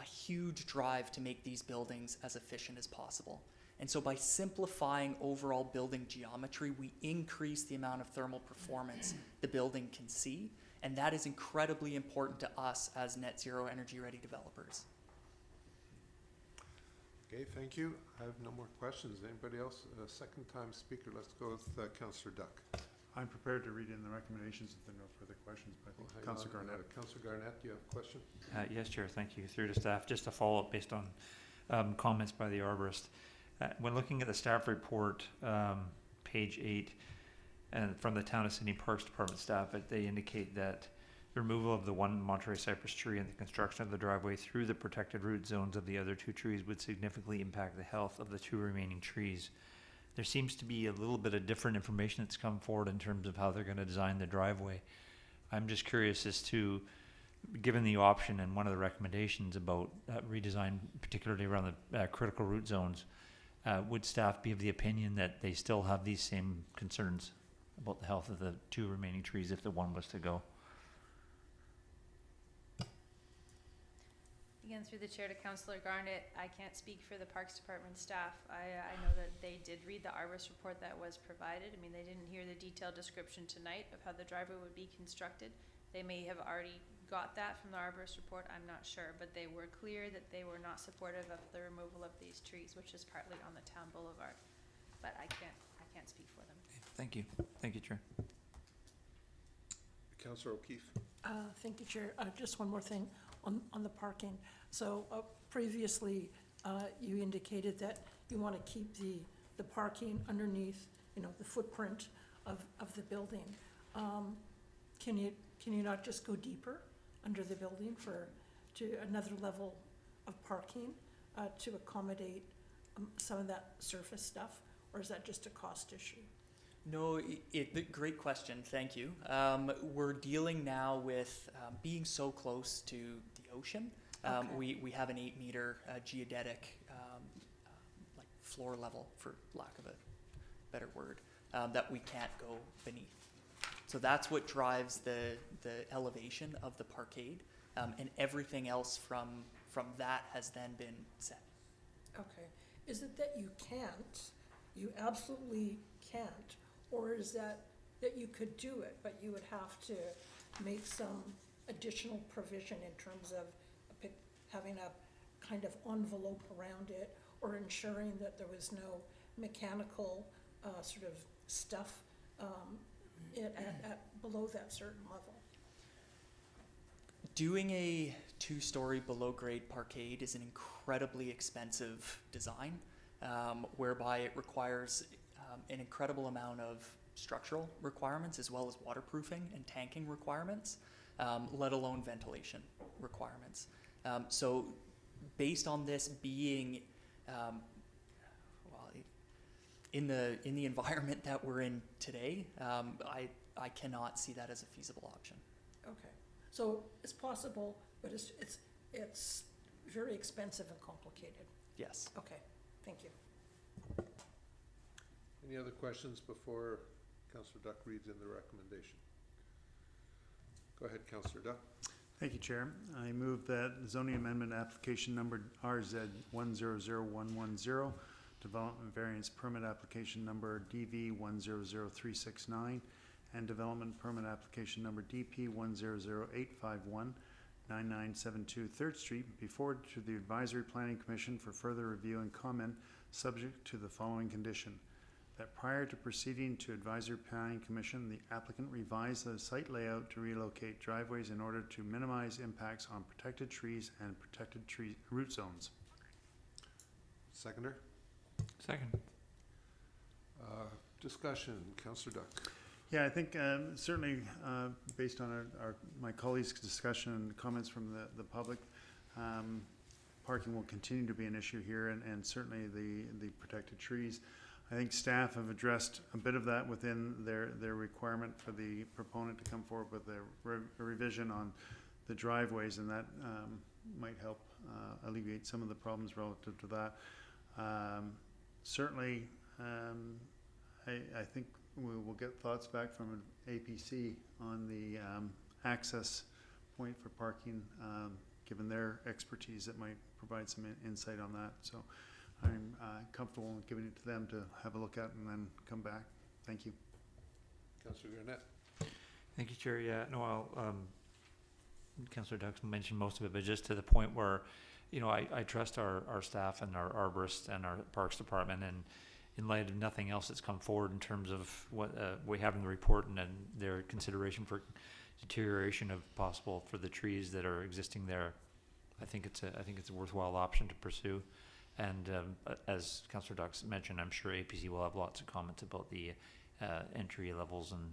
huge drive to make these buildings as efficient as possible. And so by simplifying overall building geometry, we increase the amount of thermal performance the building can see, and that is incredibly important to us as net zero energy ready developers. Okay, thank you. I have no more questions. Anybody else? A second time speaker. Let's go with Councillor Duck. I'm prepared to read in the recommendations if there are no further questions, but Hang Councillor on, Garnett. Councillor Garnett, do you have a question? Yes, Chair, thank you. Through to staff, just a follow-up based on comments by the arborist. When looking at the staff report, page 8, and from the Town of Sydney Parks Department staff, they indicate that the removal of the one Monterey cypress tree and the construction of the driveway through the protected root zones of the other 2 trees would significantly impact the health of the 2 remaining trees. There seems to be a little bit of different information that's come forward in terms of how they're going to design the driveway. I'm just curious as to, given the option and one of the recommendations about redesign, particularly around the critical root zones, would staff be of the opinion that they still have these same concerns about the health of the 2 remaining trees if the one was to go? Again, through the chair to Councillor Garnett, I can't speak for the Parks Department staff. I know that they did read the arborist report that was provided. I mean, they didn't hear the detailed description tonight of how the driveway would be constructed. They may have already got that from the arborist report, I'm not sure, but they were clear that they were not supportive of the removal of these trees, which is partly on the town boulevard. But I can't speak for them. Thank you. Thank you, Chair. Councillor O'Keefe. Thank you, Chair. Just one more thing on the parking. So previously, you indicated that you want to keep the parking underneath, the footprint of the building. Can you not just go deeper under the building to another level of parking to accommodate some of that surface stuff, or is that just a cost issue? No, great question, thank you. We're dealing now with being so close to the ocean. Okay. We have an 8-meter geodetic like floor level, for lack of a better word, that we can't go beneath. So that's what drives the elevation of the parkade, and everything else from that has then been set. Okay. Is it that you can't, you absolutely can't, or is that you could do it, but you would have to make some additional provision in terms of having a kind of envelope around it, or ensuring that there was no mechanical sort of stuff at below that certain level? Doing a 2-story below grade parkade is an incredibly expensive design, whereby it requires an incredible amount of structural requirements as well as waterproofing and tanking requirements, let alone ventilation requirements. So based on this being in the environment that we're in today, I cannot see that as a feasible option. Okay, so it's possible, but it's very expensive and complicated. Yes. Okay, thank you. Any other questions before Councillor Duck reads in the recommendation? Go ahead, Councillor Duck. Thank you, Chair. I move that zoning amendment application number RZ 100110, development variance permit application number DV 100369, and development permit application number DP 100851, 9972 3rd Street, be forwarded to the Advisory Planning Commission for further review and comment, subject to the following condition: that prior to proceeding to Advisory Planning Commission, the applicant revise the site layout to relocate driveways in order to minimize impacts on protected trees and protected tree root zones. Seconder? Second. Discussion, Councillor Duck. Yeah, I think certainly based on my colleagues' discussion and comments from the public, parking will continue to be an issue here, and certainly the protected trees. I think staff have addressed a bit of that within their requirement for the proponent to come forward with a revision on the driveways, and that might help alleviate some of the problems relative to that. Certainly, I think we will get thoughts back from an APC on the access point for parking, given their expertise that might provide some insight on that. So I'm comfortable in giving it to them to have a look at and then come back. Thank you. Councillor Garnett. Thank you, Chair. Yeah, no, Councillor Duck mentioned most of it, but just to the point where, I trust our staff and our arborists and our Parks Department, and in light of nothing else that's come forward in terms of what we have in the report and then their consideration for deterioration of possible for the trees that are existing there, I think it's a worthwhile option to pursue. And as Councillor Dux mentioned, I'm sure APC will have lots of comments about the entry levels and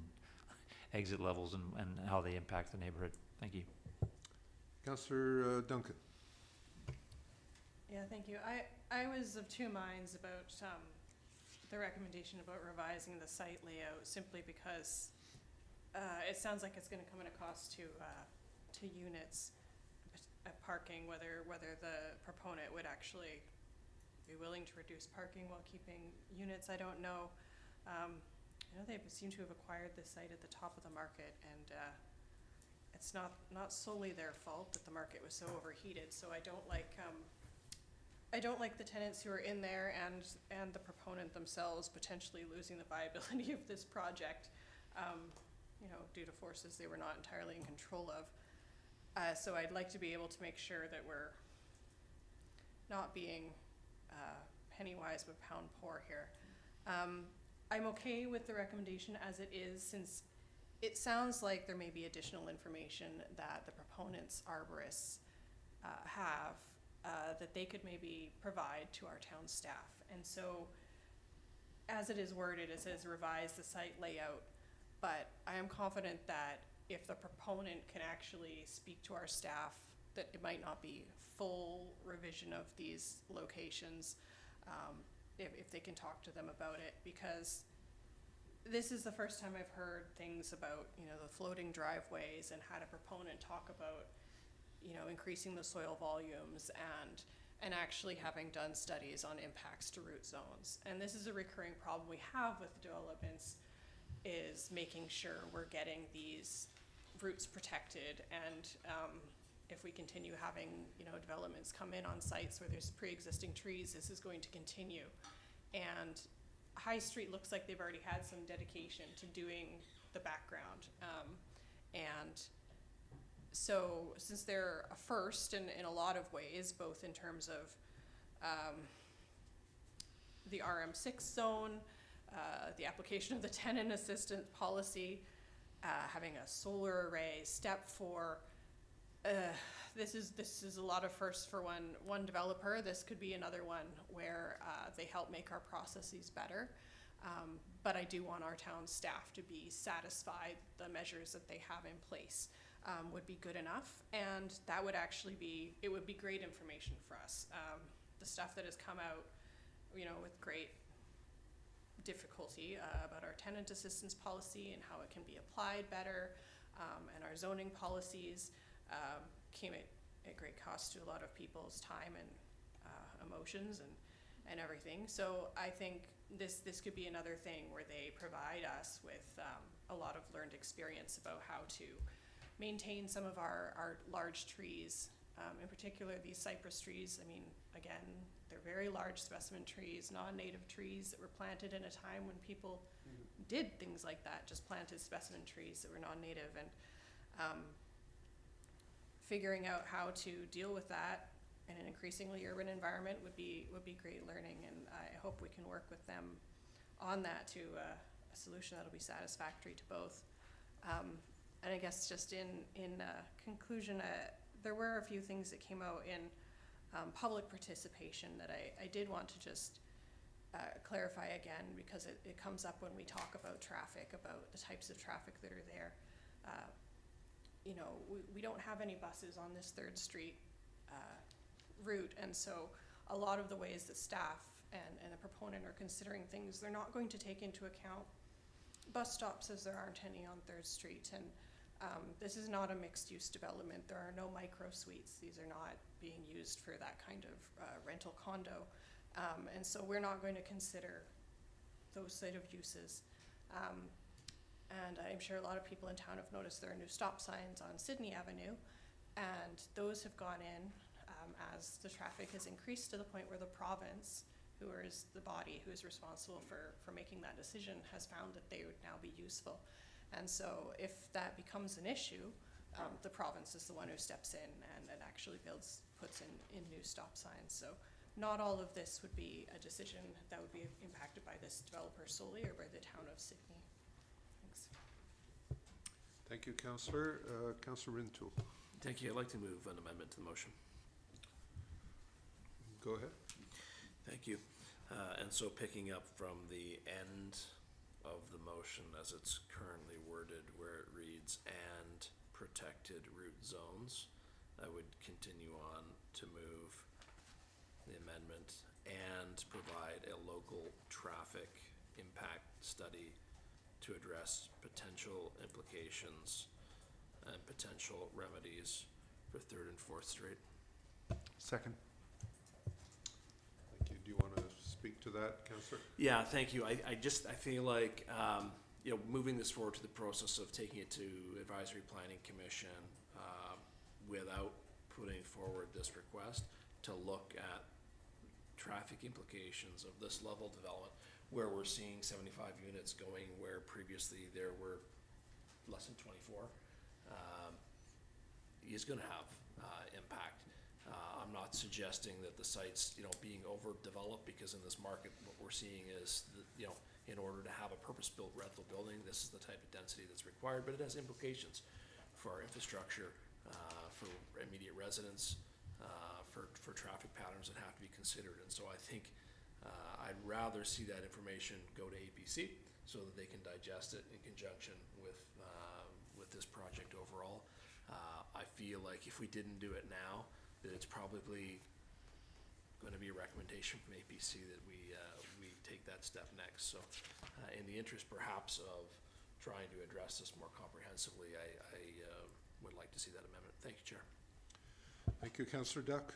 exit levels and how they impact the neighborhood. Thank you. Councillor Duncan. Yeah, thank you. I was of two minds about the recommendation about revising the site layout simply because it sounds like it's going to come at a cost to units parking, whether the proponent would actually be willing to reduce parking while keeping units. I don't know. They seem to have acquired this site at the top of the market, and it's not solely their fault that the market was so overheated. So I don't like the tenants who are in there and the proponent themselves potentially losing the viability of this project, due to forces they were not entirely in control of. So I'd like to be able to make sure that we're not being penny wise but pound poor here. I'm okay with the recommendation as it is, since it sounds like there may be additional information that the proponents, arborists, have that they could maybe provide to our town staff. And so as it is worded, it says revise the site layout, but I am confident that if the proponent can actually speak to our staff, that it might not be full revision of these locations, if they can talk to them about it, because this is the first time I've heard things about, the floating driveways and had a proponent talk about, increasing the soil volumes and actually having done studies on impacts to root zones. And this is a recurring problem we have with developments, is making sure we're getting these roots protected. And if we continue having, developments come in on sites where there's pre-existing trees, this is going to continue. And High Street looks like they've already had some dedication to doing the background. And so since they're a first in a lot of ways, both in terms of the RM6 zone, the application of the tenant assistance policy, having a solar array, step 4, this is a lot of firsts for one developer. This could be another one where they help make our processes better. But I do want our town staff to be satisfied the measures that they have in place would be good enough, and that would actually be, it would be great information for us. The stuff that has come out, with great difficulty about our tenant assistance policy and how it can be applied better, and our zoning policies came at great cost to a lot of people's time and emotions and everything. So I think this could be another thing where they provide us with a lot of learned experience about how to maintain some of our large trees, in particular these cypress trees. I mean, again, they're very large specimen trees, non-native trees that were planted in a time when people did things like that, just planted specimen trees that were non-native, and figuring out how to deal with that in an increasingly urban environment would be great learning, and I hope we can work with them on that to a solution that'll be satisfactory to both. And I guess just in conclusion, there were a few things that came out in public participation that I did want to just clarify again, because it comes up when we talk about traffic, about the types of traffic that are there. We don't have any buses on this 3rd Street route, and so a lot of the ways that staff and the proponent are considering things, they're not going to take into account bus stops, as there aren't any on 3rd Street. And this is not a mixed-use development. There are no micro suites. These are not being used for that kind of rental condo. And so we're not going to consider those sort of uses. And I'm sure a lot of people in town have noticed there are new stop signs on Sydney Avenue, and those have gone in as the traffic has increased to the point where the province, who is the body who is responsible for making that decision, has found that they would now be useful. And so if that becomes an issue, the province is the one who steps in and actually puts in new stop signs. So not all of this would be a decision that would be impacted by this developer solely or by the town of Sydney. Thanks. Thank you, Councillor. Councillor Rintoul. Thank you. I'd like to move an amendment to the motion. Go ahead. Thank you. And so picking up from the end of the motion as it's currently worded, where it reads, "and protected root zones," I would continue on to move the amendment and provide a local traffic impact study to address potential implications and potential remedies for 3rd and 4th Street. Second. Thank you. Do you want to speak to that, Councillor? Yeah, thank you. I feel like, you know, moving this forward to the process of taking it to Advisory Planning Commission without putting forward this request to look at traffic implications of this level development, where we're seeing 75 units going where previously there were less than 24, is going to have impact. I'm not suggesting that the site's, you know, being overdeveloped, because in this market what we're seeing is that, you know, in order to have a purpose-built rental building, this is the type of density that's required, but it has implications for our infrastructure, for immediate residents, for traffic patterns that have to be considered. And so I think I'd rather see that information go to APC so that they can digest it in conjunction with this project overall. I feel like if we didn't do it now, that it's probably going to be a recommendation from APC that we take that step next. So in the interest perhaps of trying to address this more comprehensively, I would like to see that amendment. Thank you, Chair. Thank you, Councillor Duck.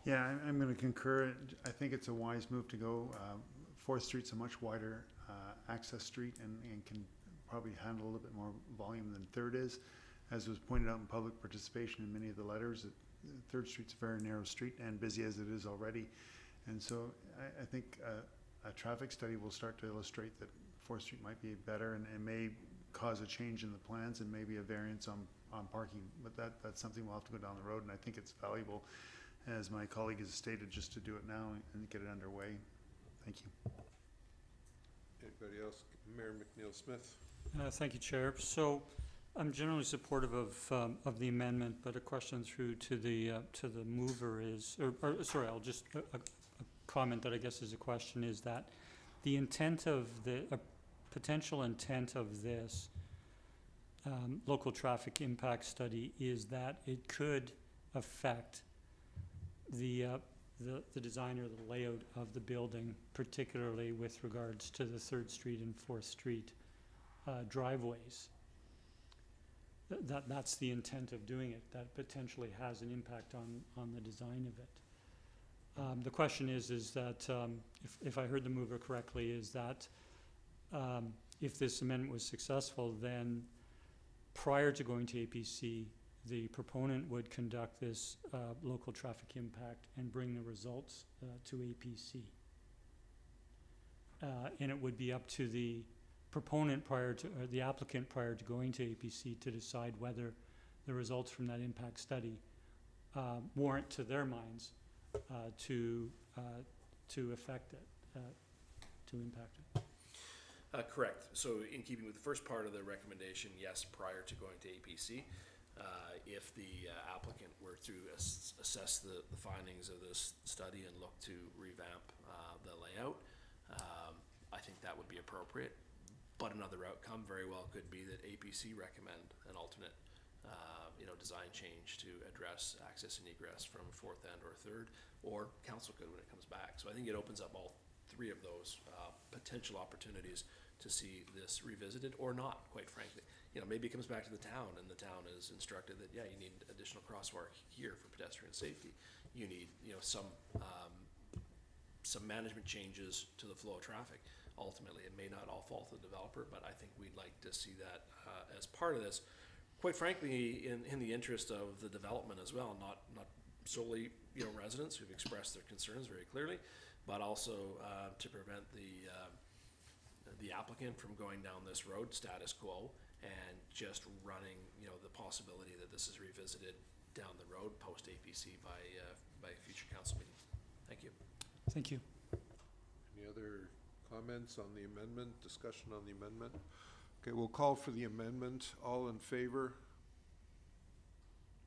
Yeah, I'm going to concur. I think it's a wise move to go. 4th Street's a much wider access street and can probably handle a little bit more volume than 3rd is. As was pointed out in public participation in many of the letters, 3rd Street's a very narrow street and busy as it is already. And so I think a traffic study will start to illustrate that 4th Street might be better and may cause a change in the plans and maybe a variance on parking. But that's something we'll have to go down the road, and I think it's valuable, as my colleague has stated, just to do it now and get it underway. Thank you. Anybody else? Mayor McNeil-Smith. Thank you, Chair. So I'm generally supportive of the amendment, but a question through to the mover is, sorry, I'll just a comment that I guess is a question, is that the intent of potential intent of this local traffic impact study is that it could affect the design or the layout of the building, particularly with regards to the 3rd Street and 4th Street driveways. That's the intent of doing it. That potentially has an impact on the design of it. The question is that if I heard the mover correctly, is that if this amendment was successful, then prior to going to APC, the proponent would conduct this local traffic impact and bring the results to APC. And it would be up to the proponent or the applicant prior to going to APC to decide whether the results from that impact study warrant to their minds to affect it, to impact it. Correct. So in keeping with the first part of the recommendation, yes, prior to going to APC, if the applicant were to assess the findings of this study and look to revamp the layout, I think that would be appropriate. But another outcome very well could be that APC recommend an alternate design change to address access and egress from 4th and or 3rd, or council could when it comes back. So I think it opens up all 3 of those potential opportunities to see this revisited or not, quite frankly. Maybe it comes back to the town and the town is instructed that, yeah, you need additional crosswalk here for pedestrian safety. You need, some management changes to the flow of traffic. Ultimately, it may not all fall to the developer, but I think we'd like to see that as part of this. Quite frankly, in the interest of the development as well, not solely residents who've expressed their concerns very clearly, but also to prevent the applicant from going down this road status quo and just running the possibility that this is revisited down the road post APC by a future council meeting. Thank you. Thank you. Any other comments on the amendment, discussion on the amendment? Okay, we'll call for the amendment. All in favor?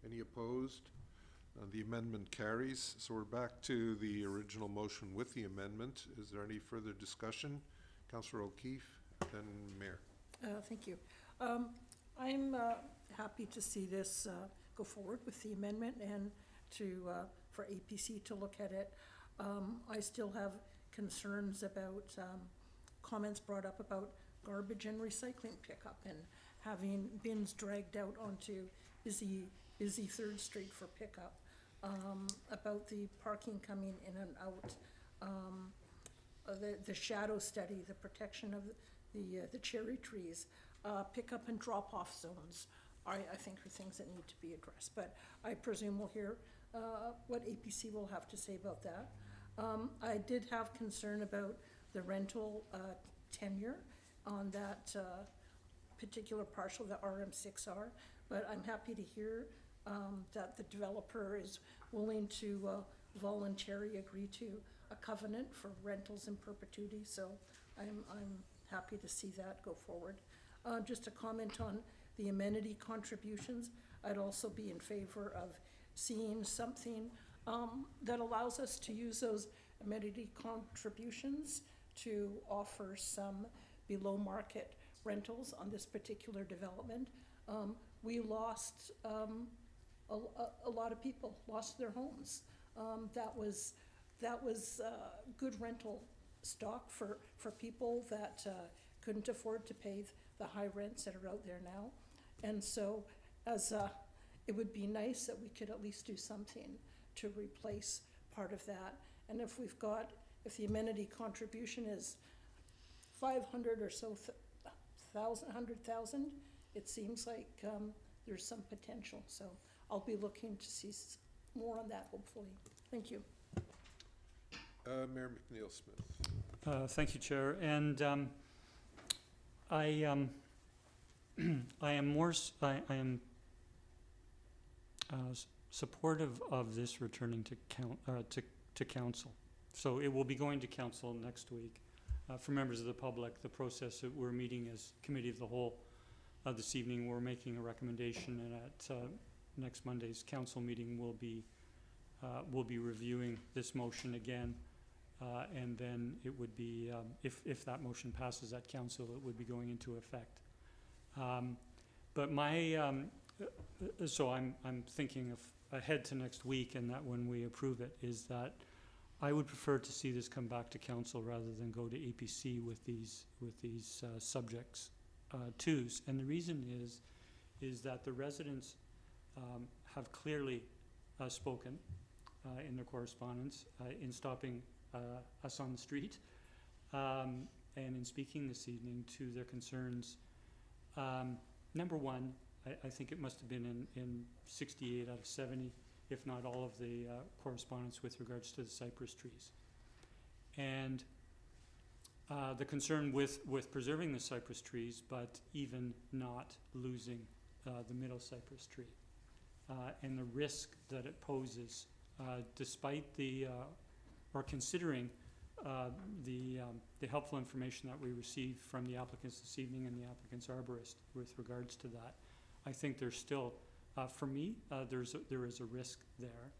Any opposed? The amendment carries. So we're back to the original motion with the amendment. Is there any further discussion? Councillor O'Keefe, then Mayor. Thank you. I'm happy to see this go forward with the amendment and to, for APC to look at it. I still have concerns about comments brought up about garbage and recycling pickup and having bins dragged out onto busy 3rd Street for pickup. About the parking coming in and out, the shadow study, the protection of the cherry trees, pickup and drop-off zones, I think are things that need to be addressed. But I presume we'll hear what APC will have to say about that. I did have concern about the rental tenure on that particular parcel, the RM6R, but I'm happy to hear that the developer is willing to voluntarily agree to a covenant for rentals in perpetuity, so I'm happy to see that go forward. Just a comment on the amenity contributions, I'd also be in favor of seeing something that allows us to use those amenity contributions to offer some below market rentals on this particular development. We lost a lot of people lost their homes. That was good rental stock for people that couldn't afford to pay the high rents that are out there now. And so it would be nice that we could at least do something to replace part of that. And if the amenity contribution is 500 or so thousand, 100,000, it seems like there's some potential. So I'll be looking to see more on that, hopefully. Thank you. Mayor McNeil-Smith. Thank you, Chair. And I am supportive of this returning to council. So it will be going to council next week. For members of the public, the process that we're meeting as committee of the whole this evening, we're making a recommendation, and at next Monday's council meeting, we'll be reviewing this motion again, and then it would be, if that motion passes at council, it would be going into effect. But so I'm thinking of ahead to next week, and that when we approve it, is that I would prefer to see this come back to council rather than go to APC with these subjects twos. And the reason is that the residents have clearly spoken in their correspondence in stopping us on the street and in speaking this evening to their concerns. Number one, I think it must have been in 68 out of 70, if not all of the correspondence with regards to the cypress trees. And the concern with preserving the cypress trees, but even not losing the middle cypress tree. And the risk that it poses, despite or considering the helpful information that we received from the applicants this evening and the applicant's arborist with regards to that. I think there's still, for me, there is a risk there,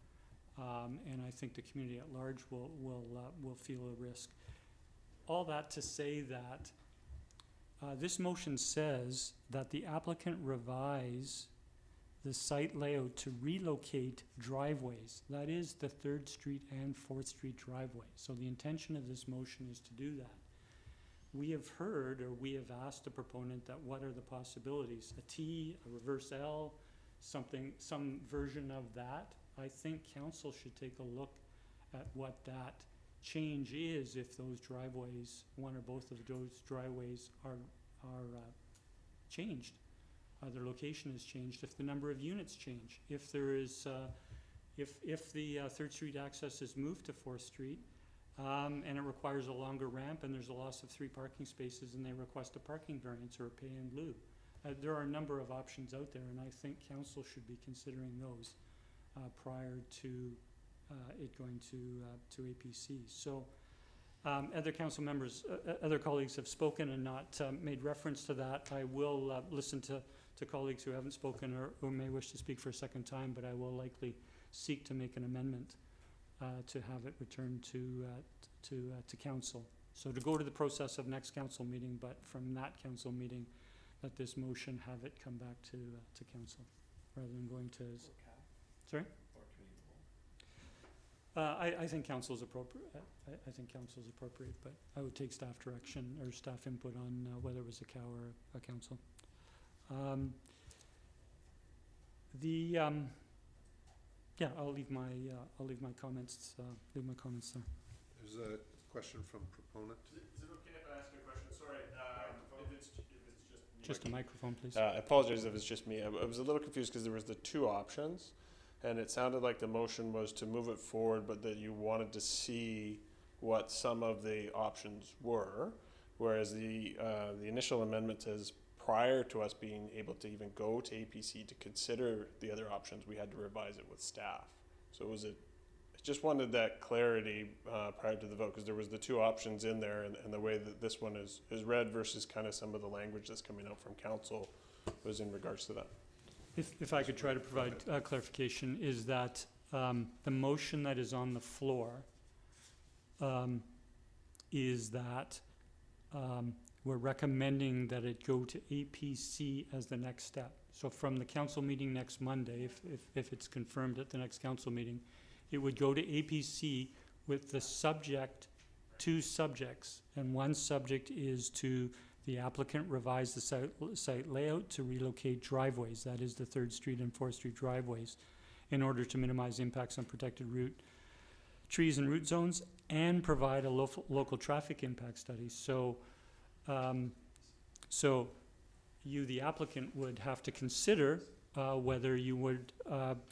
and I think the community at large will feel a risk. All that to say that this motion says that the applicant revise the site layout to relocate driveways. That is the 3rd Street and 4th Street driveway. So the intention of this motion is to do that. We have heard, or we have asked the proponent, that what are the possibilities? A T, a reverse L, some version of that. I think council should take a look at what that change is if those driveways, one or both of those driveways are changed. Their location is changed, if the number of units change, if there is, if the 3rd Street access is moved to 4th Street, and it requires a longer ramp and there's a loss of 3 parking spaces and they request a parking variance or a pay in lieu. There are a number of options out there, and I think council should be considering those prior to it going to APC. So other council members, other colleagues have spoken and not made reference to that. I will listen to colleagues who haven't spoken or who may wish to speak for a second time, but I will likely seek to make an amendment to have it returned to council. So to go to the process of next council meeting, but from that council meeting, let this motion have it come back to council, rather than going to, sorry? I think council is appropriate. I think council is appropriate, but I would take staff direction or staff input on whether it was a cow or a council. Yeah, I'll leave my comments. Leave my comments there. There's a question from proponent. Is it okay if I ask a question? Sorry, if it's just me. Just a microphone, please. I apologize if it's just me. I was a little confused because there was the two options, and it sounded like the motion was to move it forward, but that you wanted to see what some of the options were, whereas the initial amendment says prior to us being able to even go to APC to consider the other options, we had to revise it with staff. So was it? I just wanted that clarity prior to the vote, because there was the two options in there, and the way that this one is read versus kind of some of the language that's coming out from council was in regards to that. If I could try to provide clarification, is that the motion that is on the floor is that we're recommending that it go to APC as the next step. So from the council meeting next Monday, if it's confirmed at the next council meeting, it would go to APC with the two subjects, and one subject is to the applicant revise the site layout to relocate driveways, that is the 3rd Street and 4th Street driveways, in order to minimize impacts on protected trees and root zones, and provide a local traffic impact study. So you, the applicant, would have to consider whether you would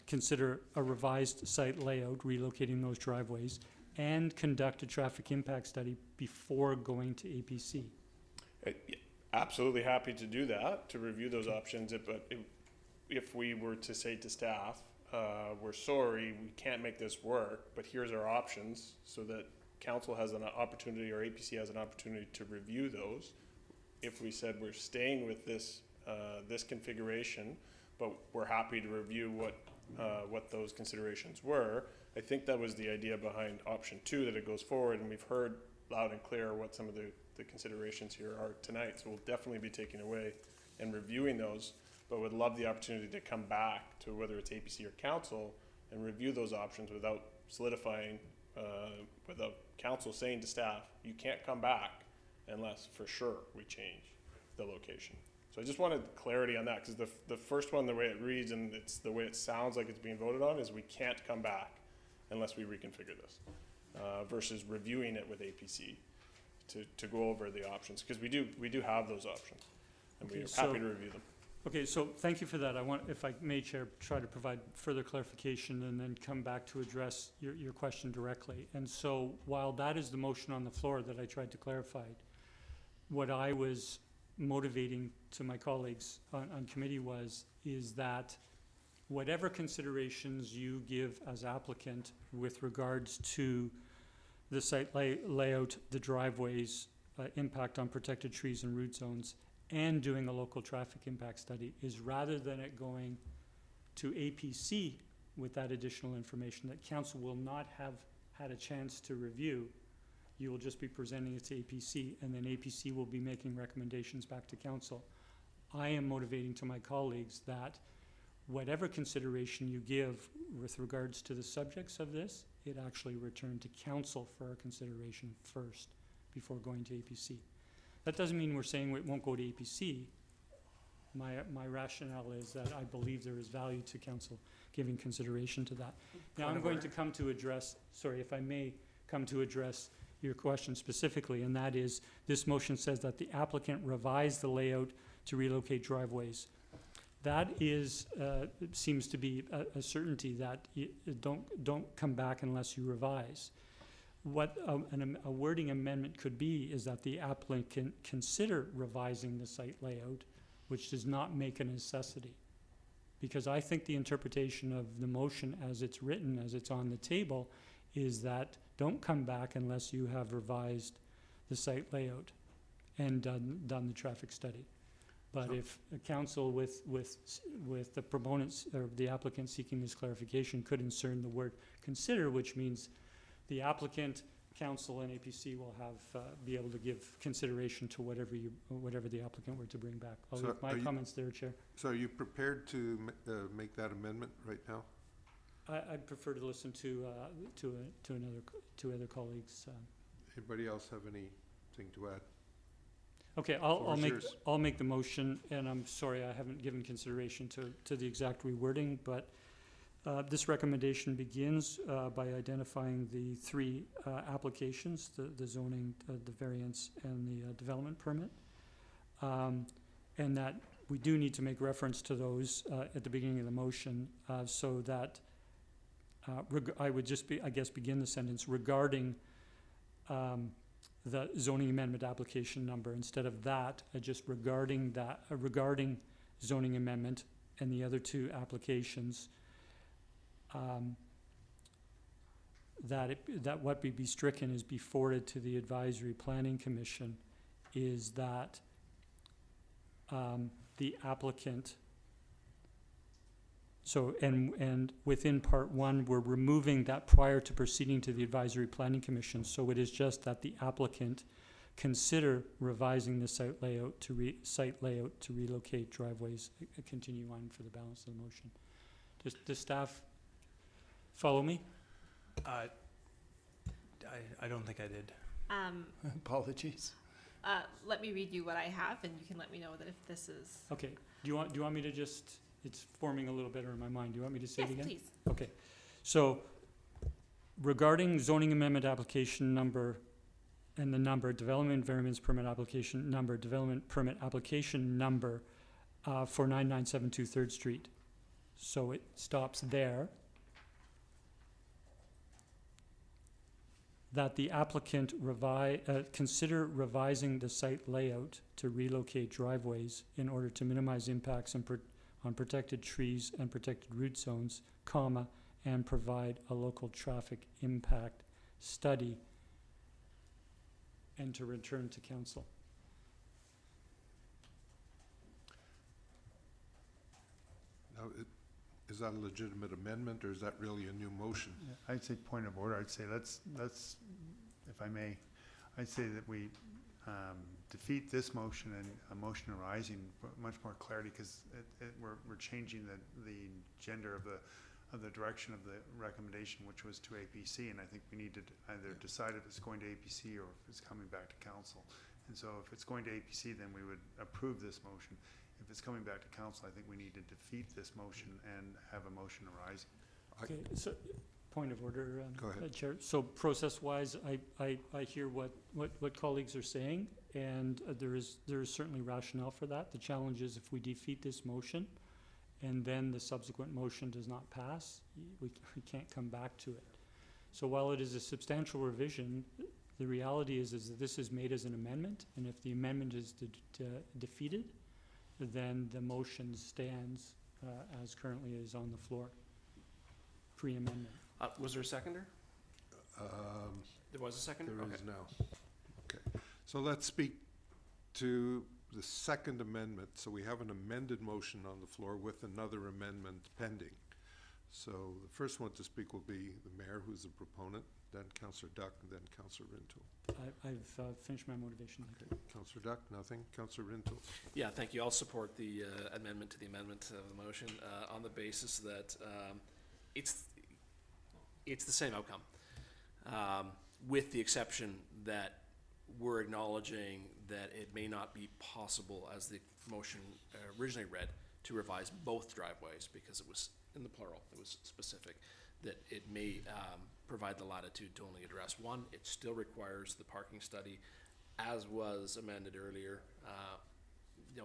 consider a revised site layout, relocating those driveways, and conduct a traffic impact study before going to APC. Absolutely happy to do that, to review those options, but if we were to say to staff, we're sorry, we can't make this work, but here's our options, so that council has an opportunity, or APC has an opportunity to review those. If we said we're staying with this configuration, but we're happy to review what those considerations were, I think that was the idea behind option 2, that it goes forward, and we've heard loud and clear what some of the considerations here are tonight. So we'll definitely be taking away and reviewing those, but would love the opportunity to come back to whether it's APC or council and review those options without solidifying, without council saying to staff, you can't come back unless for sure we change the location. So I just wanted clarity on that, because the first one, the way it reads and it's the way it sounds like it's being voted on, is we can't come back unless we reconfigure this, versus reviewing it with APC to go over the options, because we do have those options, and we are happy to review them. Okay, so thank you for that. I want, if I may, Chair, try to provide further clarification and then come back to address your question directly. And so while that is the motion on the floor that I tried to clarify, what I was motivating to my colleagues on committee is that whatever considerations you give as applicant with regards to the site layout, the driveways, impact on protected trees and root zones, and doing a local traffic impact study, is rather than it going to APC with that additional information that council will not have had a chance to review, you will just be presenting it to APC, and then APC will be making recommendations back to council. I am motivating to my colleagues that whatever consideration you give with regards to the subjects of this, it actually return to council for our consideration first before going to APC. That doesn't mean we're saying it won't go to APC. My rationale is that I believe there is value to council giving consideration to that. Now I'm going to come to address, sorry, if I may come to address your question specifically, and that is, this motion says that the applicant revise the layout to relocate driveways. That is, it seems to be a certainty that you don't come back unless you revise. What a wording amendment could be is that the applicant can consider revising the site layout, which does not make a necessity. Because I think the interpretation of the motion as it's written, as it's on the table, is that don't come back unless you have revised the site layout and done the traffic study. But if a council with the proponents or the applicant seeking this clarification could insert the word consider, which means the applicant, council, and APC will have, be able to give consideration to whatever the applicant were to bring back. I'll leave my comments there, Chair. So are you prepared to make that amendment right now? I'd prefer to listen to other colleagues. Anybody else have anything to add? Okay, I'll make the motion, and I'm sorry I haven't given consideration to the exact rewording, but this recommendation begins by identifying the three applications, the zoning, the variance, and the development permit, and that we do need to make reference to those at the beginning of the motion, so that I would just begin the sentence regarding the zoning amendment application number. Instead of that, just regarding zoning amendment and the other two applications, that what would be stricken is be forwarded to the Advisory Planning Commission, is that the applicant, so, and within part one, we're removing that prior to proceeding to the Advisory Planning Commission. So it is just that the applicant consider revising the site layout to relocate driveways. Continue on for the balance of the motion. Does staff follow me? I don't think I did. Apologies. Let me read you what I have, and you can let me know that if this is. Okay. Do you want me to just? It's forming a little better in my mind. Do you want me to say it again? Yes, please. Okay. So regarding zoning amendment application number and the number, development variance permit application number, development permit application number for 9972 3rd Street. So it stops there. That the applicant consider revising the site layout to relocate driveways in order to minimize impacts on protected trees and protected root zones, comma, and provide a local traffic impact study, and to return to council. Now, is that a legitimate amendment, or is that really a new motion? Yeah, I'd say point of order. I'd say let's, if I may, I'd say that we defeat this motion and a motion arising for much more clarity, because we're changing the gender of the direction of the recommendation, which was to APC, and I think we need to either decide if it's going to APC or if it's coming back to council. And so if it's going to APC, then we would approve this motion. If it's coming back to council, I think we need to defeat this motion and have a motion arising. Okay, so point of order, Go ahead. Chair. So process-wise, I hear what colleagues are saying, and there is certainly rationale for that. The challenge is if we defeat this motion and then the subsequent motion does not pass, we can't come back to it. So while it is a substantial revision, the reality is that this is made as an amendment, and if the amendment is defeated, then the motion stands as currently is on the floor, pre-amendment. Was there a seconder? There was a seconder? There is now. Okay. So let's speak to the second amendment. So we have an amended motion on the floor with another amendment pending. So the first one to speak will be the mayor, who's the proponent, then Councillor Duck, and then Councillor Rintoul. I've finished my motivation. Okay. Councillor Duck, nothing. Councillor Rintoul. Yeah, thank you. I'll support the amendment to the amendment of the motion on the basis that it's the same outcome, with the exception that we're acknowledging that it may not be possible, as the motion originally read, to revise both driveways, because it was in the plural, it was specific, that it may provide the latitude to only address one. It still requires the parking study, as was amended earlier.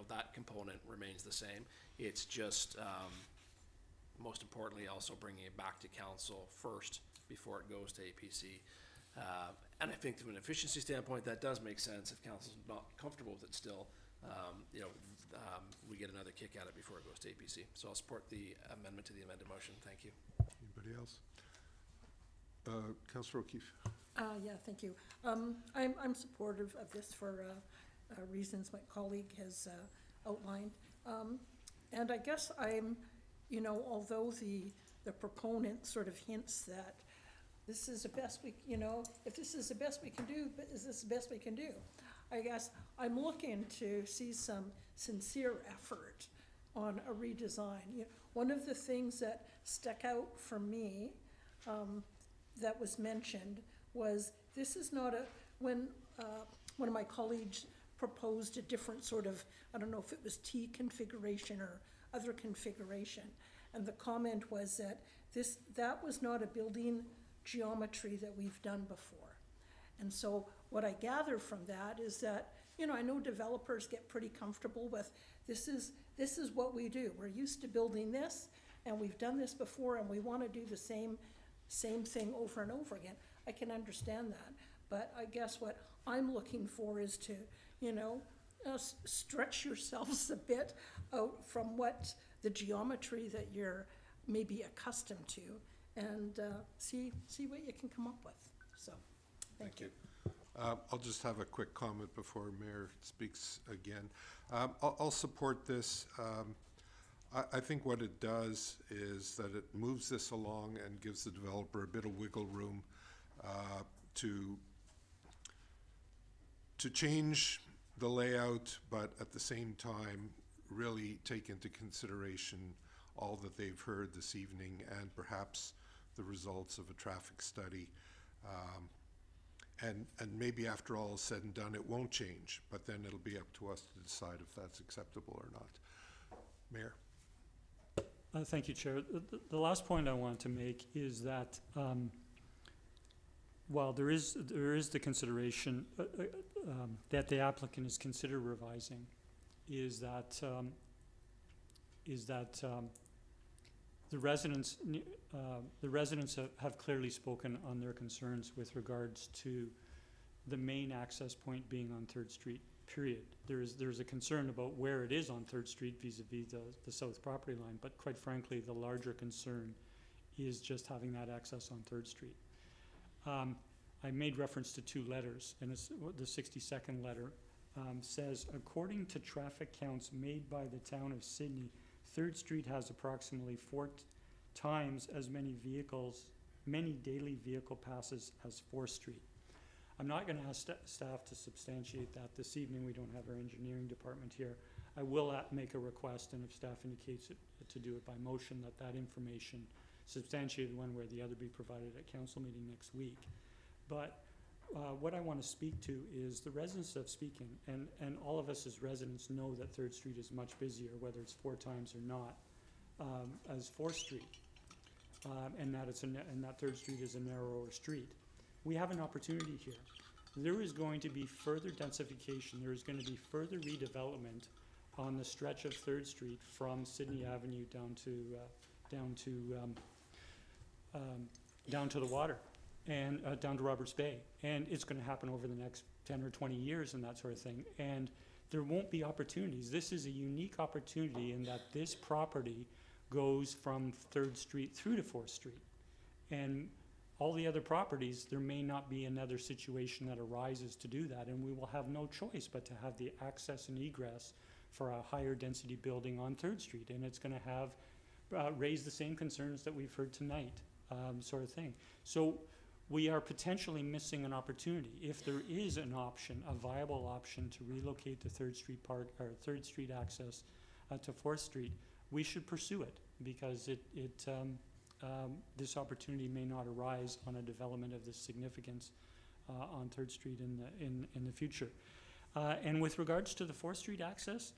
That component remains the same. It's just, most importantly, also bringing it back to council first before it goes to APC. And I think from an efficiency standpoint, that does make sense if council's not comfortable with it still. we get another kick at it before it goes to APC. So I'll support the amendment to the amended motion. Thank you. Anybody else? Councillor O'Keefe. Yeah, thank you. I'm supportive of this for reasons my colleague has outlined. And I guess I'm, although the proponent sort of hints that this is the best if this is the best we can do, but is this the best we can do? I guess I'm looking to see some sincere effort on a redesign. One of the things that stuck out for me that was mentioned was this is not when one of my colleagues proposed a different sort of, I don't know if it was T configuration or other configuration, and the comment was that that was not a building geometry that we've done before. And so what I gather from that is that, I know developers get pretty comfortable with this is what we do. We're used to building this, and we've done this before, and we want to do the same thing over and over again. I can understand that, but I guess what I'm looking for is to, stretch yourselves a bit out from what the geometry that you're maybe accustomed to, and see what you can come up with. So, thank you. I'll just have a quick comment before Mayor speaks again. I'll support this. I think what it does is that it moves this along and gives the developer a bit of wiggle room to change the layout, but at the same time really take into consideration all that they've heard this evening and perhaps the results of a traffic study. And maybe after all is said and done, it won't change, but then it'll be up to us to decide if that's acceptable or not. Mayor? Thank you, Chair. The last point I want to make is that while there is the consideration that the applicant is consider revising, is that the residents have clearly spoken on their concerns with regards to the main access point being on 3rd Street, period. There's a concern about where it is on 3rd Street vis-a-vis the south property line, but quite frankly, the larger concern is just having that access on 3rd Street. I made reference to 2 letters, and the 62nd letter says, according to traffic counts made by the town of Sydney, 3rd Street has approximately 4 times as many daily vehicle passes as 4th Street. I'm not going to ask staff to substantiate that this evening. We don't have our engineering department here. I will make a request, and if staff indicates it, to do it by motion, that information substantiated one way or the other be provided at council meeting next week. But what I want to speak to is the residents of speaking, and all of us as residents know that 3rd Street is much busier, whether it's 4 times or not, as 4th Street, and that 3rd Street is a narrower street. We have an opportunity here. There is going to be further densification. There is going to be further redevelopment on the stretch of 3rd Street from Sydney Avenue down to the water and down to Roberts Bay. And it's going to happen over the next 10 or 20 years and that sort of thing. And there won't be opportunities. This is a unique opportunity in that this property goes from 3rd Street through to 4th Street. And all the other properties, there may not be another situation that arises to do that, and we will have no choice but to have the access and egress for a higher density building on 3rd Street, and it's going to have raise the same concerns that we've heard tonight, sort of thing. So we are potentially missing an opportunity. If there is an option, a viable option to relocate the 3rd Street Park or 3rd Street access to 4th Street, we should pursue it, because this opportunity may not arise on a development of this significance on 3rd Street in the future. And with regards to the 4th Street access,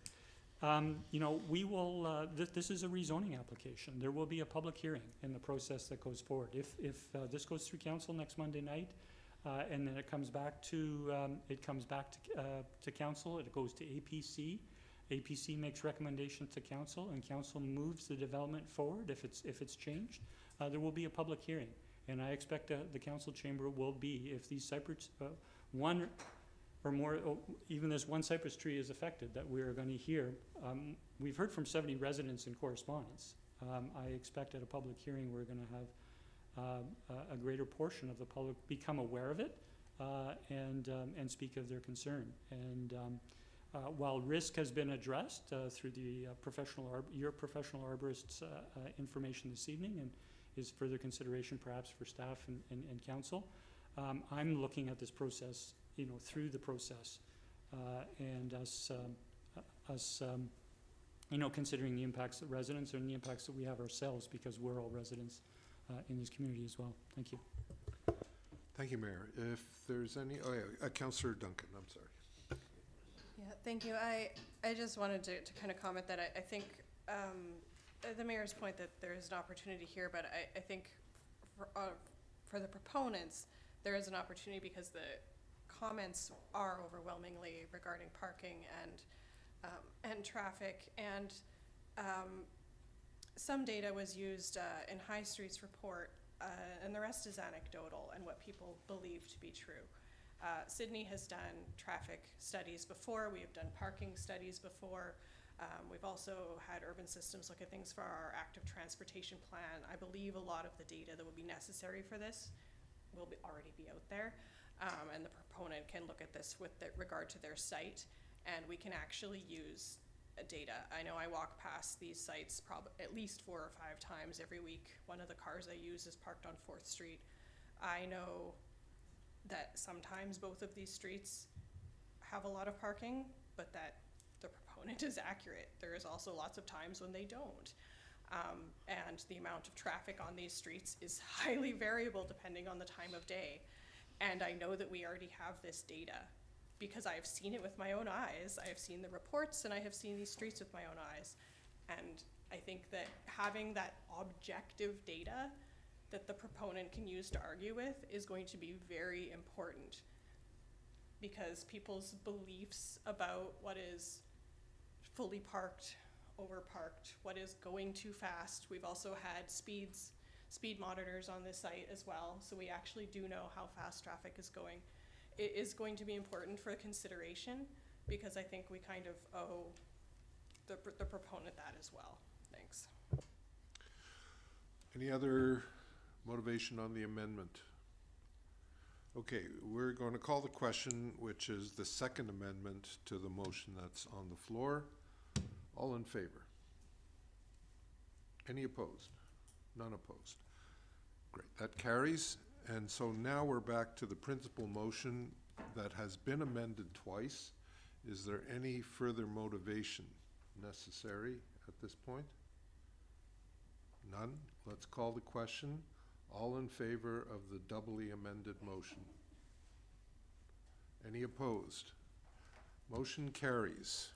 we will. This is a rezoning application. There will be a public hearing in the process that goes forward. If this goes through council next Monday night, and then it comes back to council, it goes to APC. APC makes recommendations to council, and council moves the development forward. If it's changed, there will be a public hearing, and I expect the council chamber will be, if these or more, even this one cypress tree is affected that we're going to hear. We've heard from 70 residents in correspondence. I expect at a public hearing we're going to have a greater portion of the public become aware of it and speak of their concern. And while risk has been addressed through the your professional arborist's information this evening and is further consideration perhaps for staff and council, I'm looking at this process, through the process and us considering the impacts of residents and the impacts that we have ourselves, because we're all residents in this community as well. Thank you. Thank you, Mayor. If there's any, Councillor Duncan, I'm sorry. Yeah, thank you. I just wanted to kind of comment that I think the mayor's point that there is an opportunity here, but I think for the proponents, there is an opportunity because the comments are overwhelmingly regarding parking and traffic, and some data was used in High Street's report, and the rest is anecdotal and what people believe to be true. Sydney has done traffic studies before. We have done parking studies before. We've also had urban systems look at things for our active transportation plan. I believe a lot of the data that would be necessary for this will already be out there, and the proponent can look at this with regard to their site, and we can actually use data. I know I walk past these sites at least 4 or 5 times every week. One of the cars I use is parked on 4th Street. I know that sometimes both of these streets have a lot of parking, but that the proponent is accurate. There is also lots of times when they don't. And the amount of traffic on these streets is highly variable depending on the time of day. And I know that we already have this data because I have seen it with my own eyes. I have seen the reports and I have seen these streets with my own eyes. And I think that having that objective data that the proponent can use to argue with is going to be very important, because people's beliefs about what is fully parked, overparked, what is going too fast. We've also had speed monitors on this site as well, so we actually do know how fast traffic is going. It is going to be important for consideration, because I think we kind of owe the proponent that as well. Thanks. Any other motivation on the amendment? Okay, we're going to call the question, which is the second amendment to the motion that's on the floor. All in favor? Any opposed? None opposed. Great, that carries. And so now we're back to the principal motion that has been amended twice. Is there any further motivation necessary at this point? None? Let's call the question. All in favor of the doubly amended motion? Any opposed? Motion carries.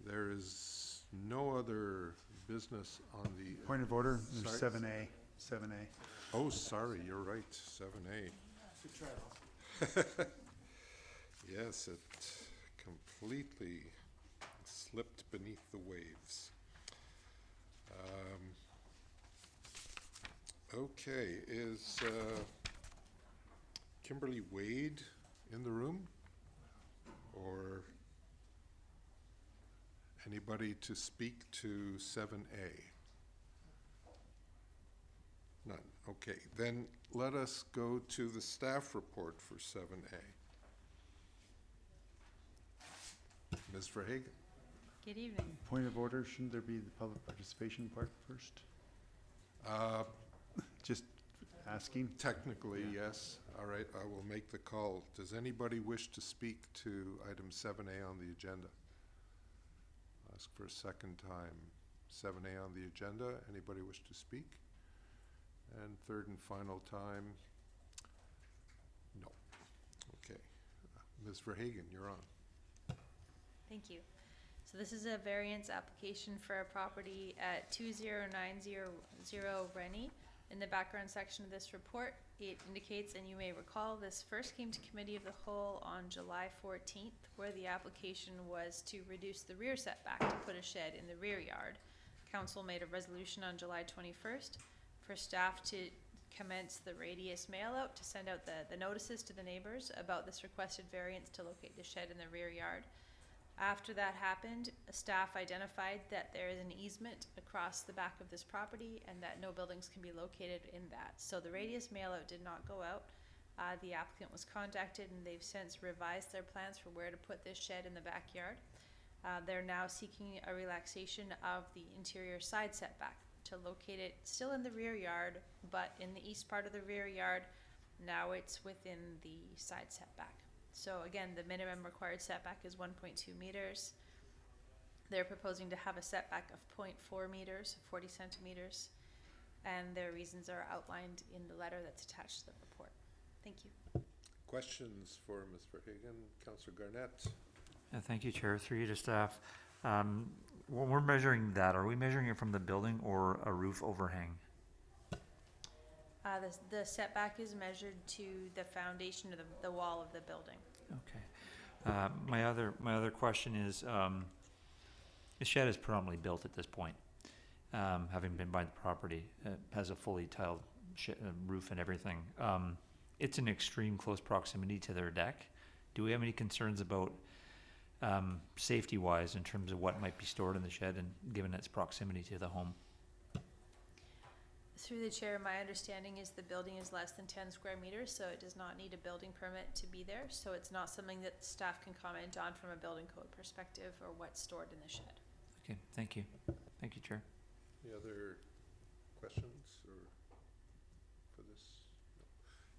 There is no other business on the... Point of order, there's Sorry? 7A. 7A. Oh, sorry, you're right, 7A. Yes, it completely slipped beneath the waves. Okay, is Kimberly Wade in the room? Or anybody to speak to 7A? None. Okay, then let us go to the staff report for 7A. Ms. Verhagen. Good evening. Point of order, shouldn't there be the public participation part first? Just asking. Technically, yes. All right, I will make the call. Does anybody wish to speak to item 7A on the agenda? Ask for a second time. 7A on the agenda. Anybody wish to speak? And third and final time, no. Okay. Ms. Verhagen, you're on. Thank you. So this is a variance application for a property at 20900 Rennie. In the background section of this report, it indicates, and you may recall, this first came to committee of the whole on July 14th, where the application was to reduce the rear setback to put a shed in the rear yard. Council made a resolution on July 21st for staff to commence the radius mail out to send out the notices to the neighbors about this requested variance to locate the shed in the rear yard. After that happened, staff identified that there is an easement across the back of this property and that no buildings can be located in that. So the radius mail out did not go out. The applicant was contacted and they've since revised their plans for where to put this shed in the backyard. They're now seeking a relaxation of the interior side setback to locate it still in the rear yard, but in the east part of the rear yard. Now it's within the side setback. So again, the minimum required setback is 1.2 meters. They're proposing to have a setback of 0.4 meters, 40 centimeters, and their reasons are outlined in the letter that's attached to the report. Thank you. Questions for Ms. Verhagen? Councillor Garnett? Thank you, Chair. Through you to staff. When we're measuring that, are we measuring it from the building or a roof overhang? The setback is measured to the foundation of the wall of the building. Okay. My other question is, the shed is predominantly built at this point. Having been by the property, it has a fully tiled roof and everything. It's in extreme close proximity to their deck. Do we have any concerns about safety-wise in terms of what might be stored in the shed and given its proximity to the home? Through the chair, my understanding is the building is less than 10 square meters, so it does not need a building permit to be there. So it's not something that staff can comment on from a building code perspective or what's stored in the shed. Okay, thank you. Thank you, Chair. Any other questions or for this? No.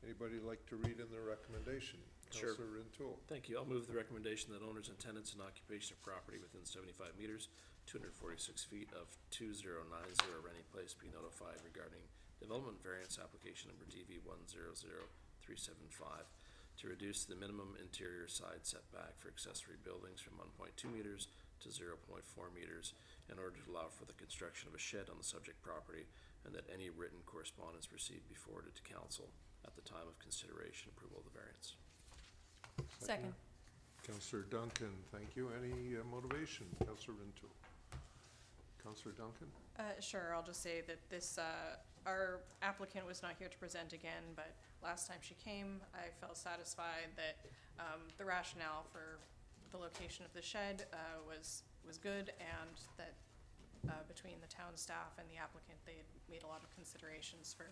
Anybody like to read in the recommendation? Sure. Councillor Rintoul. Thank you. I'll move the recommendation that owners and tenants in occupation of property within 75 meters, 246 feet of 2090 Rennie Place be notified regarding development variance application number DV 100375 to reduce the minimum interior side setback for accessory buildings from 1.2 meters to 0.4 meters in order to allow for the construction of a shed on the subject property, and that any written correspondence received be forwarded to council at the time of consideration and approval of the variance. Second. Councillor Duncan, thank you. Any motivation? Councillor Rintoul. Councillor Duncan? Sure, I'll just say that this, our applicant was not here to present again, but last time she came, I felt satisfied that the rationale for the location of the shed was good, and that between the town staff and the applicant, they had made a lot of considerations for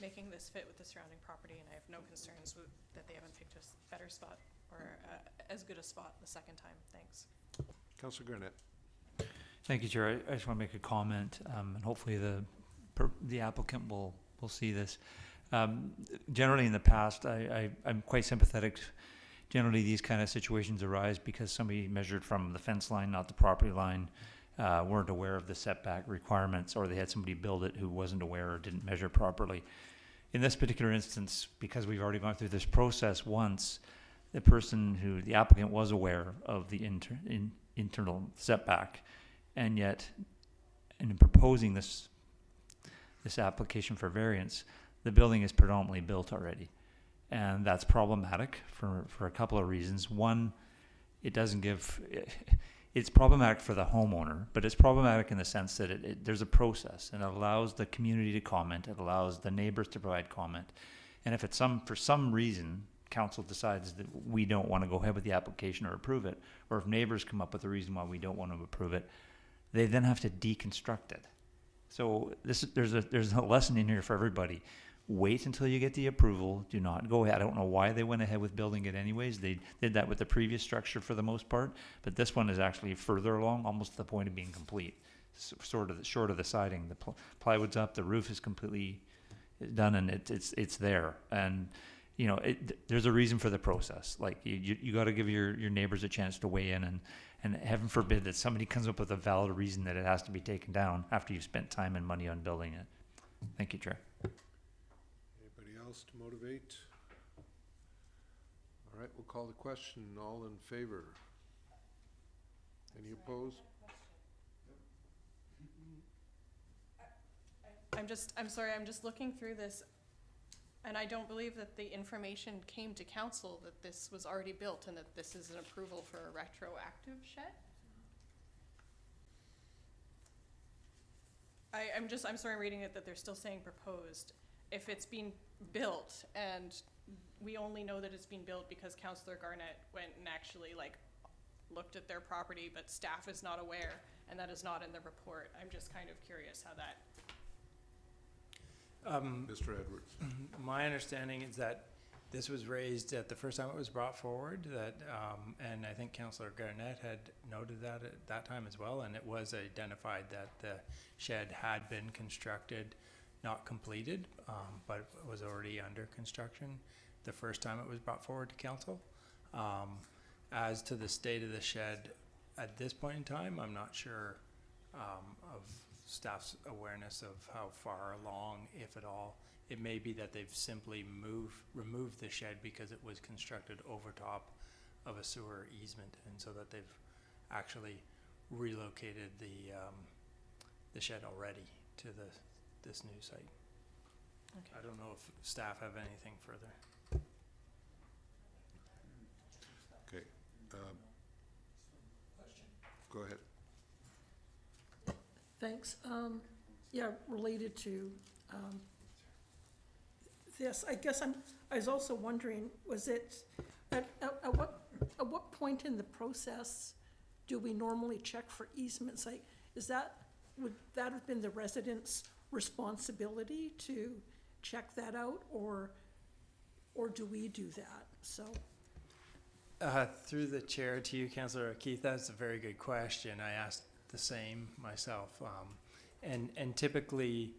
making this fit with the surrounding property, and I have no concerns with that they haven't picked a better spot or as good a spot the second time. Thanks. Councillor Garnett. Thank you, Chair. I just want to make a comment, and hopefully the applicant will see this. Generally, in the past, I'm quite sympathetic. Generally, these kind of situations arise because somebody measured from the fence line, not the property line, weren't aware of the setback requirements, or they had somebody build it who wasn't aware or didn't measure properly. In this particular instance, because we've already gone through this process once, the applicant was aware of the internal setback, and yet, in proposing this application for variance, the building is predominantly built already. And that's problematic for a couple of reasons. One, it's problematic for the homeowner, but it's problematic in the sense that there's a process, and it allows the community to comment, it allows the neighbors to provide comment. And if for some reason, council decides that we don't want to go ahead with the application or approve it, or if neighbors come up with a reason why we don't want to approve it, they then have to deconstruct it. So there's a lesson in here for everybody. Wait until you get the approval. Do not go ahead. I don't know why they went ahead with building it anyways. They did that with the previous structure for the most part, but this one is actually further along, almost to the point of being complete. Short of the siding, the plywood's up, the roof is completely done, and it's there. And you know, there's a reason for the process. Like you got to give your neighbors a chance to weigh in, and heaven forbid that somebody comes up with a valid reason that it has to be taken down after you've spent time and money on building it. Thank you, Chair. Anybody else to motivate? All right, we'll call the question. All in favor? Any opposed? I'm sorry, I'm just looking through this, and I don't believe that the information came to council that this was already built and that this is an approval for a retroactive shed. I'm sorry, I'm reading it that they're still saying proposed, if it's being built, and we only know that it's being built because Councillor Garnett went and actually like looked at their property, but staff is not aware, and that is not in the report. I'm just kind of curious how that. Mr. Edwards. My understanding is that this was raised at the first time it was brought forward, that, and I think Councillor Garnett had noted that at that time as well, and it was identified that the shed had been constructed, not completed, but was already under construction the first time it was brought forward to council. As to the state of the shed at this point in time, I'm not sure of staff's awareness of how far along, if at all. It may be that they've simply removed the shed because it was constructed over top of a sewer easement, and so that they've actually relocated the shed already to this new site. Okay. I don't know if staff have anything further. Okay. Go ahead. Thanks. Yeah, related to this, I guess I was also wondering, was it, at what point in the process do we normally check for easements? Like, would that have been the residents' responsibility to check that out, or do we do that? So. Through the chair to you, Councillor Keith, that's a very good question. I asked the same myself. And typically,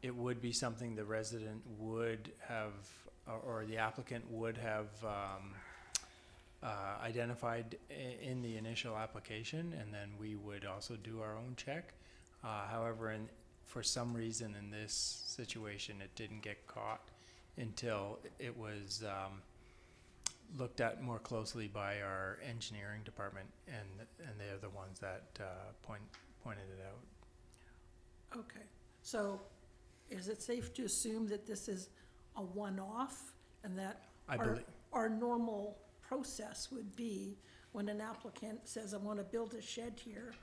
it would be something the resident would have, or the applicant would have identified in the initial application, and then we would also do our own check. However, for some reason in this situation, it didn't get caught until it was looked at more closely by our engineering department, and they're the ones that pointed it out. Okay, so is it safe to assume that this is a one-off, and that our normal process would be when an applicant says, I want to build a shed here,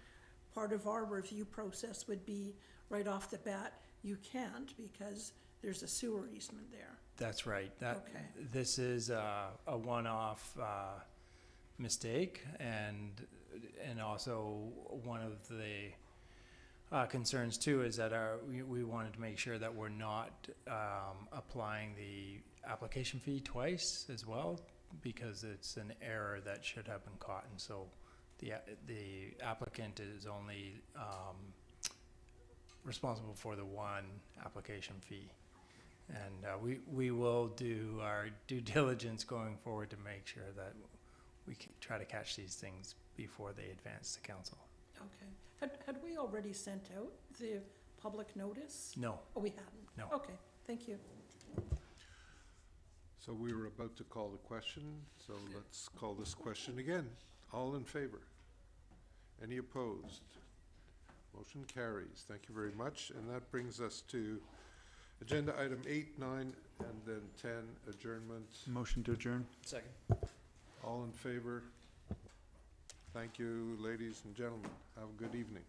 part of our review process would be right off the bat, you can't because there's a sewer easement there? That's right. Okay. This is a one-off mistake, and also one of the concerns too is that we wanted to make sure that we're not applying the application fee twice as well, because it's an error that should have been caught, and so the applicant is only responsible for the one application fee. And we will do our due diligence going forward to make sure that we can try to catch these things before they advance to council. Okay. Had we already sent out the public notice? No. Oh, we hadn't? No. Okay, thank you. So we were about to call the question, so let's call this question again. All in favor? Any opposed? Motion carries. Thank you very much. And that brings us to agenda item 8, 9, and then 10, adjournment. Motion to adjourn. Second. All in favor? Thank you, ladies and gentlemen. Have a good evening.